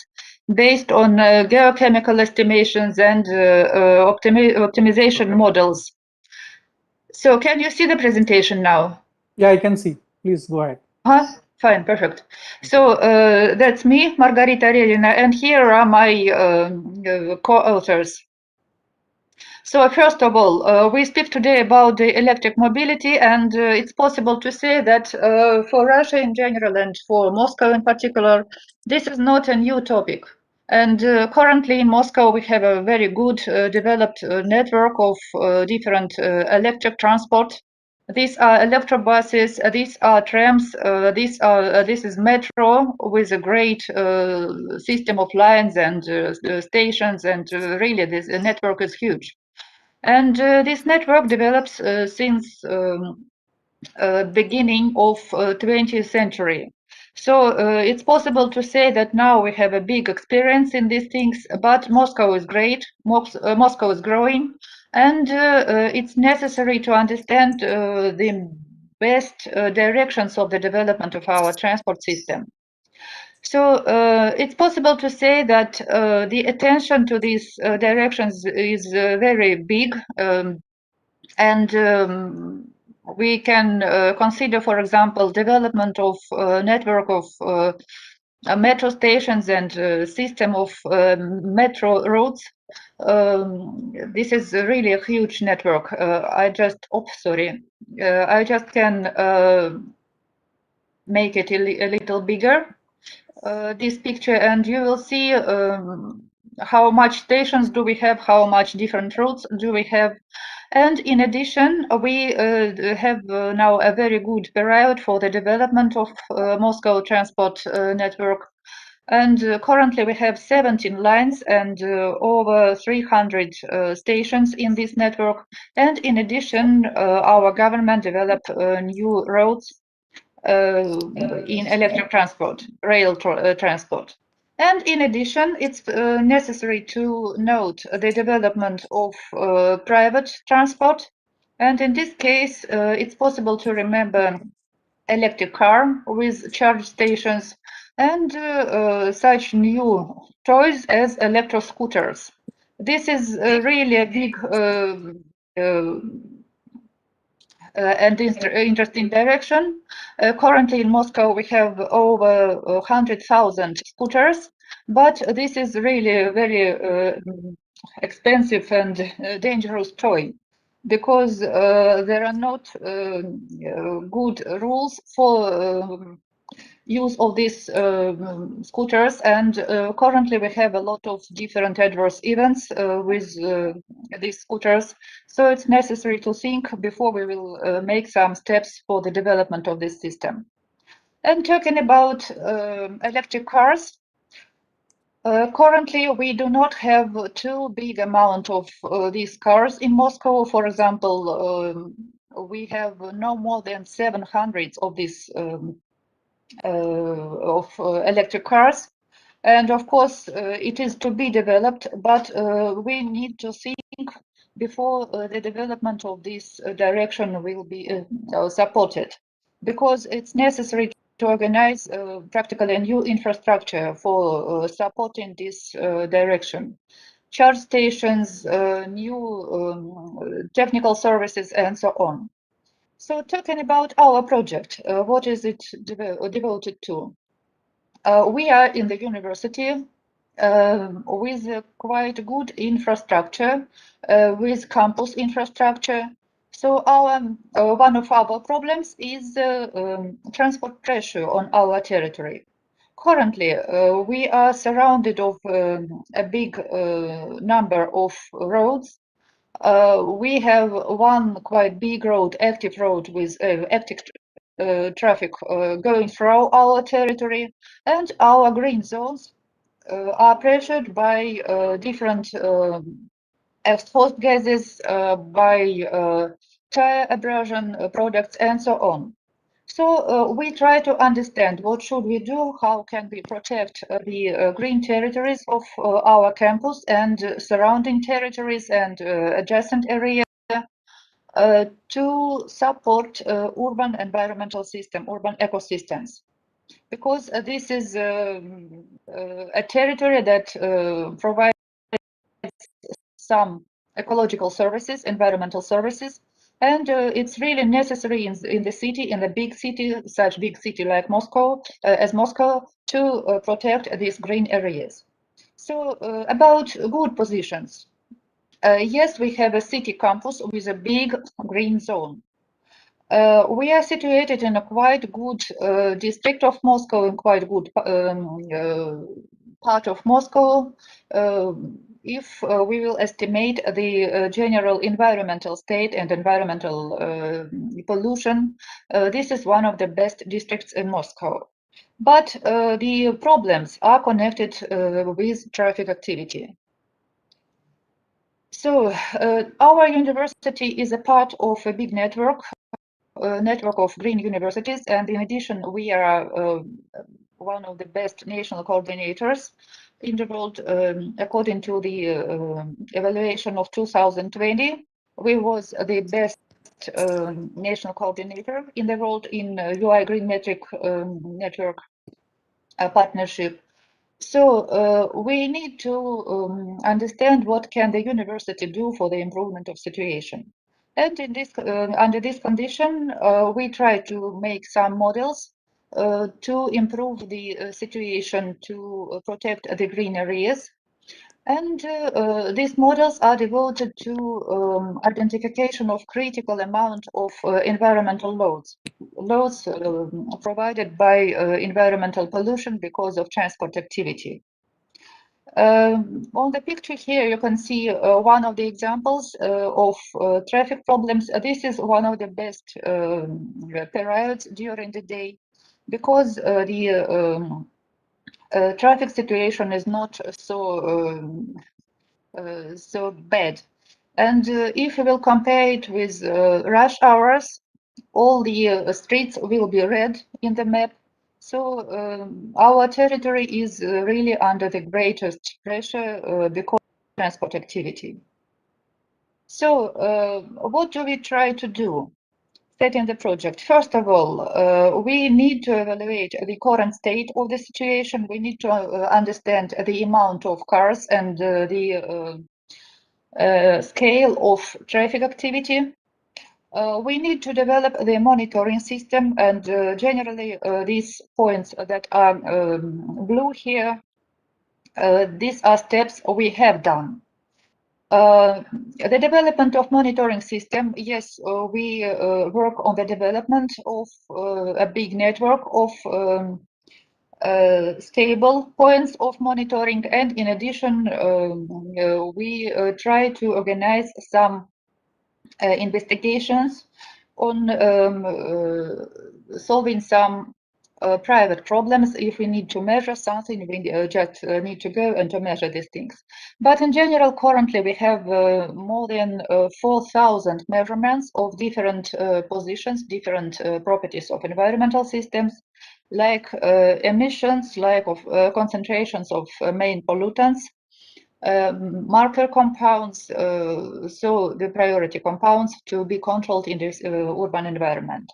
based on geochemical estimations and optimization models. So can you see the presentation now? Yeah, I can see. Please go ahead. Fine, perfect. So that's me, Margarita Redina, and here are my co-authors. So first of all, we speak today about the electric mobility, and it's possible to say that for Russia in general and for Moscow in particular, this is not a new topic. And currently in Moscow, we have a very good developed network of different electric transport. These are electrobuses, these are trams, this is metro with a great system of lines and stations, and really this network is huge. And this network develops since beginning of 20th century. So it's possible to say that now we have a big experience in these things, but Moscow is great, Moscow is growing, and it's necessary to understand the best directions of the development of our transport system. So it's possible to say that the attention to these directions is very big, and we can consider, for example, development of network of metro stations and system of metro routes. This is really a huge network. I just can make it a little bigger, this picture, and you will see how much stations do we have, how much different routes do we have. And in addition, we have now a very good period for the development of Moscow transport network. And currently we have 17 lines and over 300 stations in this network. And in addition, our government developed new roads in electric transport, rail transport. And in addition, it's necessary to note the development of private transport. And in this case, it's possible to remember electric car with charge stations and such new toys as electro scooters. This is really a big and interesting direction. Currently in Moscow, we have over 100,000 scooters, But this is really a very expensive and dangerous toy, because there are not good rules for use of these scooters, and currently we have a lot of different adverse events with these scooters, so it's necessary to think before we will make some steps for the development of this system. And talking about electric cars, currently, we do not have too big amount of these cars in Moscow. For example, we have no more than 700 of these electric cars. And of course, it is to be developed, but we need to think before the development of this direction will be supported, because it's necessary to organize practically a new infrastructure for supporting this direction. Charge stations, new technical services, and so on. So talking about our project, what is it devoted to? We are in the university with a quite good infrastructure, with campus infrastructure. So our one of our problems is transport pressure on our territory. Currently, we are surrounded of a big number of roads. We have one quite big road, active road, with active traffic going through our territory, and our green zones are pressured by different exhaust gases, by tire abrasion products, and so on. So we try to understand what should we do, how can we protect the green territories of our campus and surrounding territories and adjacent area to support urban environmental system, urban ecosystems. Because this is a territory that provides some ecological services, environmental services, and it's really necessary in the city, in a big city, such big city like Moscow, as Moscow, to protect these green areas. So about good positions. Yes, we have a city campus with a big green zone. We are situated in a quite good district of Moscow, in quite good part of Moscow. If we will estimate the general environmental state and environmental pollution, this is one of the best districts in Moscow. But the problems are connected with traffic activity. So our university is a part of a big network of green universities, and in addition, we are one of the best national coordinators in the world. According to the evaluation of 2020, we was the best national coordinator in the world in UI Green Metric network partnership. So we need to understand what can the university do for the improvement of situation. And in this, under this condition, we try to make some models to improve the situation, to protect the green areas. And these models are devoted to identification of critical amount of environmental loads provided by environmental pollution because of transport activity. On the picture here, you can see one of the examples of traffic problems. This is one of the best periods during the day, because the traffic situation is not so so bad. And if we will compare it with rush hours, all the streets will be red in the map. So our territory is really under the greatest pressure because of transport activity. So what do we try to do? Setting the project. First of all, we need to evaluate the current state of the situation. We need to understand the amount of cars and the scale of traffic activity. We need to develop the monitoring system, and generally these points that are blue here these are steps we have done. The development of monitoring system, yes, we work on the development of a big network of stable points of monitoring, and in addition, we try to organize some investigations on solving some private problems. If we need to measure something, we just need to go and to measure these things. But in general, currently we have more than 4,000 measurements of different positions, different properties of environmental systems, like emissions, like of concentrations of main pollutants, marker compounds, so the priority compounds to be controlled in this urban environment.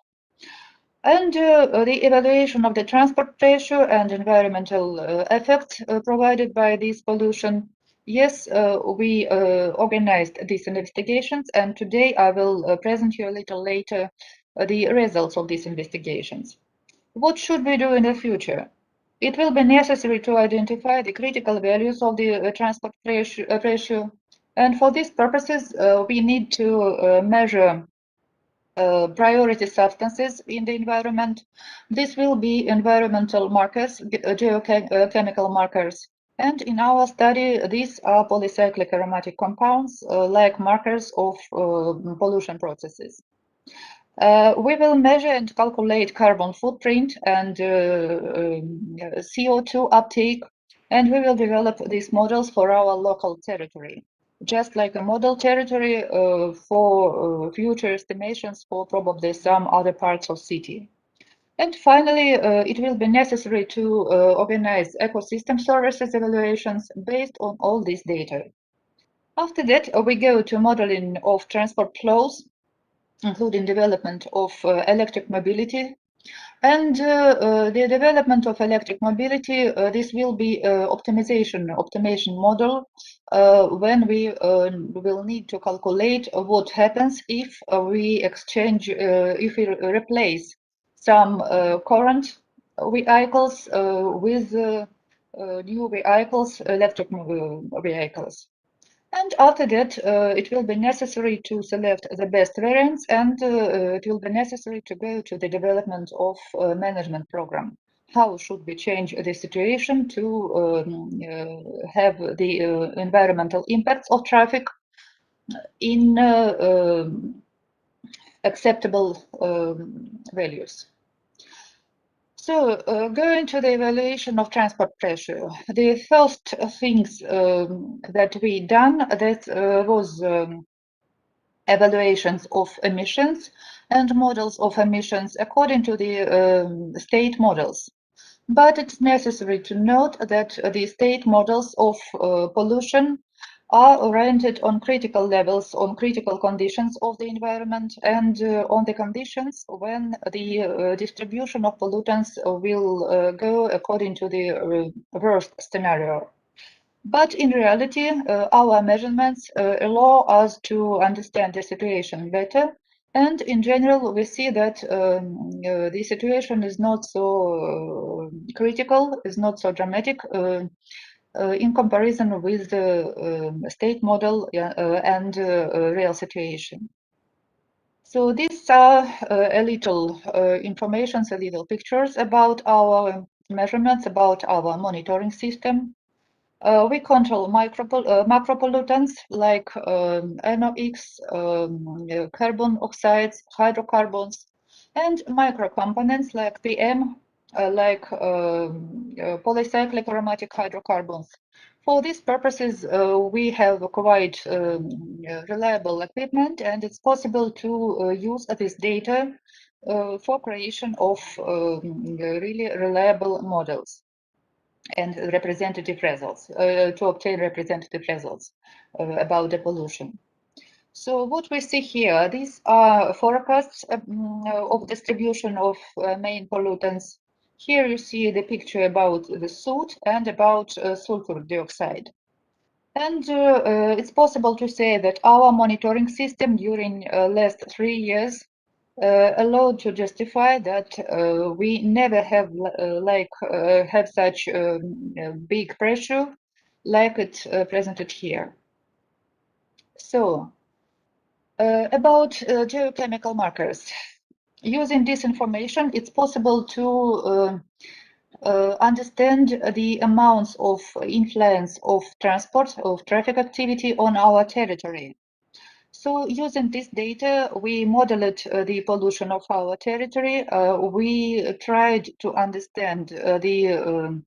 And the evaluation of the transport ratio and environmental effects provided by this pollution. Yes, we organized these investigations, and today I will present you a little later the results of these investigations. What should we do in the future? It will be necessary to identify the critical values of the transport ratio, and for these purposes, we need to measure priority substances in the environment. This will be environmental markers, geochemical markers. And in our study, these are polycyclic aromatic compounds, like markers of pollution processes. We will measure and calculate carbon footprint and CO2 uptake, and we will develop these models for our local territory, just like a model territory for future estimations for probably some other parts of city. And finally, it will be necessary to organize ecosystem services evaluations based on all this data. After that, we go to modeling of transport flows, including development of electric mobility. And the development of electric mobility, this will be optimization model when we will need to calculate what happens if we exchange, if we replace some current vehicles with new vehicles, electric vehicles. And after that, it will be necessary to select the best variants, and it will be necessary to go to the development of a management program. How should we change the situation to have the environmental impacts of traffic in acceptable values? So, going to the evaluation of transport pressure, the first things that we done, that was evaluations of emissions and models of emissions according to the state models. But it's necessary to note that the state models of pollution are oriented on critical levels, on critical conditions of the environment, and on the conditions when the distribution of pollutants will go according to the worst scenario. But in reality, our measurements allow us to understand the situation better. And in general, we see that the situation is not so critical, is not so dramatic in comparison with the state model and real situation. So these are a little information, a little pictures about our measurements, about our monitoring system. We control macropollutants like NOx, carbon oxides, hydrocarbons, and microcomponents like PM, like polycyclic aromatic hydrocarbons. For these purposes, we have quite reliable equipment, and it's possible to use this data for creation of really reliable models and representative results, to obtain representative results about the pollution. So what we see here, these are forecasts of distribution of main pollutants. Here you see the picture about the soot and about sulfur dioxide. And it's possible to say that our monitoring system during last 3 years allowed to justify that we never have have such big pressure like it's presented here. So, about geochemical markers. Using this information, it's possible to understand the amounts of influence of transport, of traffic activity on our territory. So using this data, we modeled the pollution of our territory. We tried to understand the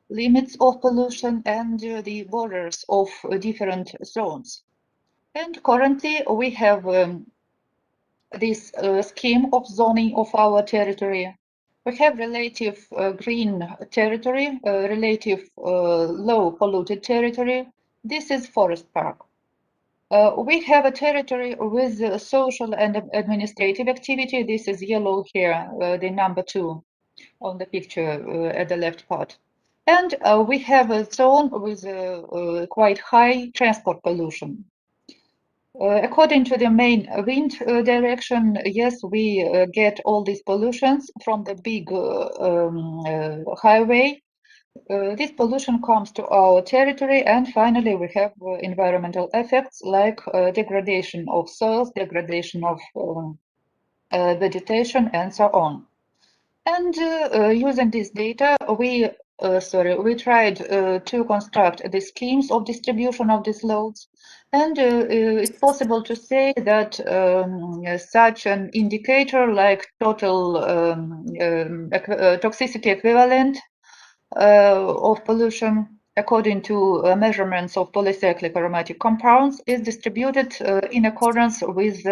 limits of pollution and the borders of different zones. And currently we have this scheme of zoning of our territory. We have relative green territory, relative low polluted territory. This is forest park. We have a territory with social and administrative activity. This is yellow here, the number 2 on the picture at the left part. And we have a zone with quite high transport pollution. According to the main wind direction, yes, we get all these pollutions from the big highway. This pollution comes to our territory, and finally we have environmental effects like degradation of soils, degradation of vegetation, and so on. And using this data, we tried to construct the schemes of distribution of these loads. And it's possible to say that such an indicator like total toxicity equivalent of pollution according to measurements of polycyclic aromatic compounds is distributed in accordance with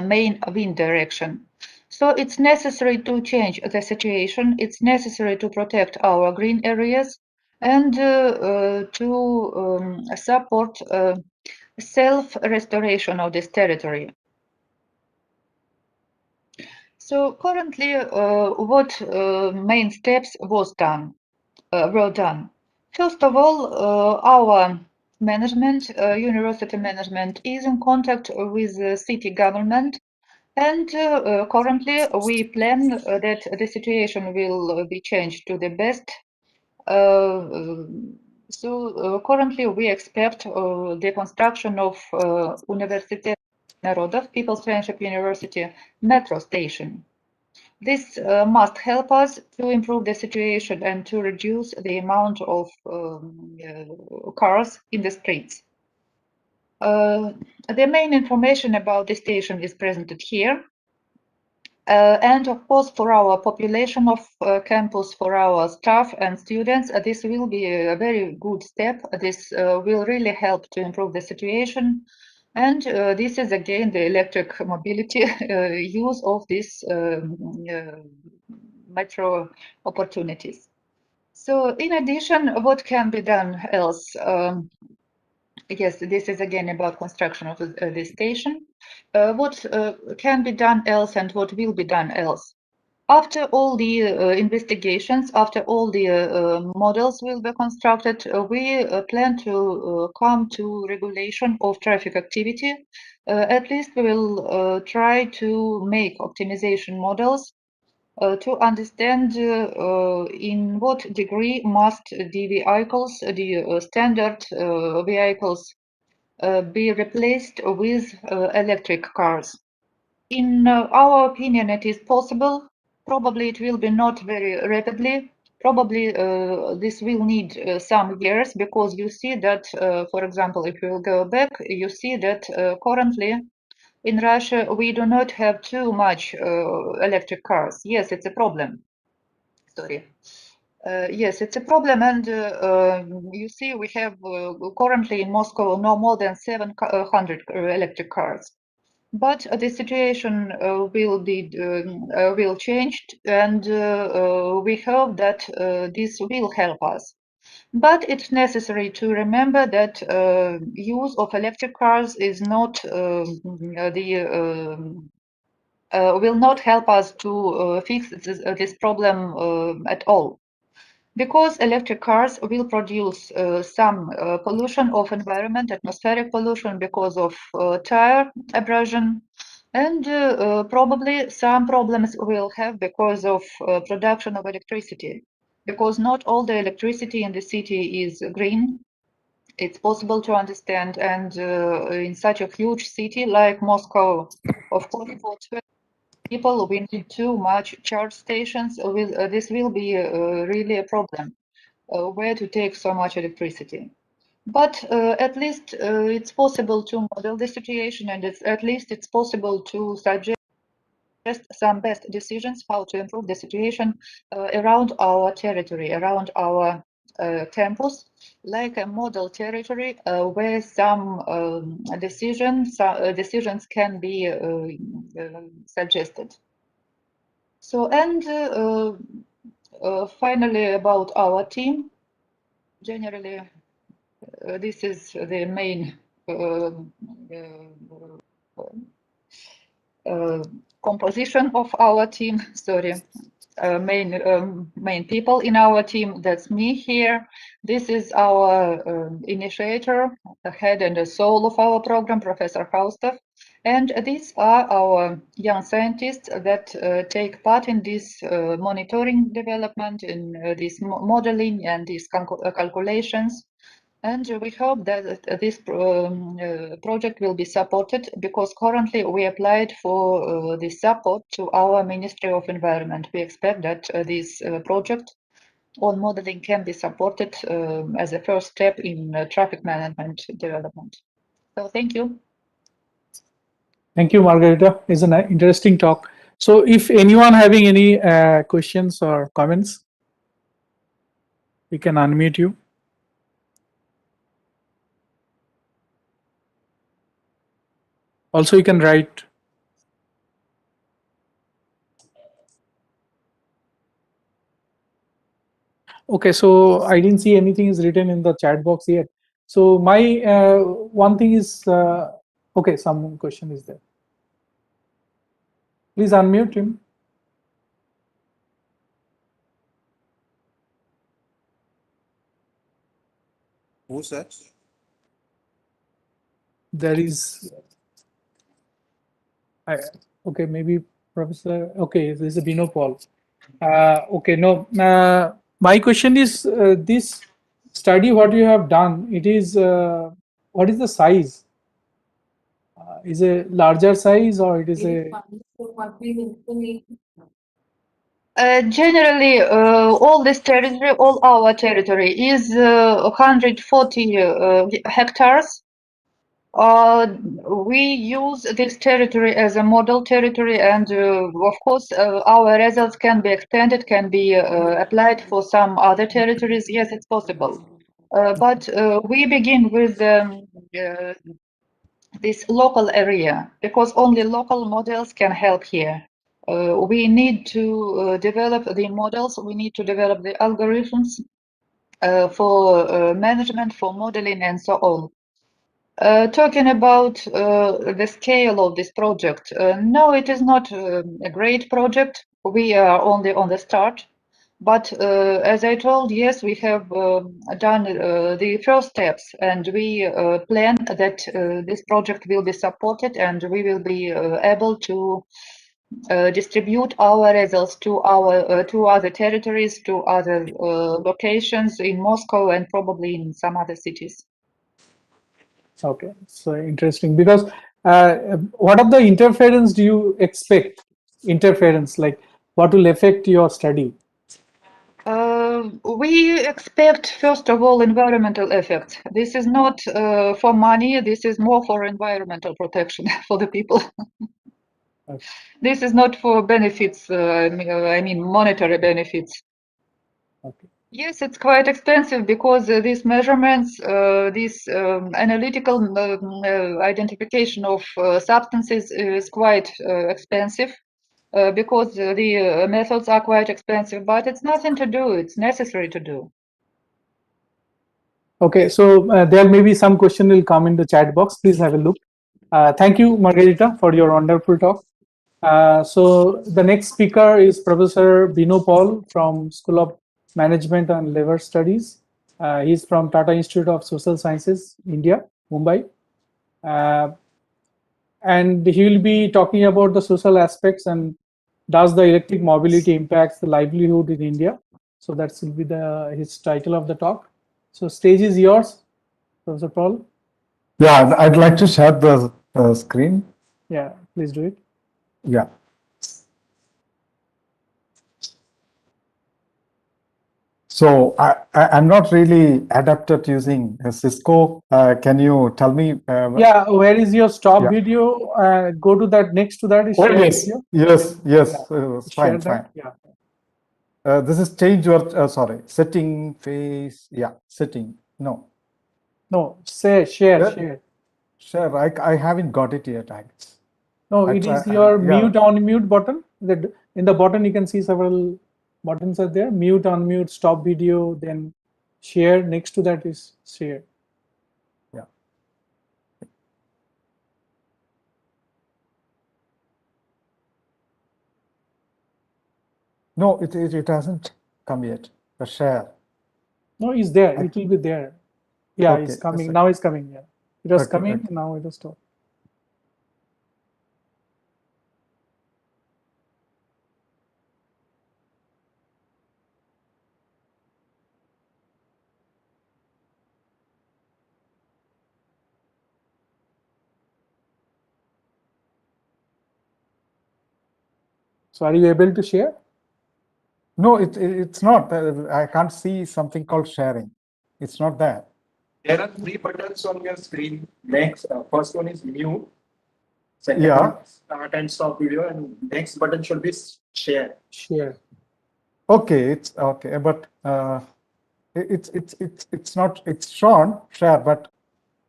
main wind direction. So it's necessary to change the situation. It's necessary to protect our green areas and to support self-restoration of this territory. So currently, what main steps were done? First of all, our management, university management, is in contact with the city government. And currently, we plan that the situation will be changed to the best. Currently, we expect the construction of Universitet Narodov, People's Friendship University metro station. This must help us to improve the situation and to reduce the amount of cars in the streets. The main information about the station is presented here. And of course, for our population of campus, for our staff and students, this will be a very good step. This will really help to improve the situation. And this is again the electric mobility use of these metro opportunities. So in addition, what can be done else? Yes, this is again about construction of the station. What can be done else and what will be done else? After all the investigations, after all the models will be constructed, we plan to come to regulation of traffic activity. At least we will try to make optimization models to understand in what degree must the vehicles, the standard vehicles, be replaced with electric cars. In our opinion, it is possible. Probably it will be not very rapidly. Probably this will need some years, because you see that, for example, if you will go back, you see that currently in Russia we do not have too much electric cars. Yes, it's a problem. Sorry. Yes, it's a problem, and you see we have currently in Moscow no more than 700 electric cars. But the situation will change, and we hope that this will help us. But it's necessary to remember that use of electric cars is not will not help us to fix this problem at all. Because electric cars will produce some pollution of environment, atmospheric pollution because of tire abrasion, and probably some problems we'll have because of production of electricity. because not all the electricity in the city is green. It's possible to understand, and in such a huge city like Moscow, of course, for 12 people, we need too much charge stations. This will be really a problem, where to take so much electricity. But at least it's possible to model the situation, and at least it's possible to suggest some best decisions how to improve the situation around our territory, around our campus, like a model territory where some decisions can be suggested. So, and finally about our team, generally this is the main composition of our team. Sorry, main people in our team. That's me here. This is our initiator, the head and the soul of our program, Professor Faustov. And these are our young scientists that take part in this monitoring development, in this modeling and these calculations. And we hope that this project will be supported, because currently we applied for this support to our Ministry of Environment. We expect that this project on modeling can be supported as a first step in traffic management development. So thank you. Thank you, Margarita. It's an interesting talk. So if anyone having any questions or comments, we can unmute you. Also, you can write. Okay, so I didn't see anything is written in the chat box yet. So my one thing is, okay, some question is there. Please unmute him. Who's that? There is, okay, maybe Professor, okay, this is Bino Paul. Okay, no, my question is this study, what you have done, it is, what is the size? Is a larger size or it is a? Generally, all this territory, all our territory is 140 hectares. We use this territory as a model territory, and of course our results can be extended, can be applied for some other territories. Yes, it's possible. But we begin with this local area, because only local models can help here. We need to develop the models, we need to develop the algorithms for management, for modeling, and so on. Talking about the scale of this project, no, it is not a great project. We are only on the start. But as I told, yes, we have done the first steps, and we plan that this project will be supported, and we will be able to distribute our results to our to other territories, to other locations in Moscow, and probably in some other cities. Okay, so interesting, because what are the interference do you expect? Interference, like what will affect your study? We expect, first of all, environmental effects. This is not for money, this is more for environmental protection for the people. Okay. This is not for benefits, I mean monetary benefits. Okay. Yes, it's quite expensive, because these measurements, this analytical identification of substances is quite expensive. Because the methods are quite expensive, but it's nothing to do, it's necessary to do. Okay, so there may be some question will come in the chat box. Please have a look. Thank you, Margarita, for your wonderful talk. So the next speaker is Professor Bino Paul from School of Management and Labor Studies. He's from Tata Institute of Social Sciences, India, Mumbai. And he will be talking about the social aspects and does the electric mobility impacts the livelihood in India. So that will be his title of the talk. So stage is yours, Professor Paul. Yeah, I'd like to share the screen. Yeah, please do it. Yeah. So I'm not really adept at using Cisco. Can you tell me? Yeah, where is your stop Yeah. video? Go to that, next to that is Oh, share yes, video. yes, yes. Yeah. Fine, Share fine. that. Yeah. This is change your, sorry, setting, face, yeah, setting, no. No, share. Share, I haven't got it yet, I guess. No, it is your yeah. mute, unmute button. That in the button you can see several buttons are there. Mute, unmute, stop video, then share. Next to that is share. Yeah. No, it hasn't come yet. The share. No, it's there. It will be there. Yeah, Okay, it's coming. Now it's coming. Yeah, it was okay, coming. okay. Now it is stopped. So are you able to share? No, it's not. I can't see something called sharing. It's not there. There are 3 buttons on your screen. Next, first one is mute. Second Yeah. one, start and stop video, and next button should be share. Share. Okay, it's okay, but it's not. It's shown share, but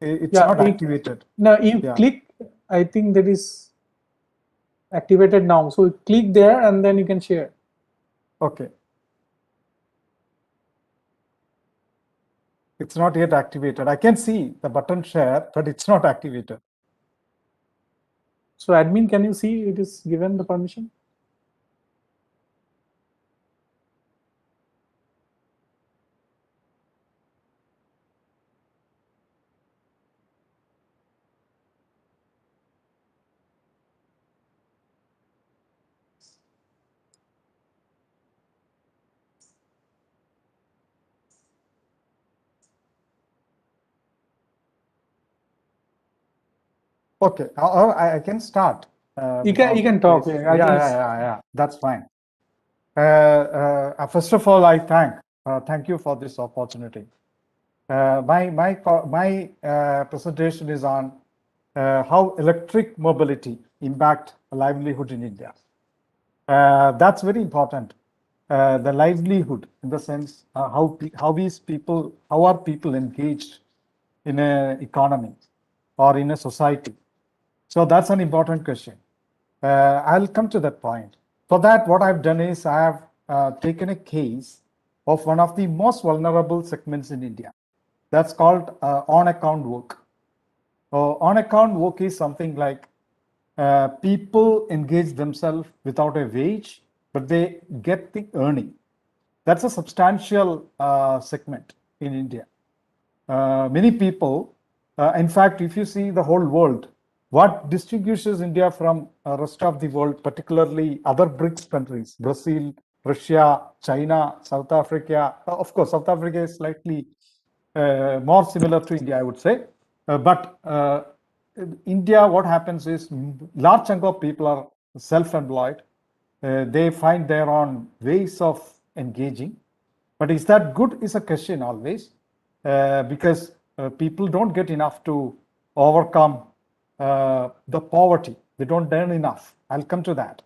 it's not activated. Now you click. I think that is activated now. So click there and then you can share. Okay. It's not yet activated. I can see the button share, but it's not activated. So admin, can you see it is given the permission? Okay, I can start. You can talk. Yeah. That's fine. First of all, I thank you for this opportunity. My presentation is on how electric mobility impact livelihood in India. That's very important. The livelihood, in the sense how are people engaged in an economy or in a society. So that's an important question. I'll come to that point. For that, what I've done is I have taken a case of one of the most vulnerable segments in India. That's called on-account work. On-account work is something like people engage themselves without a wage, but they get the earning. That's a substantial segment in India. Many people, in fact, if you see the whole world, what distinguishes India from rest of the world, particularly other Brics countries, Brazil, Russia, China, South Africa. Of course, South Africa is slightly more similar to India, I would say. But India, what happens is large chunk of people are self-employed. They find their own ways of engaging. But is that good is a question always, because people don't get enough to overcome the poverty. They don't earn enough. I'll come to that.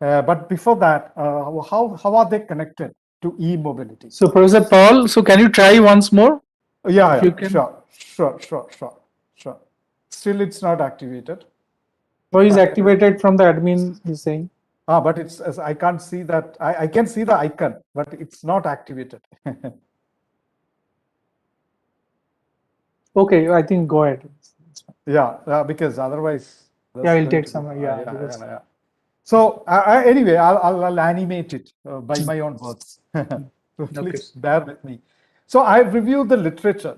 But before that, how are they connected to e-mobility? So Professor Paul, so can you try once more? Yeah, sure. Still, it's not activated. So is activated from the admin, he's saying. But it's, I can't see that. I can see the icon, but it's not activated. Okay, I think go ahead. Yeah, because otherwise. Yeah, it'll take some. Yeah. So anyway, I'll animate it by my own words. So please bear with me. So I've reviewed the literature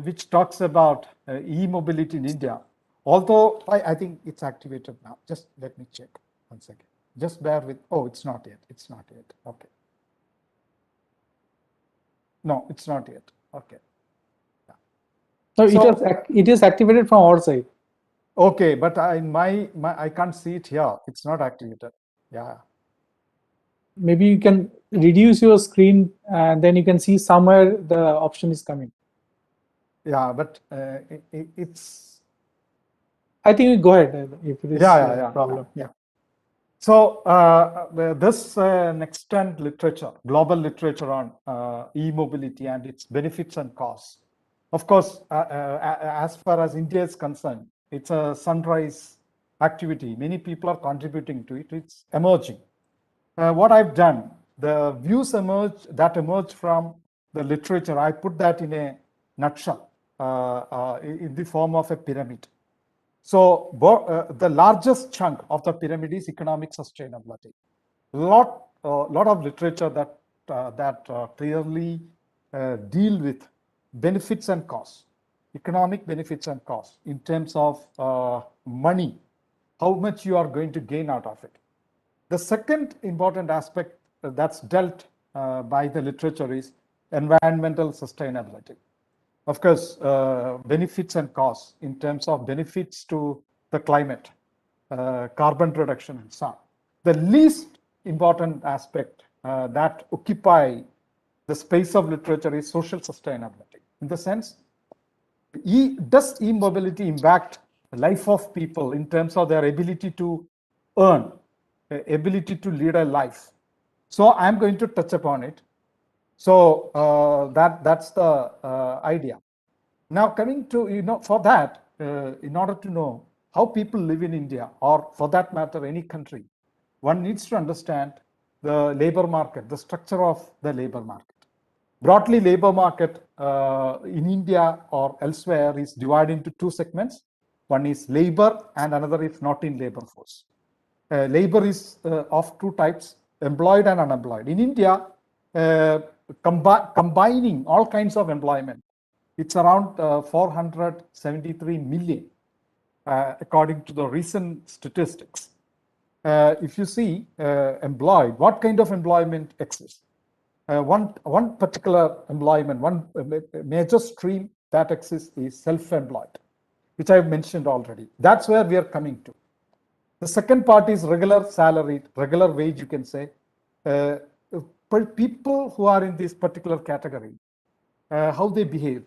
which talks about e-mobility in India. Although I think it's activated now. Just let me check 1 second. Just bear with. Oh, it's not yet. Okay. No, it's not yet. Okay. So, So- it is activated from our side. Okay, but I can't see it here. It's not activated. Yeah. Maybe you can reduce your screen and then you can see somewhere the option is coming. Yeah, but it's. I think you go ahead if it is Yeah. a problem. Yeah. So this extant literature, global literature on e-mobility and its benefits and costs. Of course, as far as India is concerned, it's a sunrise activity. Many people are contributing to it. It's emerging. What I've done, the views that emerge from the literature, I put that in a nutshell in the form of a pyramid. So the largest chunk of the pyramid is economic sustainability. Lot of literature that clearly deal with benefits and costs, economic benefits and costs in terms of money, how much you are going to gain out of it. The second important aspect that's dealt by the literature is environmental sustainability. Of course, benefits and costs in terms of benefits to the climate, carbon reduction and so on. The least important aspect that occupy the space of literature is social sustainability. In the sense, does e-mobility impact the life of people in terms of their ability to earn, ability to lead a life? So I'm going to touch upon it. So that's the idea. Now coming to, for that, in order to know how people live in India, or for that matter, any country, one needs to understand the labor market, the structure of the labor market. Broadly, labor market in India or elsewhere is divided into two segments. One is labor and another is not in labor force. Labor is of two types, employed and unemployed. In India, combining all kinds of employment, it's around 473 million, according to the recent statistics. If you see employed, what kind of employment exists? One particular employment, one major stream that exists is self-employed, which I've mentioned already. That's where we are coming to. The second part is regular salary, regular wage, you can say. People who are in this particular category, how they behave.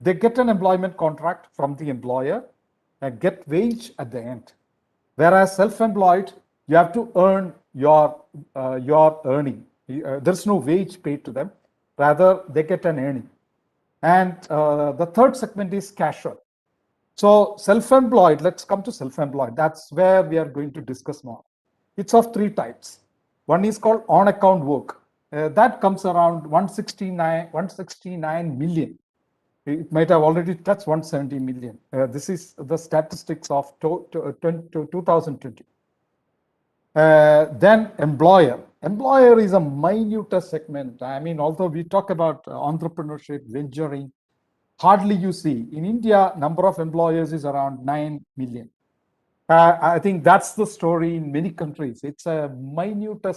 They get an employment contract from the employer and get wage at the end. Whereas self-employed, you have to earn your earning. There's no wage paid to them. Rather, they get an earning. And the third segment is casual. So self-employed, let's come to self-employed. That's where we are going to discuss more. It's of three types. One is called on-account work. That comes around 169 million. It might have already touched 170 million. This is the statistics of 2020. Then employer. Employer is a minute segment. I mean, although we talk about entrepreneurship, venturing, hardly you see. In India, number of employers is around 9 million. I think that's the story in many countries. It's a minute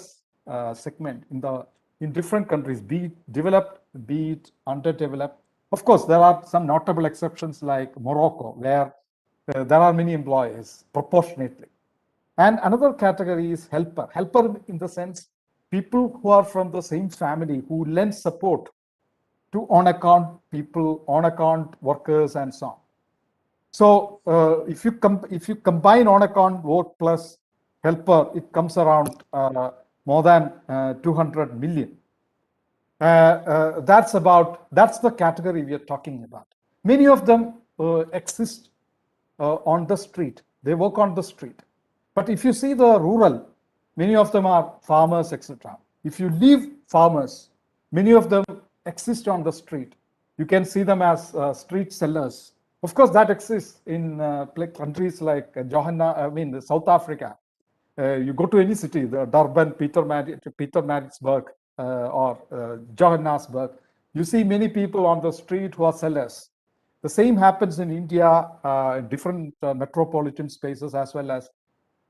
segment in different countries, be it developed, be it underdeveloped. Of course, there are some notable exceptions like Morocco, where there are many employers proportionately. And another category is helper. Helper in the sense, people who are from the same family who lend support to on-account people, on-account workers, and so on. So if you combine on-account work plus helper, it comes around more than 200 million. That's the category we are talking about. Many of them exist on the street. They work on the street. But if you see the rural, many of them are farmers, etc. If you leave farmers, many of them exist on the street. You can see them as street sellers. Of course, that exists in countries like South Africa. You go to any city, the Durban, Pietermaritzburg, or Johannesburg, you see many people on the street who are sellers. The same happens in India, in different metropolitan spaces, as well as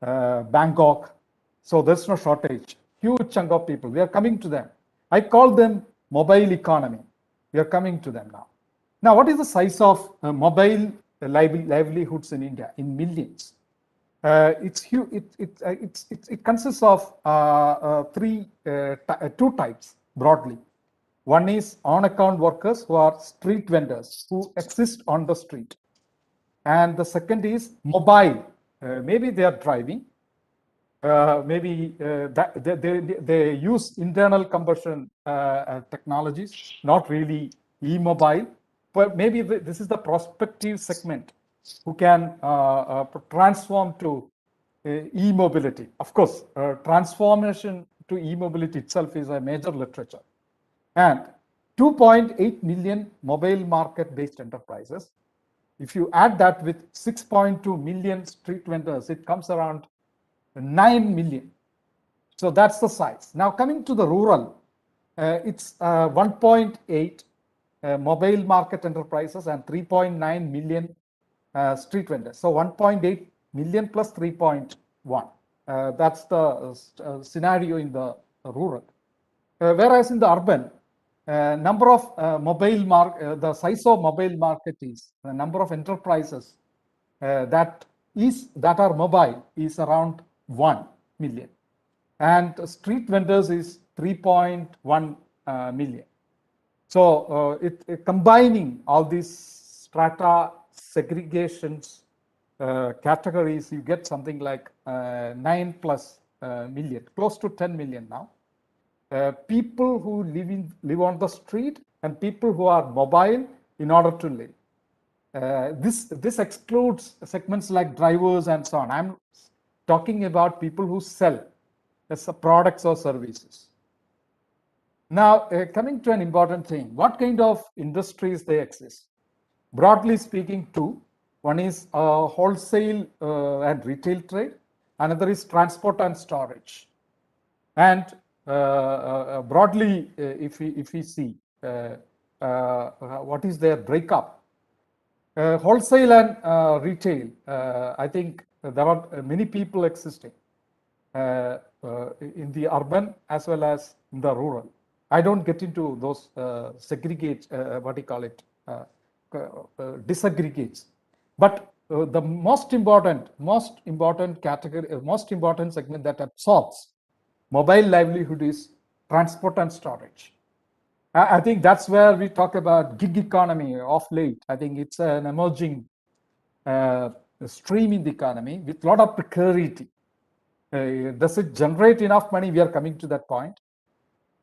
Bangkok. So there's no shortage. Huge chunk of people. We are coming to them. I call them mobile economy. We are coming to them now. Now, what is the size of mobile livelihoods in India in millions? It's huge. It consists of two types broadly. One is on-account workers who are street vendors who exist on the street, and the second is mobile. Maybe they are driving. Maybe they use internal combustion technologies, not really e-mobile, but maybe this is the prospective segment who can transform to e-mobility. Of course, transformation to e-mobility itself is a major literature. And 2.8 million mobile market-based enterprises. If you add that with 6.2 million street vendors, it comes around 9 million. So that's the size. Now coming to the rural, it's 1.8 mobile market enterprises and 3.9 million street vendors. So 1.8 million plus 3.1. That's the scenario in the rural. Whereas in the urban, number of the size of mobile market is the number of enterprises that are mobile is around 1 million, and street vendors is 3.1 million. So combining all these strata segregations categories, you get something like 9 plus million, close to 10 million now. People who live on the street and people who are mobile in order to live. This excludes segments like drivers and so on. I'm talking about people who sell products or services. Now, coming to an important thing, what kind of industries they exist? Broadly speaking, two. One is wholesale and retail trade. Another is transport and storage. And broadly, if we see what is their breakup, wholesale and retail, I think there are many people existing in the urban as well as in the rural. I don't get into those disaggregates. But the most important category, most important segment that absorbs mobile livelihood is transport and storage. I think that's where we talk about gig economy of late. I think it's an emerging stream in the economy with a lot of precarity. Does it generate enough money? We are coming to that point.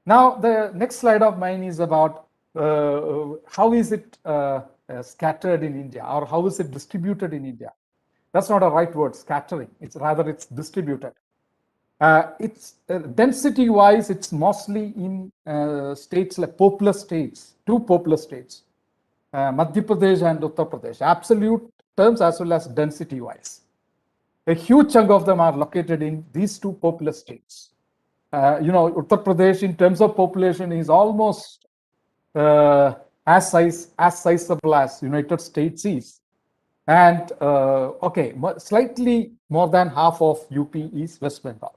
Now, the next slide of mine is about how is it scattered in India, or how is it distributed in India? That's not a right word, scattering. It's rather it's distributed. It's density-wise, it's mostly in states like populous states, two populous states, Madhya Pradesh and Uttar Pradesh, absolute terms as well as density-wise. A huge chunk of them are located in these two populous states. Uttar Pradesh in terms of population is almost as sizable as United States is. And slightly more than half of UP is West Bengal.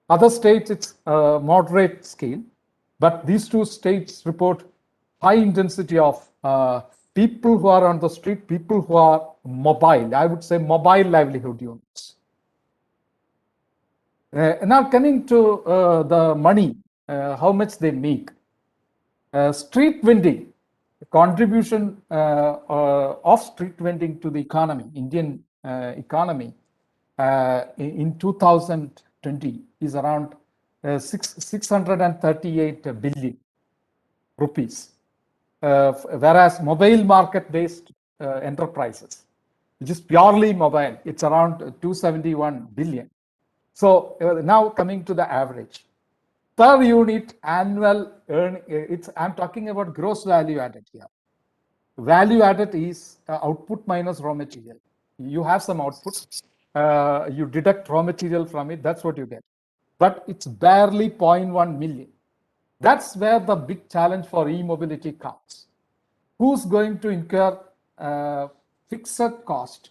Other states, it's moderate scale, but these two states report high intensity of people who are on the street, people who are mobile, I would say mobile livelihood units. Now coming to the money, how much they make. Street vending, contribution of street vending to the economy, Indian economy, in 2020 is around 638 billion rupees. Whereas mobile market-based enterprises, which is purely mobile, it's around 271 billion. So now coming to the average. Per unit annual earn, I'm talking about gross value added here. Value added is output minus raw material. You have some output, you deduct raw material from it, that's what you get. But it's barely 0.1 million. That's where the big challenge for e-mobility comes. Who's going to incur fixed cost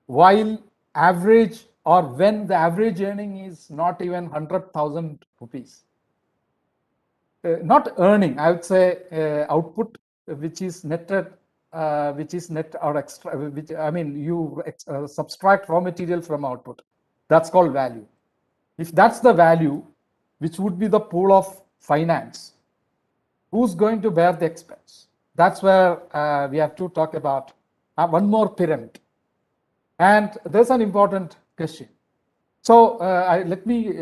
while average, or when the average earning is not even 100,000 rupees? not earning, I would say output which is netted, net or extra, which I mean you subtract raw material from output. That's called value. If that's the value, which would be the pool of finance, who's going to bear the expense? That's where we have to talk about one more pyramid. And there's an important question. So let me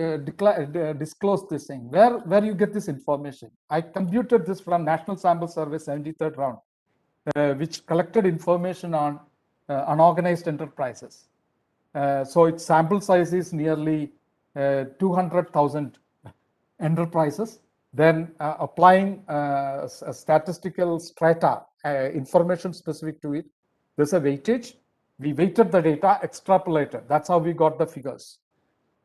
disclose this thing. Where you get this information? I computed this from National Sample Survey 73rd round, which collected information on unorganized enterprises. So its sample size is nearly 200,000 enterprises. Then applying a statistical strata, information specific to it, there's a weightage. We weighted the data, extrapolated. That's how we got the figures.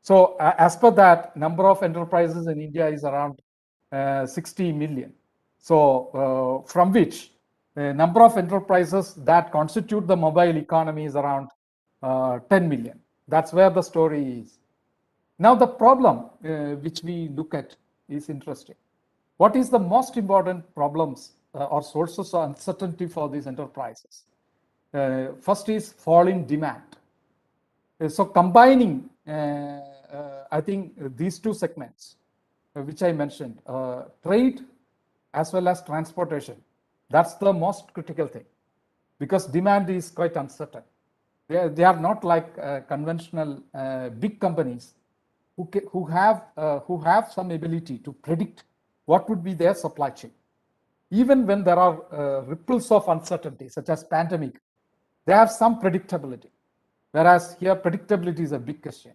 So as per that, number of enterprises in India is around 60 million. So from which number of enterprises that constitute the mobile economy is around 10 million. That's where the story is. Now the problem which we look at is interesting. What is the most important problems or sources of uncertainty for these enterprises? First is falling demand. So combining, I think these two segments, which I mentioned, trade as well as transportation, that's the most critical thing, because demand is quite uncertain. They are not like conventional big companies who have some ability to predict what would be their supply chain. Even when there are ripples of uncertainty, such as pandemic, they have some predictability. Whereas here, predictability is a big question.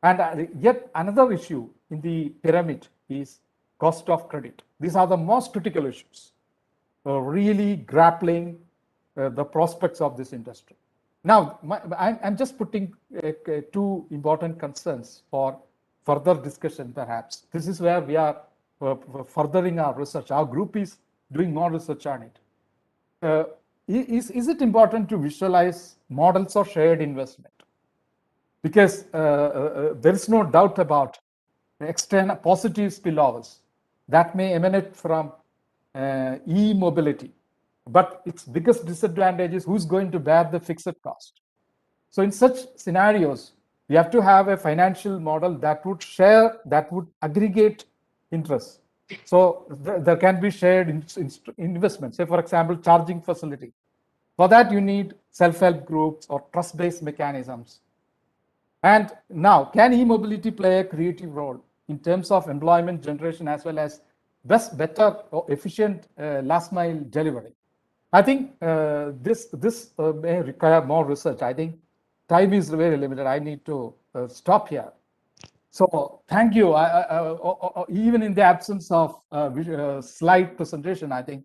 And yet another issue in the pyramid is cost of credit. These are the most critical issues, really grappling the prospects of this industry. Now, I'm just putting two important concerns for further discussion, perhaps. This is where we are furthering our research. Our group is doing more research on it. Is it important to visualize models of shared investment? Because there is no doubt about external positive spillovers that may emanate from e-mobility. But its biggest disadvantage is who's going to bear the fixed cost. So in such scenarios, we have to have a financial model that would share, that would aggregate interest. So there can be shared investments. Say, for example, charging facility. For that, you need self-help groups or trust-based mechanisms. And now, can e-mobility play a creative role in terms of employment generation as well as better or efficient last-mile delivery? I think this may require more research. I think time is very limited. I need to stop here. So thank you. Even in the absence of slide presentation, I think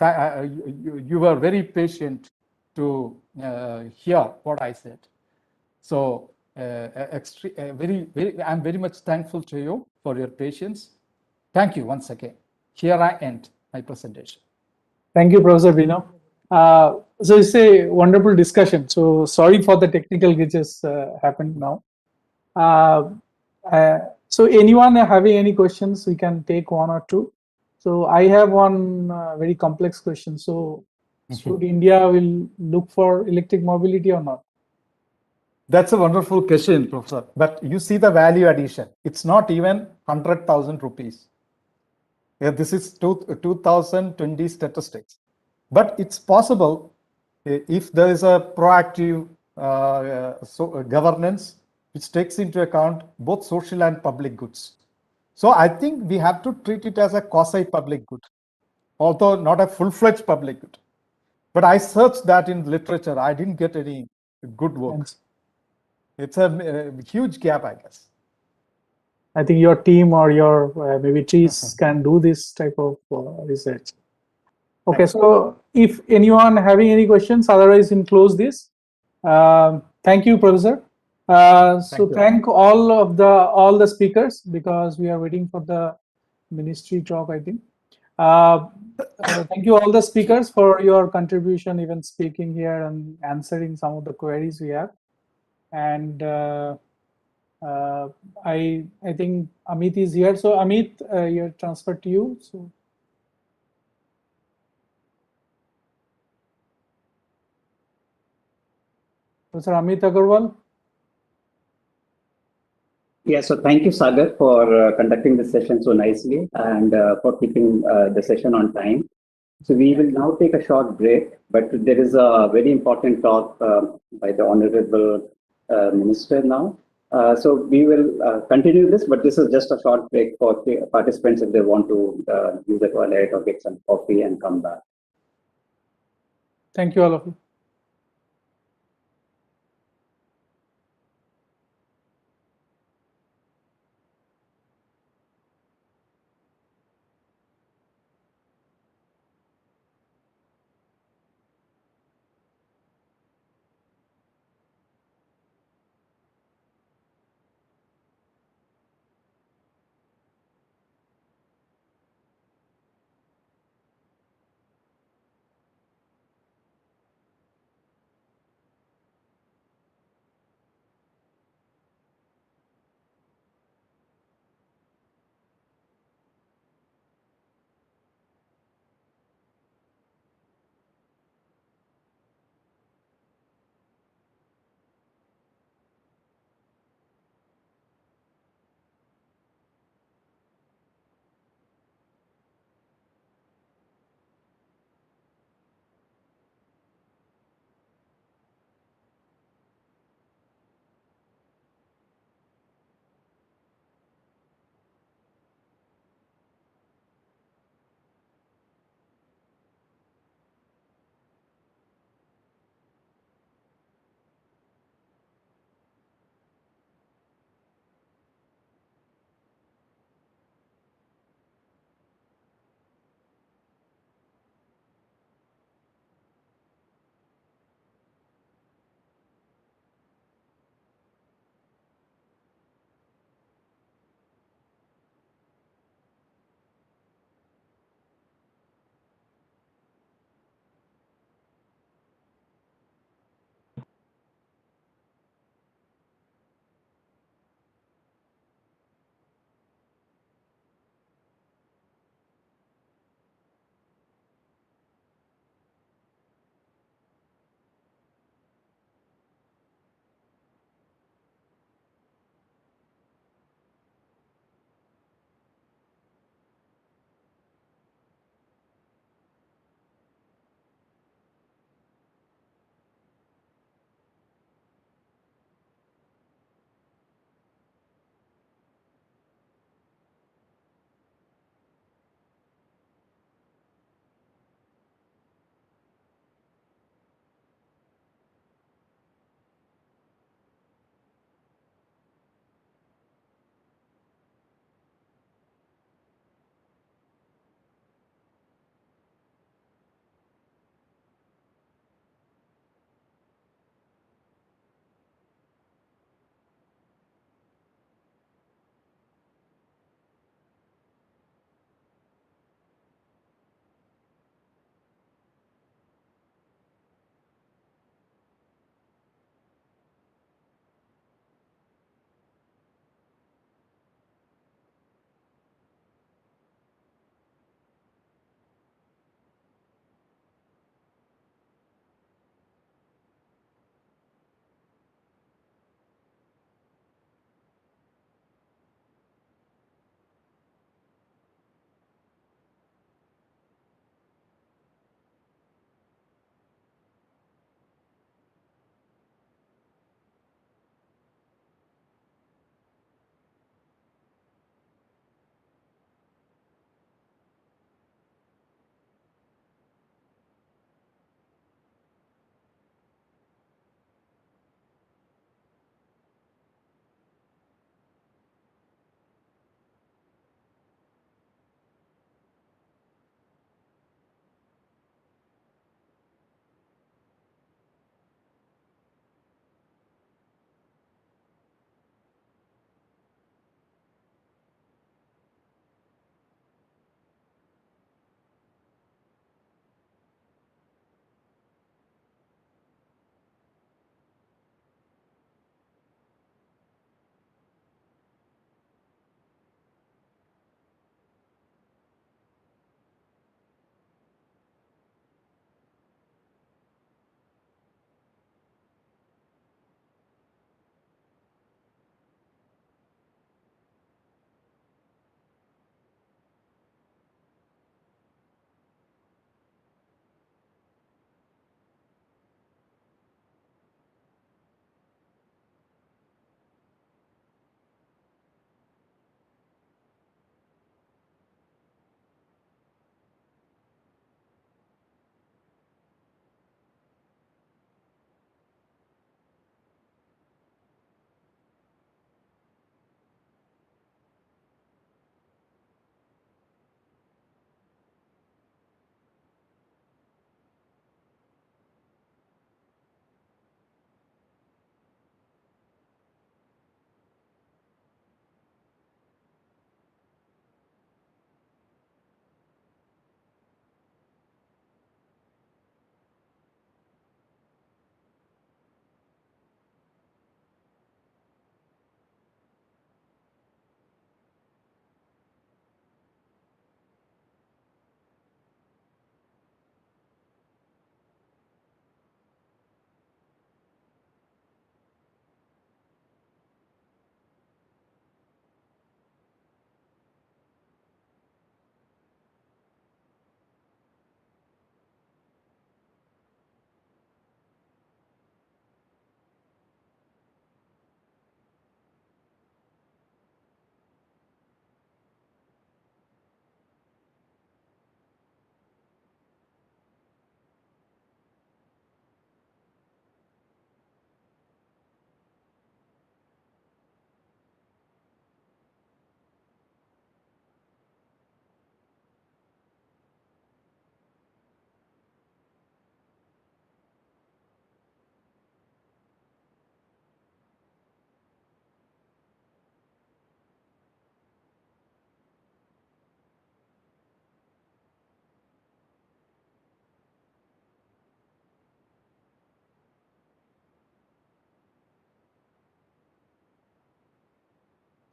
you were very patient to hear what I said. So I'm very much thankful to you for your patience. Thank you once again. Here I end my presentation. Thank you, Professor Bino. So it's a wonderful discussion. So sorry for the technical glitches happened now. So anyone having any questions, we can take one or two. So I have one very complex question. So should India will look for electric mobility or not? That's a wonderful question, Professor. But you see the value addition. It's not even 100,000 rupees. Yeah, this is 2020 statistics. But it's possible if there is a proactive governance which takes into account both social and public goods. So I think we have to treat it as a quasi-public good, although not a full-fledged public good. But I searched that in literature. I didn't get any good work. Thanks. It's a huge gap, I guess. I think your team or your maybe trees can do this type of research. Okay, so if anyone having any questions, otherwise we can close this. Thank you, Professor. Thank all the speakers, because we are waiting for the ministry talk, I think. Thank you all the speakers for your contribution, even speaking here and answering some of the queries we have. And I think Amit is here. So Amit, you're transferred to you. So. Professor Amit Agarwal. Yeah, so thank you, Sagar, for conducting this session so nicely and for keeping the session on time. So we will now take a short break, but there is a very important talk by the Honorable Minister now. So we will continue this, but this is just a short break for participants if they want to use the toilet or get some coffee and come back. Thank you, all of you.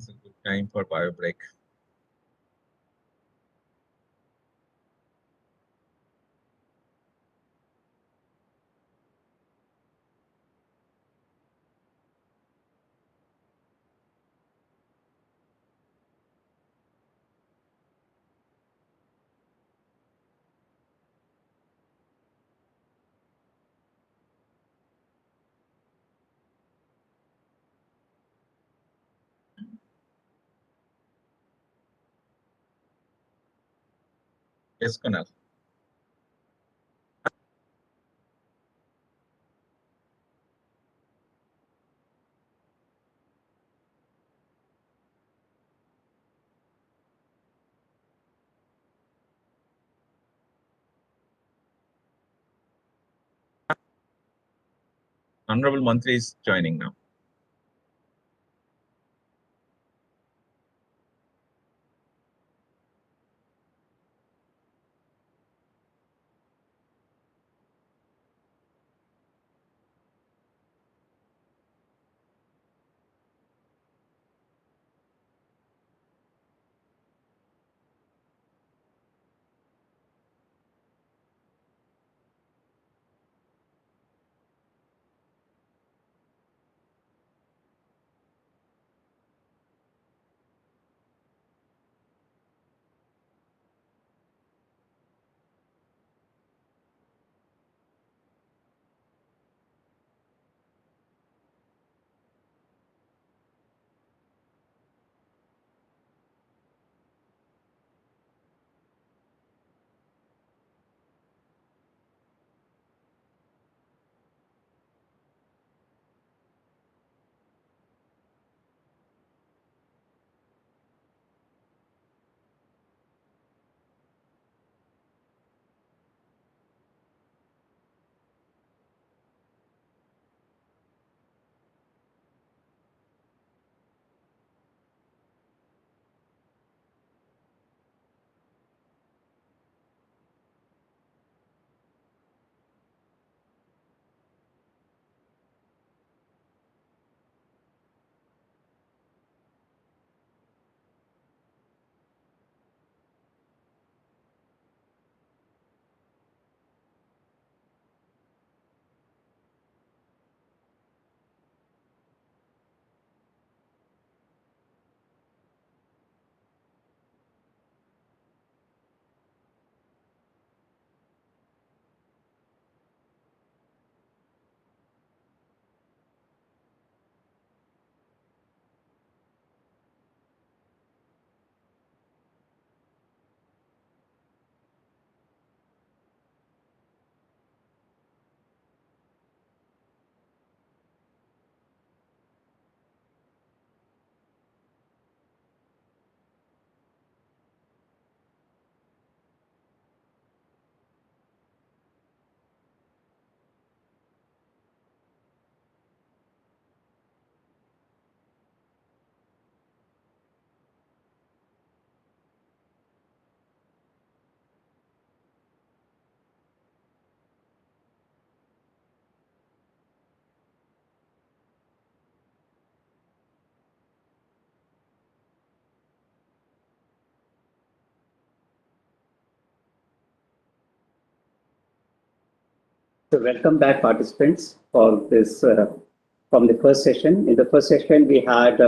a good time for bio break. Yes, Kunal. Honorable Mantri is joining now. So welcome back, participants, for this from the first session. In the first session, we had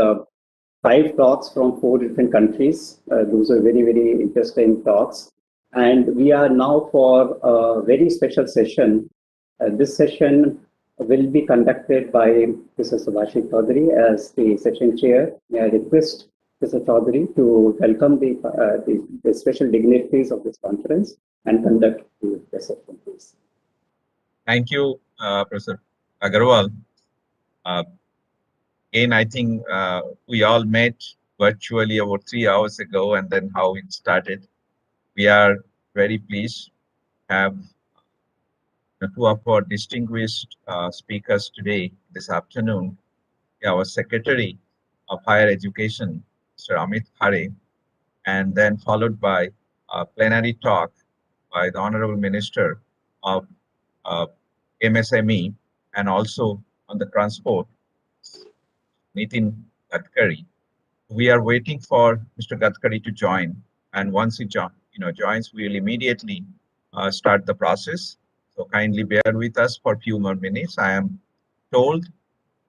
5 talks from 4 different countries. Those are very, very interesting talks. And we are now for a very special session. This session will be conducted by Mr. Subhashik Chaudhary as the session chair. May I request Mr. Chaudhary to welcome the special dignitaries of this conference and conduct the session, please. Thank you, Professor Agarwal. Again, I think we all met virtually about 3 hours ago, and then how it started. We are very pleased to have 2 of our distinguished speakers today, this afternoon. Our Secretary of Higher Education, Mr. Amit Khare, and then followed by a plenary talk by the Honorable Minister of MSME and also on the transport, Nitin Gadkari, We are waiting for Mr. Gadkari to join, and once he joins, we will immediately start the process. So kindly bear with us for a few more minutes. I am told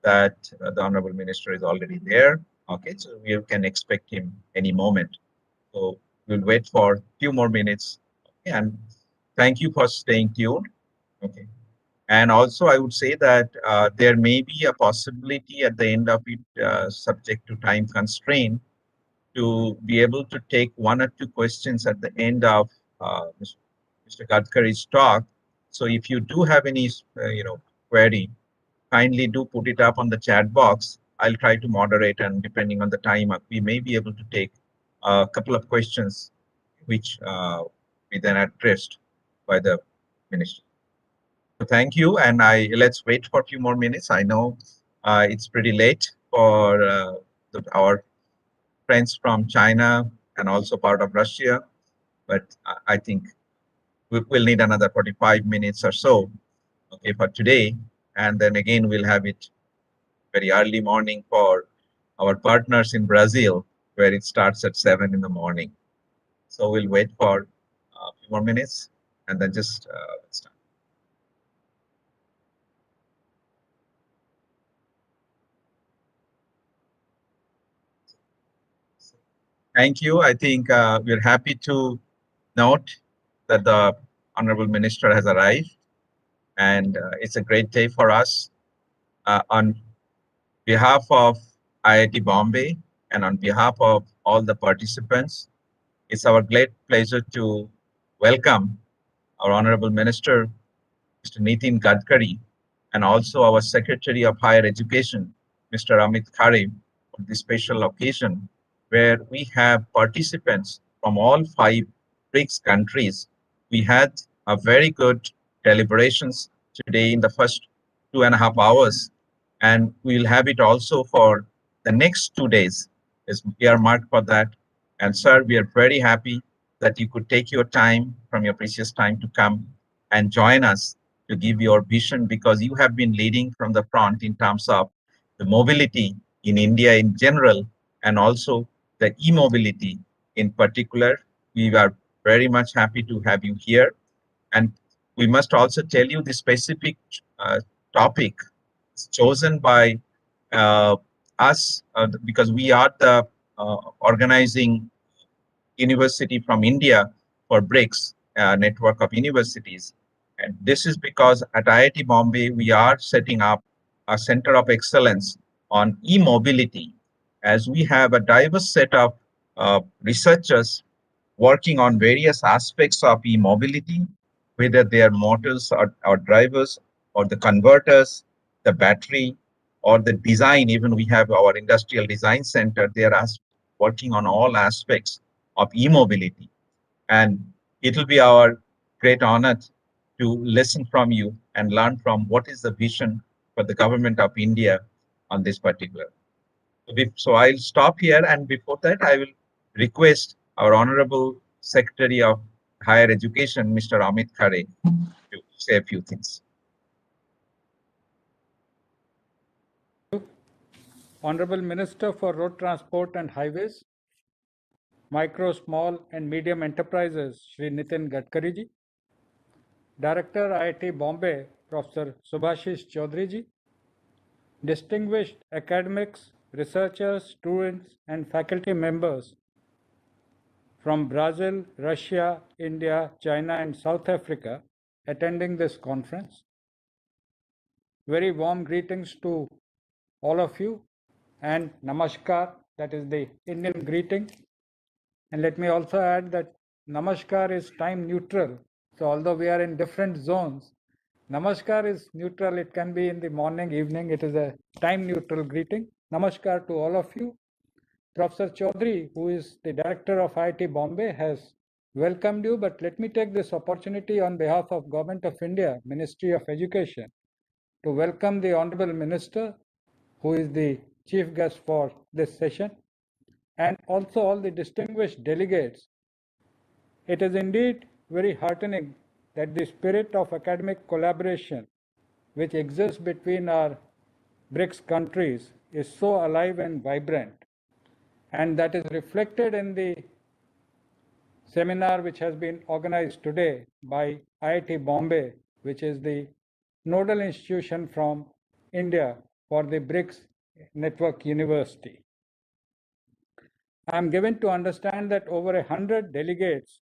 that the Honorable Minister is already there. Okay, so we can expect him any moment. So we'll wait for a few more minutes. Okay, and thank you for staying tuned. Okay. And also, I would say that there may be a possibility at the end of it, subject to time constraint, to be able to take one or two questions at the end of Mr. Gadkari's talk. So if you do have any, query, kindly do put it up on the chat box. I'll try to moderate, and depending on the time, we may be able to take a couple of questions, which we then addressed by the minister. So thank you, and let's wait for a few more minutes. I know it's pretty late for our friends from China and also part of Russia, but I think we'll need another 45 minutes or so, okay, for today, and then again we'll have it very early morning for our partners in Brazil, where it starts at 7 in the morning. So we'll wait for a few more minutes and then just start. Thank you. I think we're happy to note that the Honorable Minister has arrived, and it's a great day for us. On behalf of IIT Bombay and on behalf of all the participants, it's our great pleasure to welcome our Honorable Minister, Mr. Nitin Gadkari, and also our Secretary of Higher Education, Mr. Amit Khare, for this special occasion where we have participants from all 5 BRICS countries. We had a very good deliberations today in the first 2.5 hours, and we'll have it also for the next 2 days. Is earmarked for that. And sir, we are very happy that you could take your time from your precious time to come and join us to give your vision, because you have been leading from the front in terms of the mobility in India in general, and also the e-mobility in particular. We are very much happy to have you here. And we must also tell you the specific topic chosen by us, because we are the organizing university from India for BRICS, network of universities. And this is because at IIT Bombay, we are setting up a center of excellence on e-mobility, as we have a diverse set of researchers working on various aspects of e-mobility, whether they are motors or drivers or the converters, the battery, or the design. Even we have our industrial design center. They are working on all aspects of e-mobility. And it will be our great honor to listen from you and learn from what is the vision for the government of India on this particular. So I'll stop here, and before that, I will request our Honorable Secretary of Higher Education, Mr. Amit Khare, to say a few things. Honorable Minister for Road Transport and Highways, Micro, Small and Medium Enterprises, Shri Nitin Gadkari ji, Director IIT Bombay, Professor Subhashish Chaudhary ji, distinguished academics, researchers, students and faculty members from Brazil, Russia, India, China and South Africa attending this conference. Very warm greetings to all of you, and namaskar, that is the Indian greeting. And let me also add that namaskar is time neutral. So although we are in different zones, namaskar is neutral. It can be in the morning, evening. It is a time neutral greeting. Namaskar to all of you. Professor Chaudhary, who is the director of IIT Bombay, has welcomed you, but let me take this opportunity on behalf of Government of India, Ministry of Education, to welcome the Honorable Minister, who is the chief guest for this session, and also all the distinguished delegates. It is indeed very heartening that the spirit of academic collaboration which exists between our BRICS countries is so alive and vibrant. And that is reflected in the seminar which has been organized today by IIT Bombay, which is the nodal institution from India for the Brics Network University. I am given to understand that over 100 delegates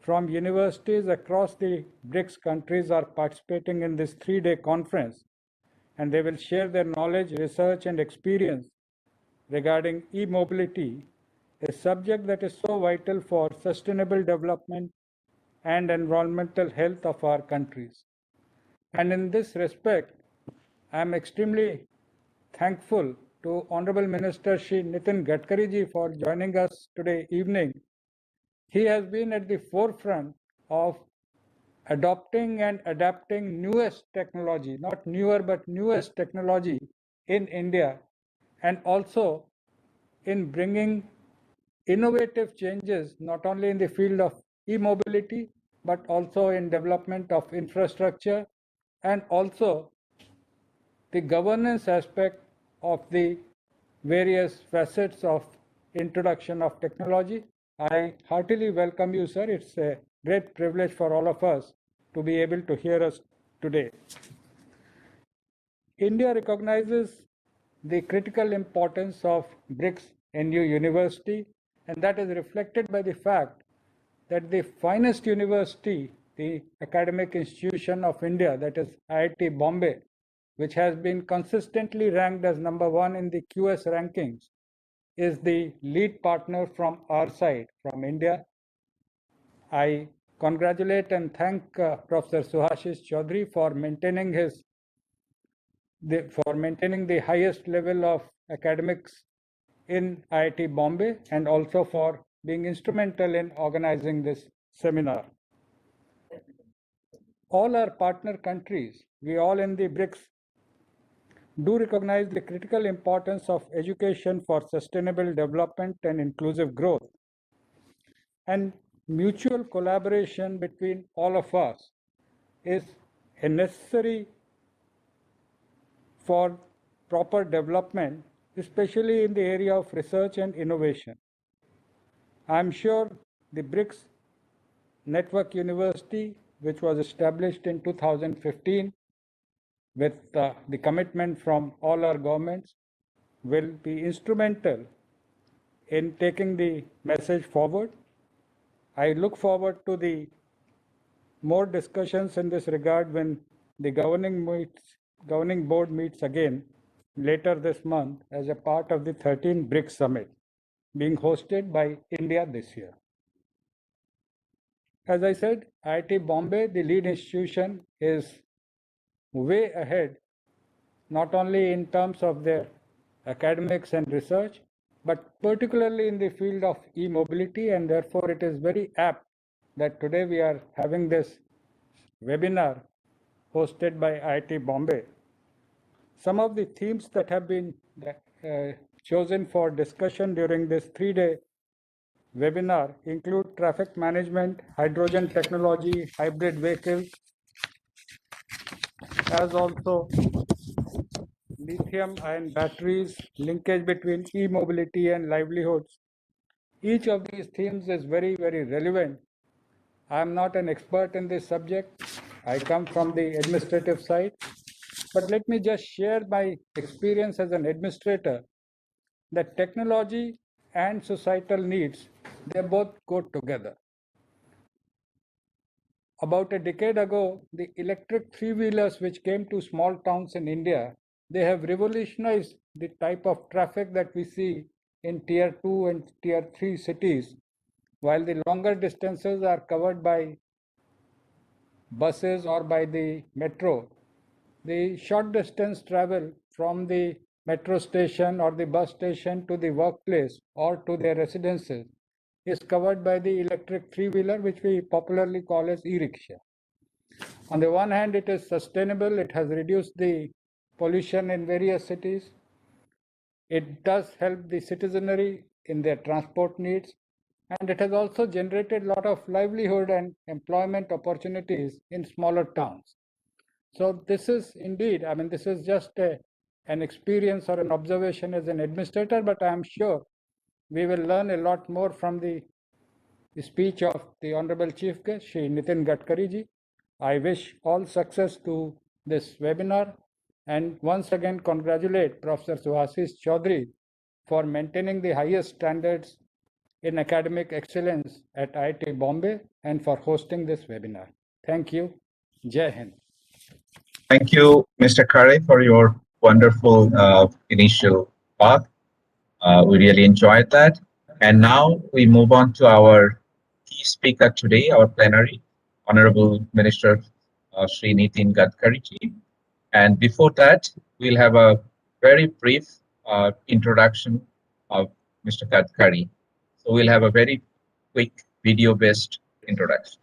from universities across the BRICS countries are participating in this 3-day conference, and they will share their knowledge, research, and experience regarding e-mobility, a subject that is so vital for sustainable development and environmental health of our countries. And in this respect, I am extremely thankful to Honorable Minister Shri Nitin Gadkari ji for joining us today evening. He has been at the forefront of adopting and adapting newest technology, not newer, but newest technology in India, and also in bringing innovative changes, not only in the field of e-mobility, but also in development of infrastructure and also the governance aspect of the various facets of introduction of technology. I heartily welcome you, sir. It's a great privilege for all of us to be able to hear us today. India recognizes the critical importance of Brics NU University, and that is reflected by the fact that the finest university, the academic institution of India, that is IIT Bombay, which has been consistently ranked as #1 in the QS rankings, is the lead partner from our side, from India. I congratulate and thank Professor Suhashish Chaudhary for maintaining the highest level of academics in IIT Bombay, and also for being instrumental in organizing this seminar. All our partner countries, we all in the BRICS, do recognize the critical importance of education for sustainable development and inclusive growth. And mutual collaboration between all of us is a necessary for proper development, especially in the area of research and innovation. I'm sure the BRICS Network University, which was established in 2015 with the commitment from all our governments, will be instrumental in taking the message forward. I look forward to the more discussions in this regard when the governing board meets again later this month as a part of the 13th BRICS Summit being hosted by India this year. As I said, IIT Bombay, the lead institution, is way ahead, not only in terms of their academics and research, but particularly in the field of e-mobility, and therefore it is very apt that today we are having this webinar hosted by IIT Bombay. Some of the themes that have been chosen for discussion during this 3-day webinar include traffic management, hydrogen technology, hybrid vehicles, as also lithium-ion batteries, linkage between e-mobility and livelihoods. Each of these themes is very, very relevant. I am not an expert in this subject. I come from the administrative side. But let me just share my experience as an administrator that technology and societal needs, they both go together. About a decade ago, the electric three-wheelers which came to small towns in India, they have revolutionized the type of traffic that we see in tier 2 and tier 3 cities, while the longer distances are covered by buses or by the metro. The short distance travel from the metro station or the bus station to the workplace or to their residences is covered by the electric three-wheeler, which we popularly call as e-rickshaw. On the one hand, it is sustainable. It has reduced the pollution in various cities. It does help the citizenry in their transport needs. And it has also generated a lot of livelihood and employment opportunities in smaller towns. So this is indeed, I mean, this is just an experience or an observation as an administrator, but I am sure we will learn a lot more from the speech of the Honorable Chief Guest, Shri Nitin Gadkari ji. I wish all success to this webinar and once again congratulate Professor Suhassis Chaudhary for maintaining the highest standards in academic excellence at IIT Bombay and for hosting this webinar. Thank you. Jai Hind. Thank you, Mr. Khare, for your wonderful initial part. We really enjoyed that. And now we move on to our key speaker today, our plenary, Honorable Minister Shri Nitin Gadkari ji. And before that, we'll have a very brief introduction of Mr. Gadkari. So we'll have a very quick video-based introduction.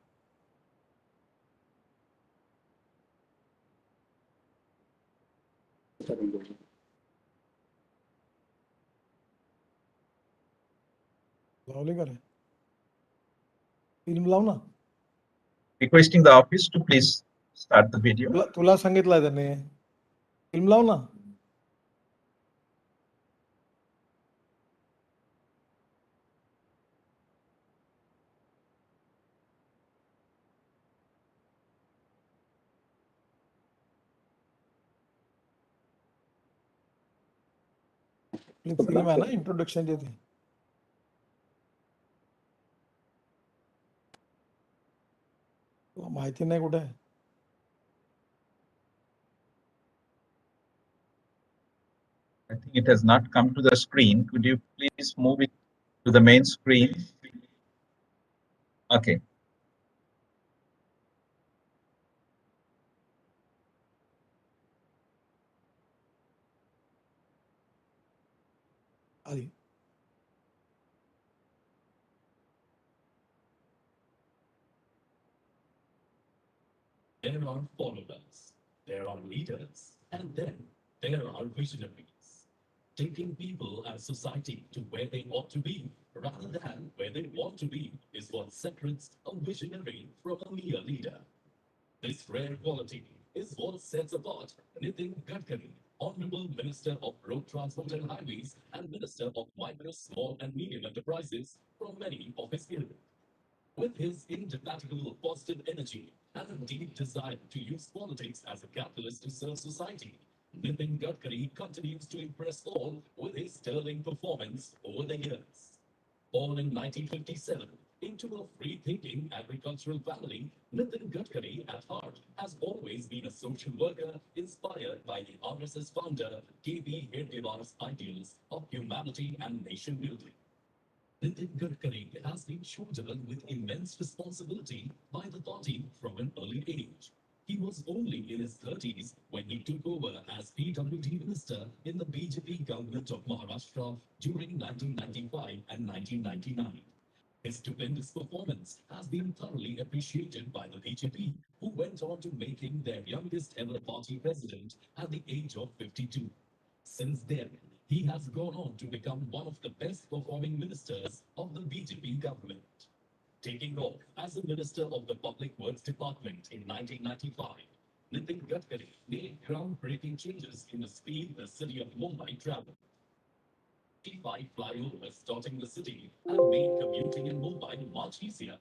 Requesting the office to please start the video. तुला सांगितलं त्याने film लाव ना. Film आहे ना introduction देते. माहिती नाही कुठे आहे. I think it has not come to the screen. Could you please move it to the main screen? Okay. Ali. There are followers, there are leaders, and then there are visionaries. Taking people and society to where they ought to be, rather than where they want to be, is what separates a visionary from a mere leader. This rare quality is what sets apart Nitin Gadkari, Honorable Minister of Road Transport and Highways and Minister of Micro, Small and Medium Enterprises, from many of his ilk. With his indefatigable positive energy and a deep desire to use politics as a catalyst to serve society, Nitin Gadkari continues to impress all with his sterling performance over the years. Born in 1957 into a free-thinking agricultural family, Nitin Gadkari at heart has always been a social worker inspired by the RSS founder K.V. Hedgewar's ideals of humanity and nation building. Nitin Gadkari has been shouldered with immense responsibility by the party from an early age. He was only in his 30s when he took over as PWD Minister in the BJP government of Maharashtra during 1995 and 1999. His stupendous performance has been thoroughly appreciated by the BJP, who went on to make him their youngest ever party president at the age of 52. Since then, he has gone on to become one of the best performing ministers of the BJP government. Taking off as a Minister of the Public Works Department in 1995, Nitin Gadkari made groundbreaking changes in the speed the city of Mumbai traveled. 55 flyovers dotting the city and made commuting in Mumbai much easier.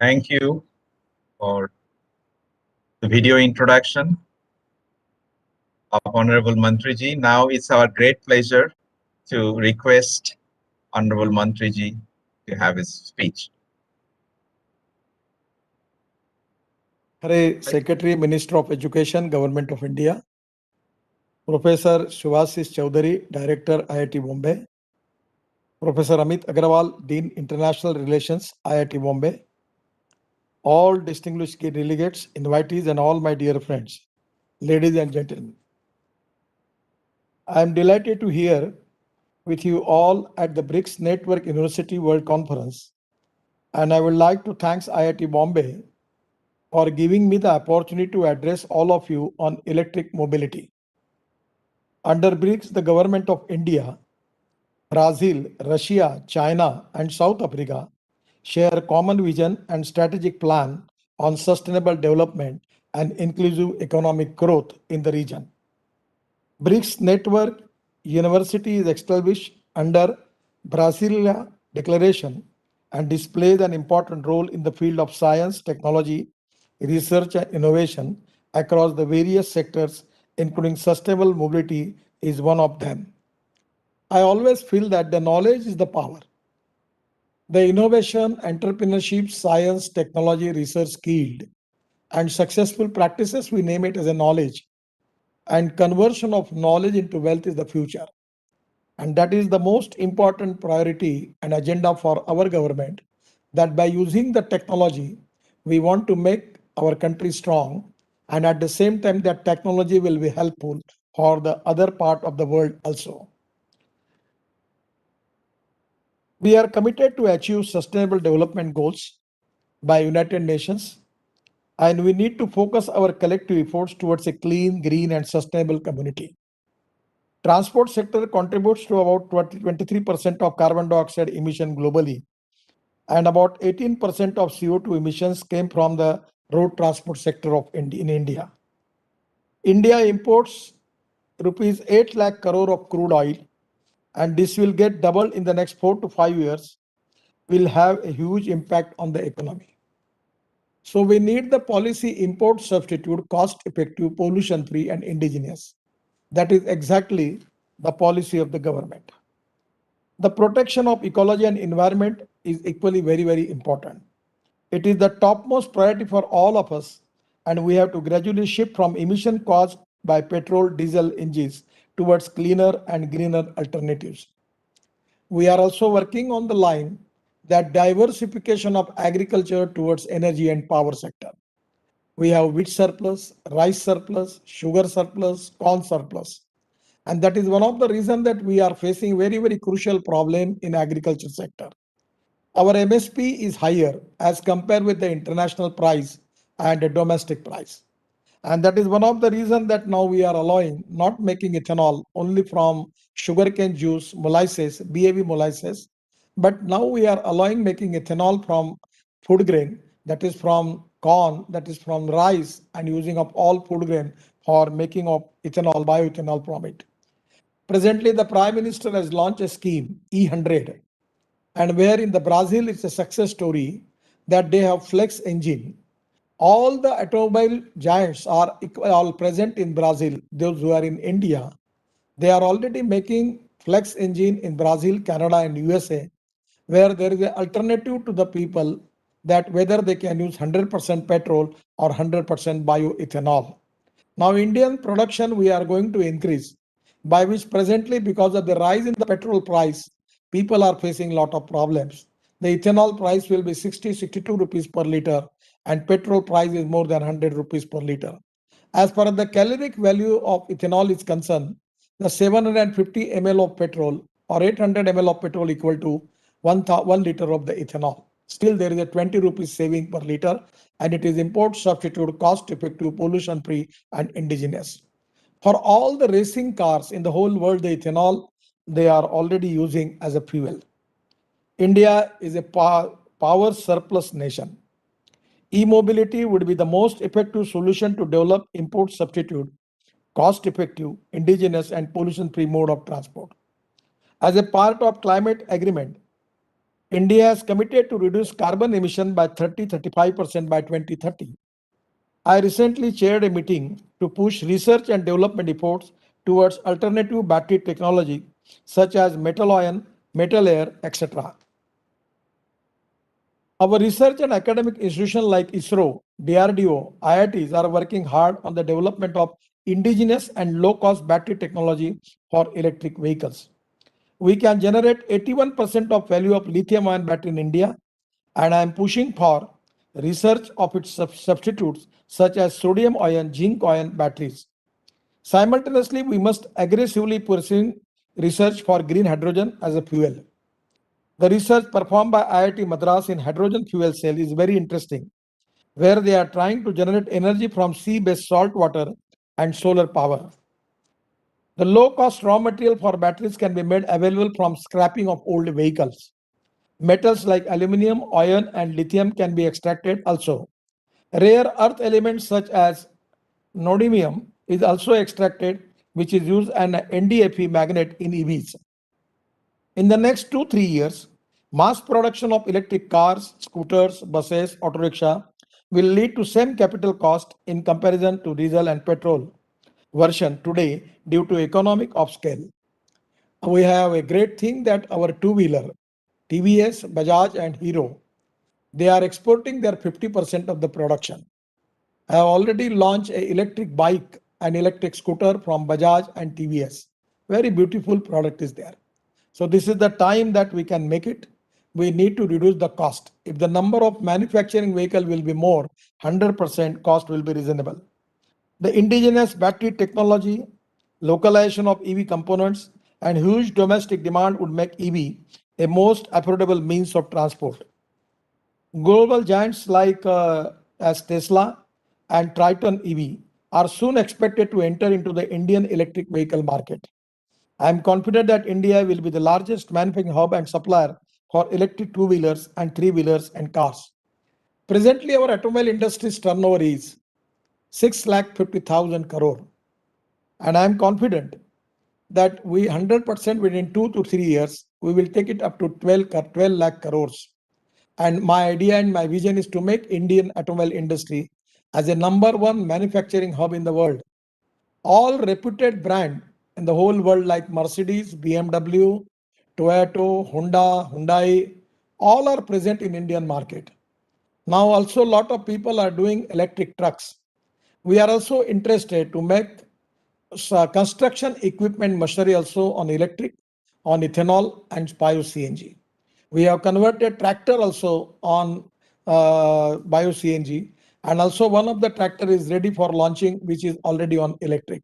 Thank you for the video introduction of Honorable Mantriji. Now it's our great pleasure to request Honorable Mantriji to have his speech. Hare Secretary, Minister of Education, Government of India. Professor Shivashish Chowdhury, Director, IIT Bombay. Professor Amit Agrawal, Dean, International Relations, IIT Bombay. All distinguished delegates, invitees, and all my dear friends, ladies and gentlemen. I am delighted to hear with you all at the Brics Network University World Conference, and I would like to thank IIT Bombay for giving me the opportunity to address all of you on electric mobility. Under Brics, the government of India, Brazil, Russia, China, and South Africa share a common vision and strategic plan on sustainable development and inclusive economic growth in the region. Brics Network University is established under Brasilia Declaration and displays an important role in the field of science, technology, research, and innovation across the various sectors, including sustainable mobility is one of them. I always feel that the knowledge is the power. The innovation, entrepreneurship, science, technology, research, skilled, and successful practices, we name it as a knowledge. And conversion of knowledge into wealth is the future. And that is the most important priority and agenda for our government, that by using the technology, we want to make our country strong. And at the same time, that technology will be helpful for the other part of the world also. We are committed to achieve sustainable development goals by United Nations, and we need to focus our collective efforts towards a clean, green, and sustainable community. Transport sector contributes to about 23% of carbon dioxide emission globally, and about 18% of CO2 emissions came from the road transport sector in India. India imports rupees 8 lakh crore of crude oil, and this will get doubled in the next 4 to 5 years, will have a huge impact on the economy. So we need the policy import substitute, cost effective, pollution free, and indigenous. That is exactly the policy of the government. The protection of ecology and environment is equally very, very important. It is the topmost priority for all of us, and we have to gradually shift from emission caused by petrol, diesel engines towards cleaner and greener alternatives. We are also working on the line that diversification of agriculture towards energy and power sector. We have wheat surplus, rice surplus, sugar surplus, corn surplus. And that is one of the reasons that we are facing very, very crucial problem in agriculture sector. Our MSP is higher as compared with the international price and the domestic price. And that is one of the reasons that now we are allowing not making ethanol only from sugarcane juice, molasses, BAB molasses, but now we are allowing making ethanol from food grain, that is from corn, that is from rice, and using of all food grain for making of ethanol, bioethanol from it. Presently, the Prime Minister has launched a scheme, E100, and where in the Brazil it's a success story that they have flex engine. All the automobile giants are all present in Brazil. Those who are in India, they are already making flex engine in Brazil, Canada, and USA, where there is an alternative to the people that whether they can use 100% petrol or 100% bioethanol. Now, Indian production we are going to increase, by which presently because of the rise in the petrol price, people are facing a lot of problems. The ethanol price will be 62 rupees per liter, and petrol price is more than 100 rupees per liter. As far as the caloric value of ethanol is concerned, the 750 ml of petrol or 800 ml of petrol equal to 1 liter of the ethanol. Still, there is a 20 rupees saving per liter, and it is import substitute, cost effective, pollution free, and indigenous. For all the racing cars in the whole world, the ethanol they are already using as a fuel. India is a power surplus nation. E-mobility would be the most effective solution to develop import substitute, cost effective, indigenous, and pollution free mode of transport. As a part of climate agreement, India has committed to reduce carbon emission by 30-35% by 2030. I recently chaired a meeting to push research and development efforts towards alternative battery technology such as metal ion, metal air, etc. Our research and academic institutions like ISRO, DRDO, IITs are working hard on the development of indigenous and low-cost battery technology for electric vehicles. We can generate 81% of value of lithium-ion battery in India, and I am pushing for research of its substitutes such as sodium-ion, zinc-ion batteries. Simultaneously, we must aggressively pursue research for green hydrogen as a fuel. The research performed by IIT Madras in hydrogen fuel cell is very interesting, where they are trying to generate energy from sea-based salt water and solar power. The low-cost raw material for batteries can be made available from scrapping of old vehicles. Metals like aluminium, iron, and lithium can be extracted also. Rare earth elements such as neodymium is also extracted, which is used as an NDFE magnet in EVs. In the next 2-3 years, mass production of electric cars, scooters, buses, auto rickshaw will lead to same capital cost in comparison to diesel and petrol version today due to economic of scale. We have a great thing that our two-wheeler, TVS, Bajaj and Hero, they are exporting their 50% of the production. I have already launched an electric bike and electric scooter from Bajaj and TVS. Very beautiful product is there. So this is the time that we can make it. We need to reduce the cost. If the number of manufacturing vehicle will be more, 100% cost will be reasonable. The indigenous battery technology, localization of EV components, and huge domestic demand would make EV a most affordable means of transport. Global giants like as Tesla and Triton EV are soon expected to enter into the Indian electric vehicle market. I am confident that India will be the largest manufacturing hub and supplier for electric two-wheelers and three-wheelers and cars. Presently, our automobile industry's turnover is 6,50,000 crore. And I am confident that we 100% within 2 to 3 years, we will take it up to 12 lakh crores. And my idea and my vision is to make Indian automobile industry as a #1 manufacturing hub in the world. All reputed brands in the whole world like Mercedes, BMW, Toyota, Honda, Hyundai, all are present in Indian market. Now also a lot of people are doing electric trucks. We are also interested to make construction equipment machinery also on electric, on ethanol and bio-CNG. We have converted tractor also on bio-CNG, and also one of the tractor is ready for launching, which is already on electric.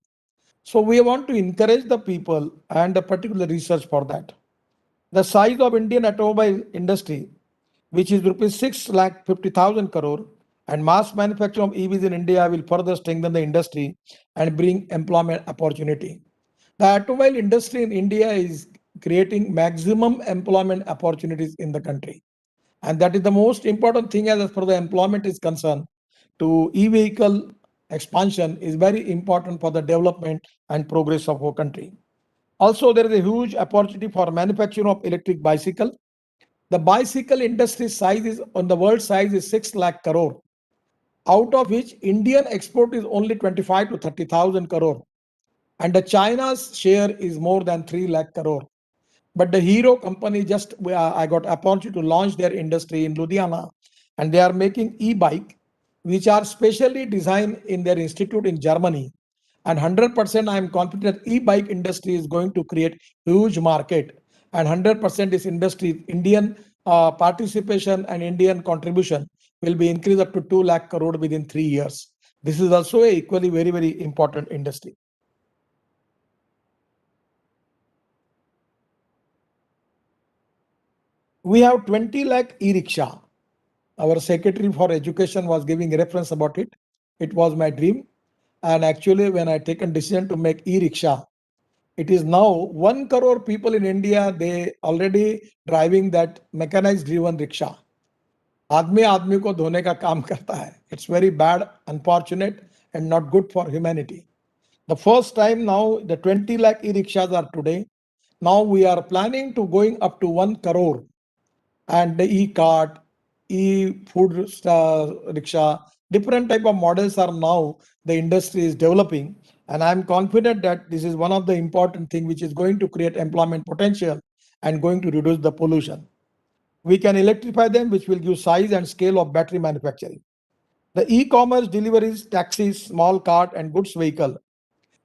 So we want to encourage the people and a particular research for that. The size of Indian automobile industry, which is rupees 6,50,000 crore, and mass manufacture of EVs in India will further strengthen the industry and bring employment opportunity. The automobile industry in India is creating maximum employment opportunities in the country. And that is the most important thing as far as the employment is concerned. To e-vehicle expansion is very important for the development and progress of our country. Also, there is a huge opportunity for manufacturing of electric bicycle. The bicycle industry size is on the world size is 6 lakh crore, out of which Indian export is only 25 to 30,000 crore, and the China's share is more than 3 lakh crore. But the Hero company just I got opportunity to launch their industry in Ludhiana, and they are making e-bike, which are specially designed in their institute in Germany. And 100% I am confident e-bike industry is going to create huge market, and 100% this industry, Indian participation and Indian contribution will be increased up to 2 lakh crore within 3 years. This is also a equally very, very important industry. We have 20 lakh e-rickshaw. Our secretary for education was giving reference about it. It was my dream. And actually, when I taken decision to make e-rickshaw, it is now 1 crore people in India, they already driving that mechanized driven rickshaw. आदमी आदमी को धोने का काम करता है. It's very bad, unfortunate, and not good for humanity. The first time now, the 20 lakh e-rickshaws are today. Now we are planning to going up to 1 crore. and the e-cart, e-food rickshaw, different type of models are now the industry is developing. And I'm confident that this is one of the important thing which is going to create employment potential and going to reduce the pollution. We can electrify them, which will give size and scale of battery manufacturing. The e-commerce deliveries, taxis, small cart and goods vehicle.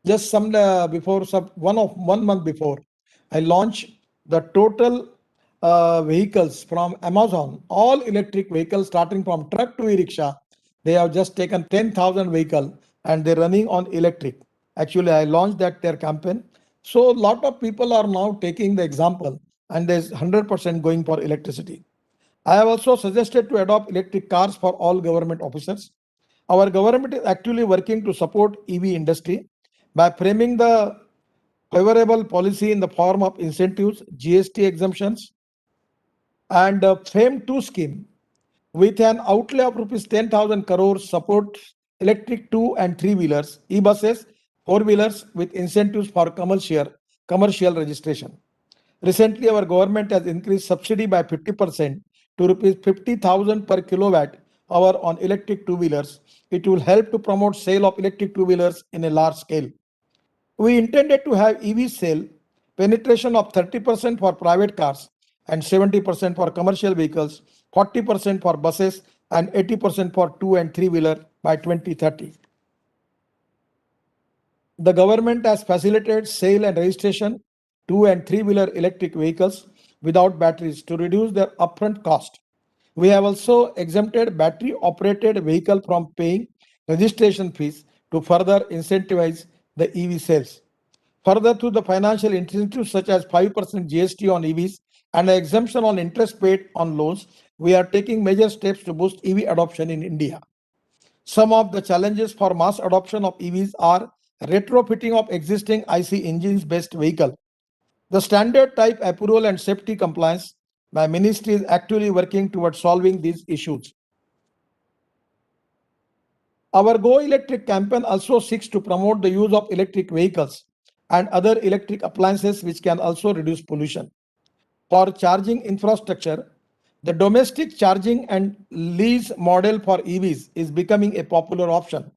Just one month before, I launched the total vehicles from Amazon, all electric vehicles starting from truck to e-rickshaw. They have just taken 10,000 vehicles and they're running on electric. Actually, I launched their campaign. So a lot of people are now taking the example and there's 100% going for electricity. I have also suggested to adopt electric cars for all government officers. Our government is actually working to support EV industry by framing the favorable policy in the form of incentives, GST exemptions, and FAME 2 scheme with an outlay of rupees 10,000 crores support electric 2 and 3 wheelers, e-buses, 4-wheelers with incentives for commercial registration. Recently, our government has increased subsidy by 50% to rupees 50,000 per kilowatt hour on electric 2-wheelers. It will help to promote sale of electric 2-wheelers in a large scale. We intended to have EV sale penetration of 30% for private cars and 70% for commercial vehicles, 40% for buses and 80% for 2 and 3-wheeler by 2030. The government has facilitated sale and registration 2 and 3-wheeler electric vehicles without batteries to reduce their upfront cost. We have also exempted battery operated vehicle from paying registration fees to further incentivize the EV sales. Further, through the financial incentives such as 5% GST on EVs and an exemption on interest paid on loans, we are taking major steps to boost EV adoption in India. Some of the challenges for mass adoption of EVs are retrofitting of existing IC engines based vehicle. The standard type approval and safety compliance, my ministry is actively working towards solving these issues. Our Go Electric campaign also seeks to promote the use of electric vehicles and other electric appliances which can also reduce pollution. For charging infrastructure, the domestic charging and lease model for EVs is becoming a popular option.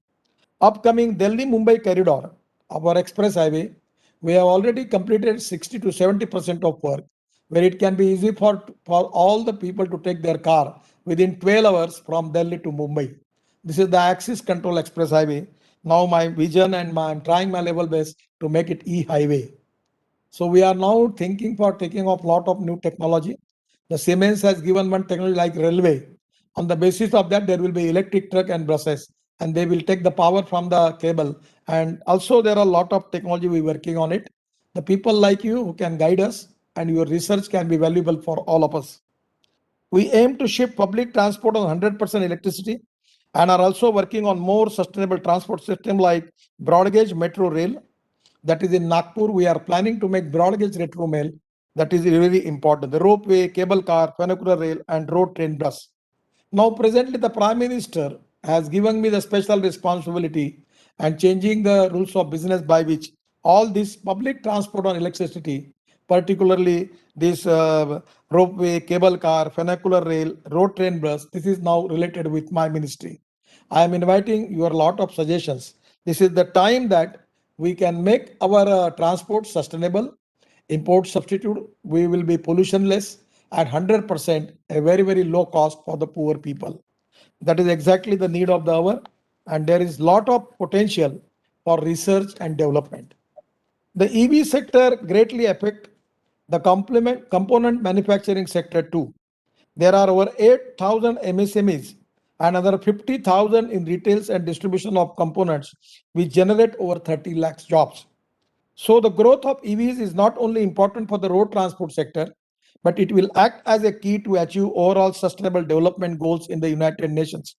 Upcoming Delhi-Mumbai corridor, our express highway, we have already completed 60 to 70% of work, where it can be easy for all the people to take their car within 12 hours from Delhi to Mumbai. This is the Axis Control Express Highway. Now my vision and I'm trying my level best to make it e-highway. So we are now thinking for taking off lot of new technology. The Siemens has given one technology like railway. On the basis of that, there will be electric truck and buses, and they will take the power from the cable. And also there are a lot of technology we working on it. The people like you who can guide us, and your research can be valuable for all of us. We aim to shift public transport on 100% electricity and are also working on more sustainable transport system like broad gauge metro rail. That is in Nagpur, we are planning to make broad gauge metro rail. That is really important. The ropeway, cable car, funicular rail and road train bus. Now presently the Prime Minister has given me the special responsibility and changing the rules of business by which all this public transport on electricity, particularly this ropeway, cable car, funicular rail, road train bus, this is now related with my ministry. I am inviting your lot of suggestions. This is the time that we can make our transport sustainable, import substitute, we will be pollutionless at 100% a very, very low cost for the poor people. That is exactly the need of the hour, and there is lot of potential for research and development. The EV sector greatly affect the component manufacturing sector too. There are over 8,000 MSMEs and another 50,000 in retails and distribution of components, which generate over 30 lakhs jobs. So the growth of EVs is not only important for the road transport sector, but it will act as a key to achieve overall sustainable development goals in the United Nations.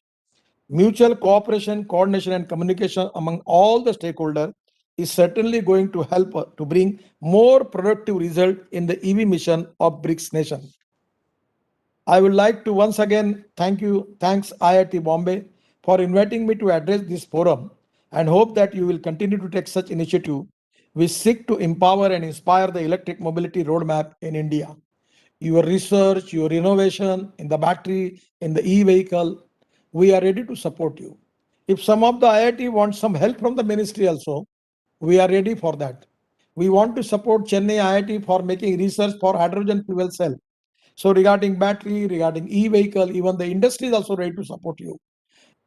Mutual cooperation, coordination and communication among all the stakeholders is certainly going to help to bring more productive result in the EV mission of BRICS nation. I would like to once again thanks IIT Bombay for inviting me to address this forum and hope that you will continue to take such initiative. We seek to empower and inspire the electric mobility roadmap in India. your research, your innovation in the battery, in the e-vehicle, we are ready to support you. If some of the IIT wants some help from the ministry also, we are ready for that. We want to support Chennai IIT for making research for hydrogen fuel cell. So regarding battery, regarding e-vehicle, even the industry is also ready to support you.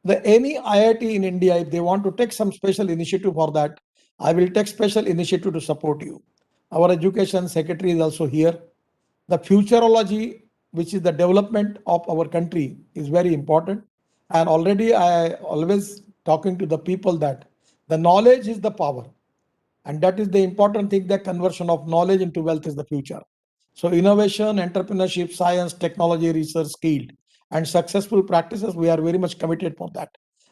Any IIT in India, if they want to take some special initiative for that, I will take special initiative to support you. Our education secretary is also here. The futurology, which is the development of our country, is very important. And already I always talking to the people that the knowledge is the power. And that is the important thing, that conversion of knowledge into wealth is the future. So innovation, entrepreneurship, science, technology, research, skill, and successful practices, we are very much committed for that.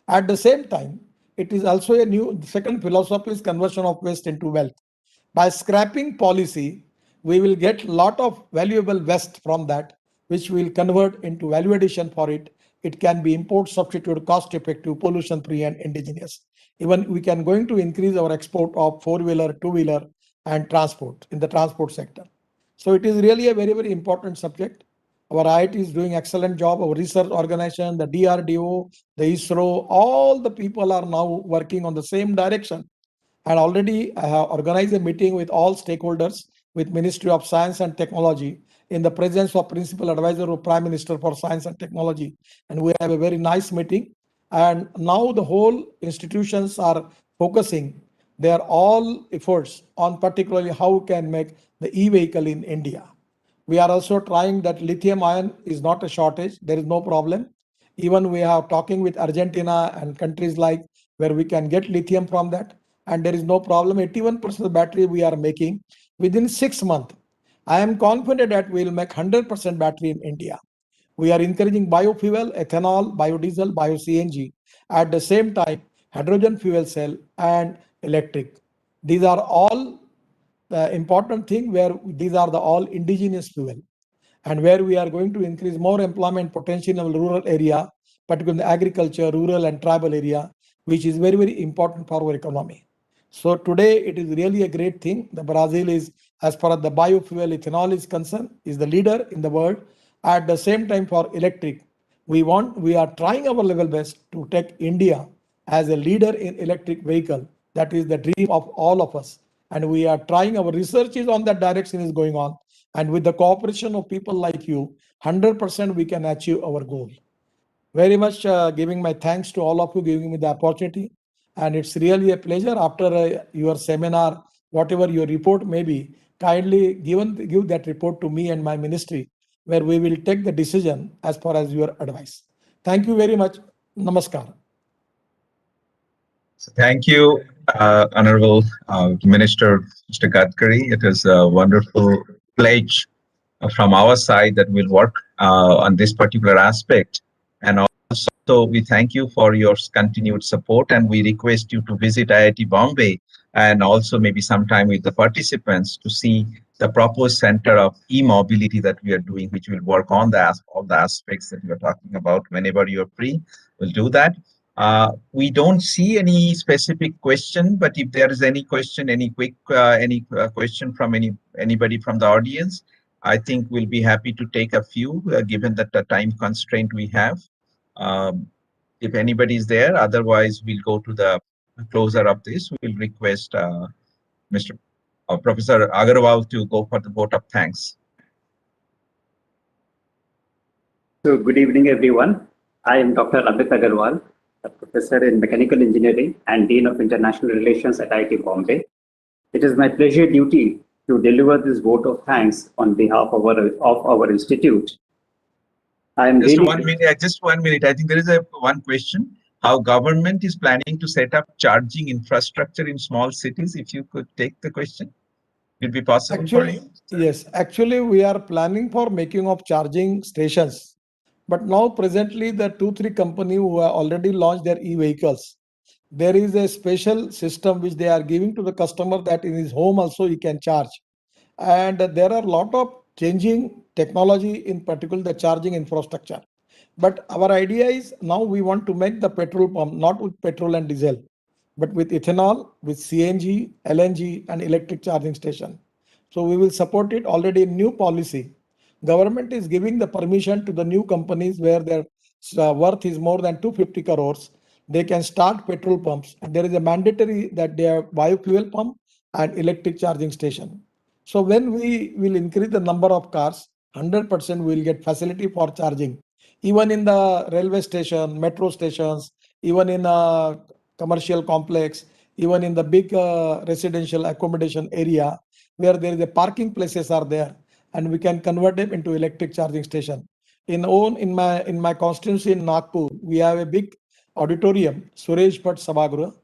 At the same time, it is also a new, second philosophy is conversion of waste into wealth. By scrapping policy, we will get a lot of valuable waste from that, which will convert into value addition for it. It can be import substitute, cost effective, pollution free, and indigenous. Even we can going to increase our export of four-wheeler, two-wheeler, and transport in the transport sector. So it is really a very, very important subject. Our IIT is doing excellent job. Our research organization, the DRDO, the ISRO, all the people are now working on the same direction. And already I have organized a meeting with all stakeholders with Ministry of Science and Technology in the presence of Principal Advisor of Prime Minister for Science and Technology. And we have a very nice meeting. And now the whole institutions are focusing their all efforts on particularly how we can make the e-vehicle in India. We are also trying that lithium ion is not a shortage. There is no problem. Even we are talking with Argentina and countries like where we can get lithium from that. And there is no problem. 81% of the battery we are making within 6 months. I am confident that we will make 100% battery in India. We are encouraging biofuel, ethanol, biodiesel, bio-CNG. At the same time, hydrogen fuel cell and electric. These are all the important thing where these are the all indigenous fuel, and where we are going to increase more employment potential in the rural area, particularly agriculture, rural and tribal area, which is very, very important for our economy. So today it is really a great thing. The Brazil is, as far as the biofuel ethanol is concerned, is the leader in the world. At the same time, for electric, we are trying our level best to take India as a leader in electric vehicle. That is the dream of all of us. And we are trying, our research is on that direction is going on. And with the cooperation of people like you, 100% we can achieve our goal. Very much giving my thanks to all of you giving me the opportunity. And it's really a pleasure after your seminar, whatever your report may be, kindly give that report to me and my ministry, where we will take the decision as far as your advice. Thank you very much. Namaskar. So thank you, Honorable Minister Mr. Gadkari. It is a wonderful pledge from our side that we'll work on this particular aspect. And also, we thank you for your continued support, and we request you to visit IIT Bombay and also maybe sometime with the participants to see the proposed center of e-mobility that we are doing, which will work on all the aspects that you are talking about. Whenever you're free, we'll do that. We don't see any specific question, but if there is any question, any quick question from anybody from the audience, I think we'll be happy to take a few, given that the time constraint we have. If anybody is there, otherwise we'll go to the closer of this. We'll request Professor Agarwal to go for the vote of thanks. So good evening, everyone. I am Dr. Amit Agarwal, a professor in mechanical engineering and Dean of International Relations at IIT Bombay. It is my pleasure duty to deliver this vote of thanks on behalf of our institute. Just 1 minute. Just 1 minute. I think there is one question. How government is planning to set up charging infrastructure in small cities? If you could take the question, will it be possible for you? Yes, actually we are planning for making of charging stations. But now presently the 2-3 companies who have already launched their e-vehicles, there is a special system which they are giving to the customer that in his home also he can charge. And there are a lot of changing technology, in particular the charging infrastructure. But our idea is now we want to make the petrol pump not with petrol and diesel, but with ethanol, with CNG, LNG and electric charging station. So we will support it already in new policy. government is giving the permission to the new companies where their worth is more than 250 crores. They can start petrol pumps. And there is a mandatory that they have biofuel pump and electric charging station. So when we will increase the number of cars, 100% we will get facility for charging. Even in the railway station, metro stations, even in a commercial complex, even in the big residential accommodation area where there is a parking places are there, and we can convert them into electric charging station. In my constituency in Nagpur, we have a big auditorium, Suresh Bhatt Sabhagruha,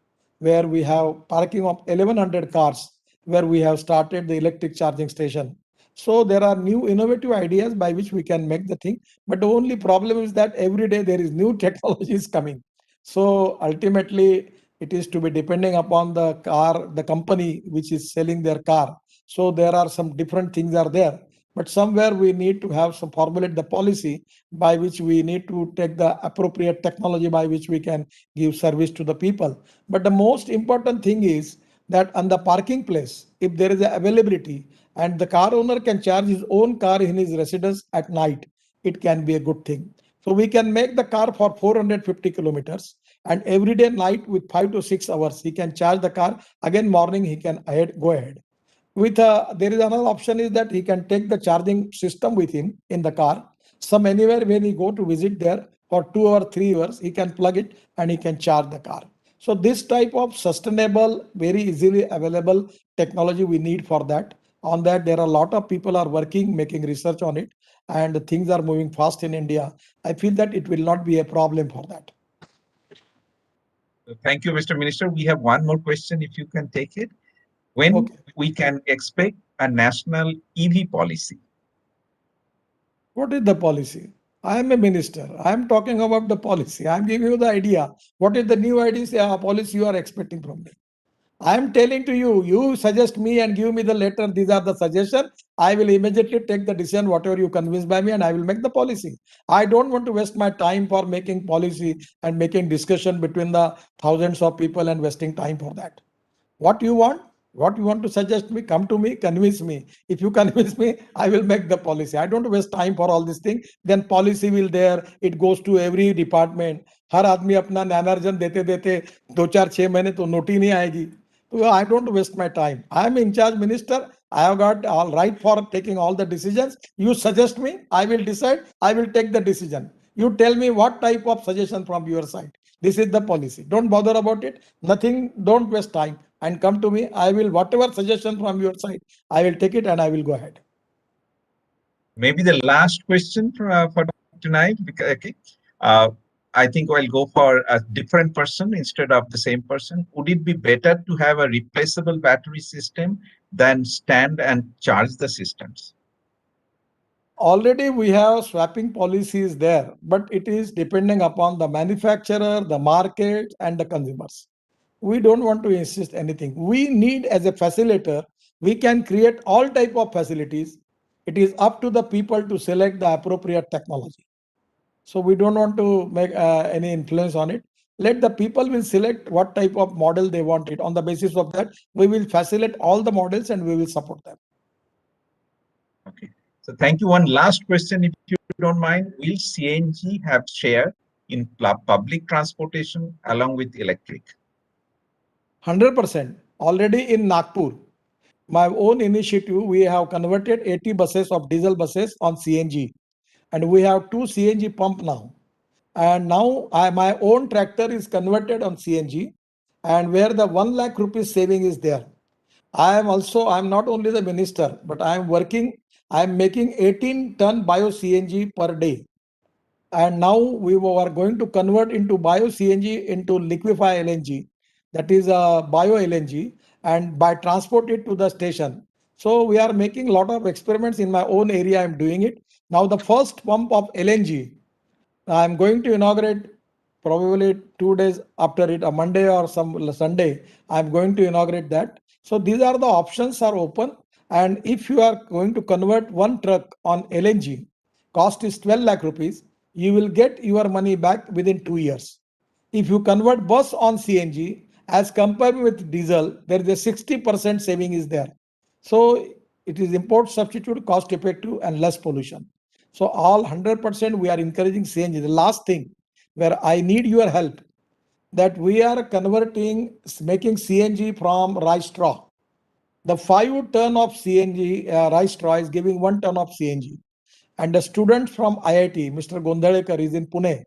where we have parking of 1100 cars, where we have started the electric charging station. So there are new innovative ideas by which we can make the thing. But the only problem is that every day there is new technologies coming. So ultimately, it is to be depending upon the company which is selling their car. So there are some different things are there. But somewhere we need to have some formulate the policy by which we need to take the appropriate technology by which we can give service to the people. But the most important thing is that on the parking place, if there is a availability and the car owner can charge his own car in his residence at night, it can be a good thing. So we can make the car for 450 kilometers, and every day night with 5 to 6 hours, he can charge the car. Again, morning, he can go ahead. There is another option is that he can take the charging system with him in the car. Some anywhere when he go to visit there for 2 or 3 hours, he can plug it and he can charge the car. So this type of sustainable, very easily available technology we need for that. On that, there are a lot of people are working, making research on it, and things are moving fast in India. I feel that it will not be a problem for that. Thank you, Mr. Minister. We have one more question, if you can take it. When we can expect a national EV policy? What is the policy? I am a minister. I am talking about the policy. I am giving you the idea. What is the new idea, policy you are expecting from me? I am telling to you, you suggest me and give me the letter. These are the suggestions. I will immediately take the decision, whatever you convince by me, and I will make the policy. I don't want to waste my time for making policy and making discussion between the thousands of people and wasting time for that. What you want? What you want to suggest me? Come to me, convince me. If you convince me, I will make the policy. I don't waste time for all this thing. Then policy will there. It goes to every department. हर आदमी अपना ज्ञानार्जन देते देते 2-4-6 महीने तो note ही नहीं आएगी. So I don't waste my time. I am in charge minister. I have got all right for taking all the decisions. You suggest me, I will decide. I will take the decision. You tell me what type of suggestion from your side. This is the policy. Don't bother about it. Nothing. Don't waste time and come to me. I will, whatever suggestion from your side, I will take it and I will go ahead. Maybe the last question for tonight. Okay. I think I'll go for a different person instead of the same person. Would it be better to have a replaceable battery system than stand and charge the systems? Already we have swapping policies there, but it is depending upon the manufacturer, the market, and the consumers. We don't want to insist anything. We need, as a facilitator, we can create all type of facilities. It is up to the people to select the appropriate technology. So we don't want to make any influence on it. Let the people will select what type of model they want it. On the basis of that, we will facilitate all the models and we will support them. Okay. So thank you. One last question, if you don't mind. Will CNG have share in public transportation along with electric? 100%. Already in Nagpur, my own initiative, we have converted 80 buses of diesel buses on CNG. And we have 2 CNG pump now. And now my own tractor is converted on CNG, and where the 1 lakh rupees saving is there. I'm not only the minister, but I'm making 18-ton bio CNG per day. And now we are going to convert into bio CNG into liquefy LNG, that is a bio LNG, and by transport it to the station. So we are making a lot of experiments in my own area. I'm doing it. Now the first pump of LNG, I'm going to inaugurate probably 2 days after it, a Monday or some Sunday. I'm going to inaugurate that. So these are the options are open. And if you are going to convert one truck on LNG, cost is 12 lakh rupees, you will get your money back within 2 years. If you convert bus on CNG, as compared with diesel, there is a 60% saving is there. So it is import substitute, cost effective and less pollution. So all 100% we are encouraging CNG. The last thing where I need your help, that we are making CNG from rice straw. The 5 ton of CNG rice straw is giving 1 ton of CNG. And a student from IIT, Mr. Gondalekar, is in Pune.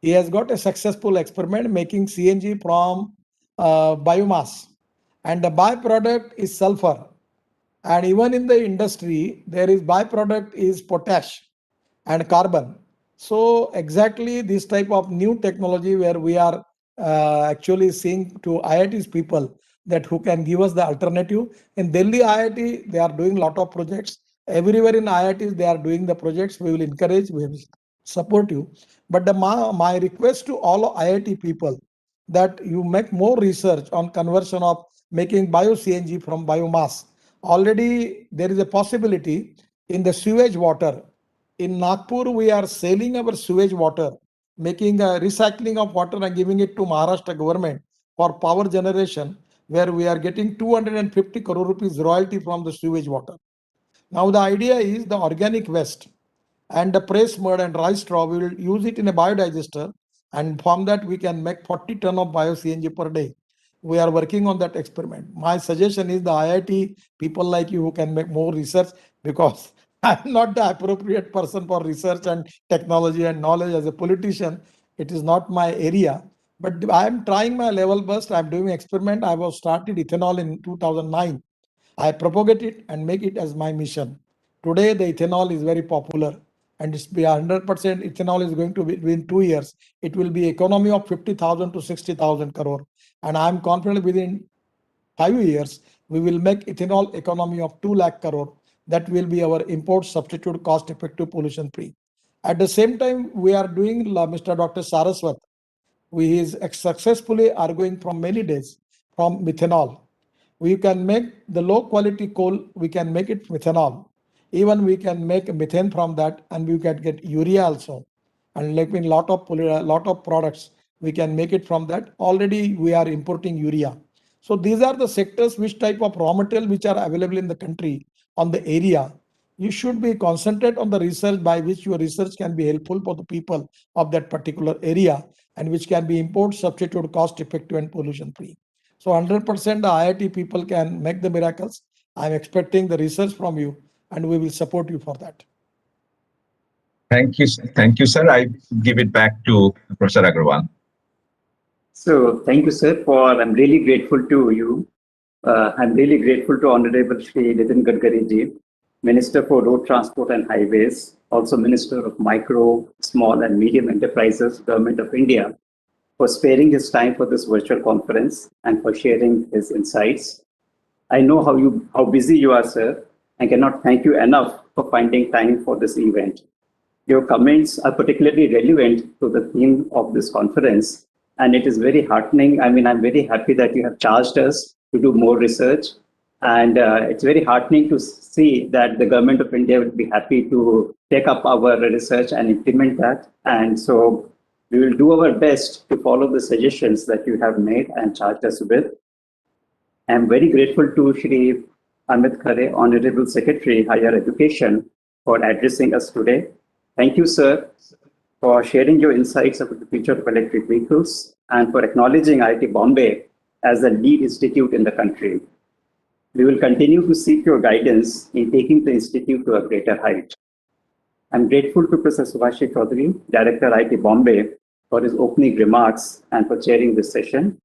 He has got a successful experiment making CNG from biomass. And the byproduct is sulfur. And even in the industry, there is byproduct is potash and carbon. So exactly this type of new technology where we are actually seeing to IIT's people that who can give us the alternative. In Delhi IIT, they are doing a lot of projects. Everywhere in IITs, they are doing the projects. We will encourage, we will support you. But my request to all IIT people that you make more research on conversion of making bio-CNG from biomass. Already there is a possibility in the sewage water. In Nagpur, we are selling our sewage water, making a recycling of water and giving it to Maharashtra government for power generation, where we are getting 250 crore rupees royalty from the sewage water. Now the idea is the organic waste and the press mud and rice straw, we will use it in a biodigester, and from that we can make 40 ton of bio-CNG per day. We are working on that experiment. My suggestion is the IIT people like you who can make more research, because I'm not the appropriate person for research and technology and knowledge as a politician. It is not my area, but I'm trying my level best. I'm doing experiment. I was started ethanol in 2009. I propagate it and make it as my mission. Today, the ethanol is very popular, and it's be 100% ethanol is going to be within 2 years. It will be economy of 50,000 to 60,000 crore. And I'm confident within 5 years, we will make ethanol economy of 2 lakh crore. That will be our import substitute cost effective pollution free. At the same time, we are doing Mr. Dr. Saraswat. We is successfully arguing from many days from methanol. We can make the low quality coal, we can make it methanol. Even we can make methane from that, and we can get urea also. And like in lot of products, we can make it from that. Already we are importing urea. So these are the sectors which type of raw material which are available in the country on the area. You should be concentrate on the research by which your research can be helpful for the people of that particular area, and which can be import substitute cost effective and pollution free. So 100% the IIT people can make the miracles. I'm expecting the research from you, and we will support you for that. Thank you, sir. I give it back to Professor Agarwal. So thank you, sir. I'm really grateful to you. I'm really grateful to Honorable Shri Nitin Gadkari ji, Minister for Road Transport and Highways, also Minister of Micro, Small and Medium Enterprises, Government of India, for sparing his time for this virtual conference and for sharing his insights. I know how busy you are, sir, and cannot thank you enough for finding time for this event. Your comments are particularly relevant to the theme of this conference, and it is very heartening. I mean, I'm very happy that you have charged us to do more research, and it's very heartening to see that the Government of India will be happy to take up our research and implement that. And so we will do our best to follow the suggestions that you have made and charged us with. I'm very grateful to Shri Amit Khare, Honorable Secretary, Higher Education, for addressing us today. Thank you, sir, for sharing your insights about the future of electric vehicles and for acknowledging IIT Bombay as the lead institute in the country. We will continue to seek your guidance in taking the institute to a greater height. I'm grateful to Professor Subhashi Chaudhary, Director IIT Bombay, for his opening remarks and for chairing this session.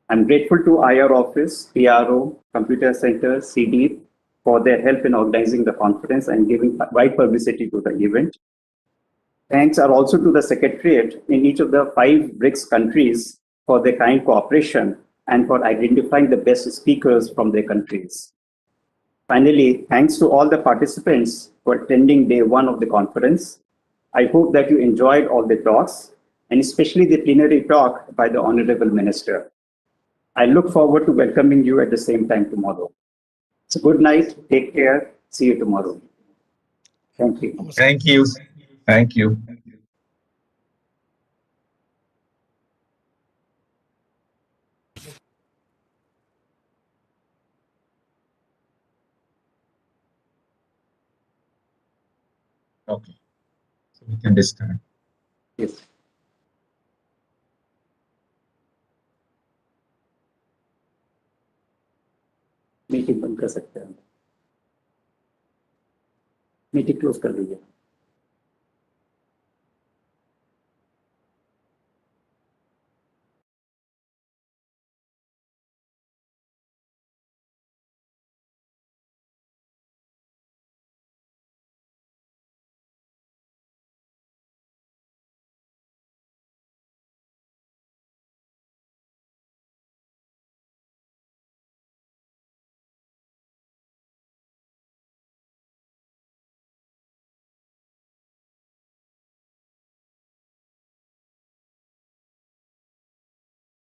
I'm grateful to IR Office, PRO, Computer Center, CD for their help in organizing the conference and giving wide publicity to the event. Thanks are also to the Secretariat in each of the 5 Brics countries for their kind cooperation and for identifying the best speakers from their countries. Finally, thanks to all the participants for attending day 1 of the conference. I hope that you enjoyed all the talks, and especially the plenary talk by the Honorable Minister. I look forward to welcoming you at the same time tomorrow. So good night, take care, see you tomorrow. Thank you. Thank you. Thank you. Okay. So we can discard. Yes. Meeting बंद कर सकते हैं meeting close कर दीजिए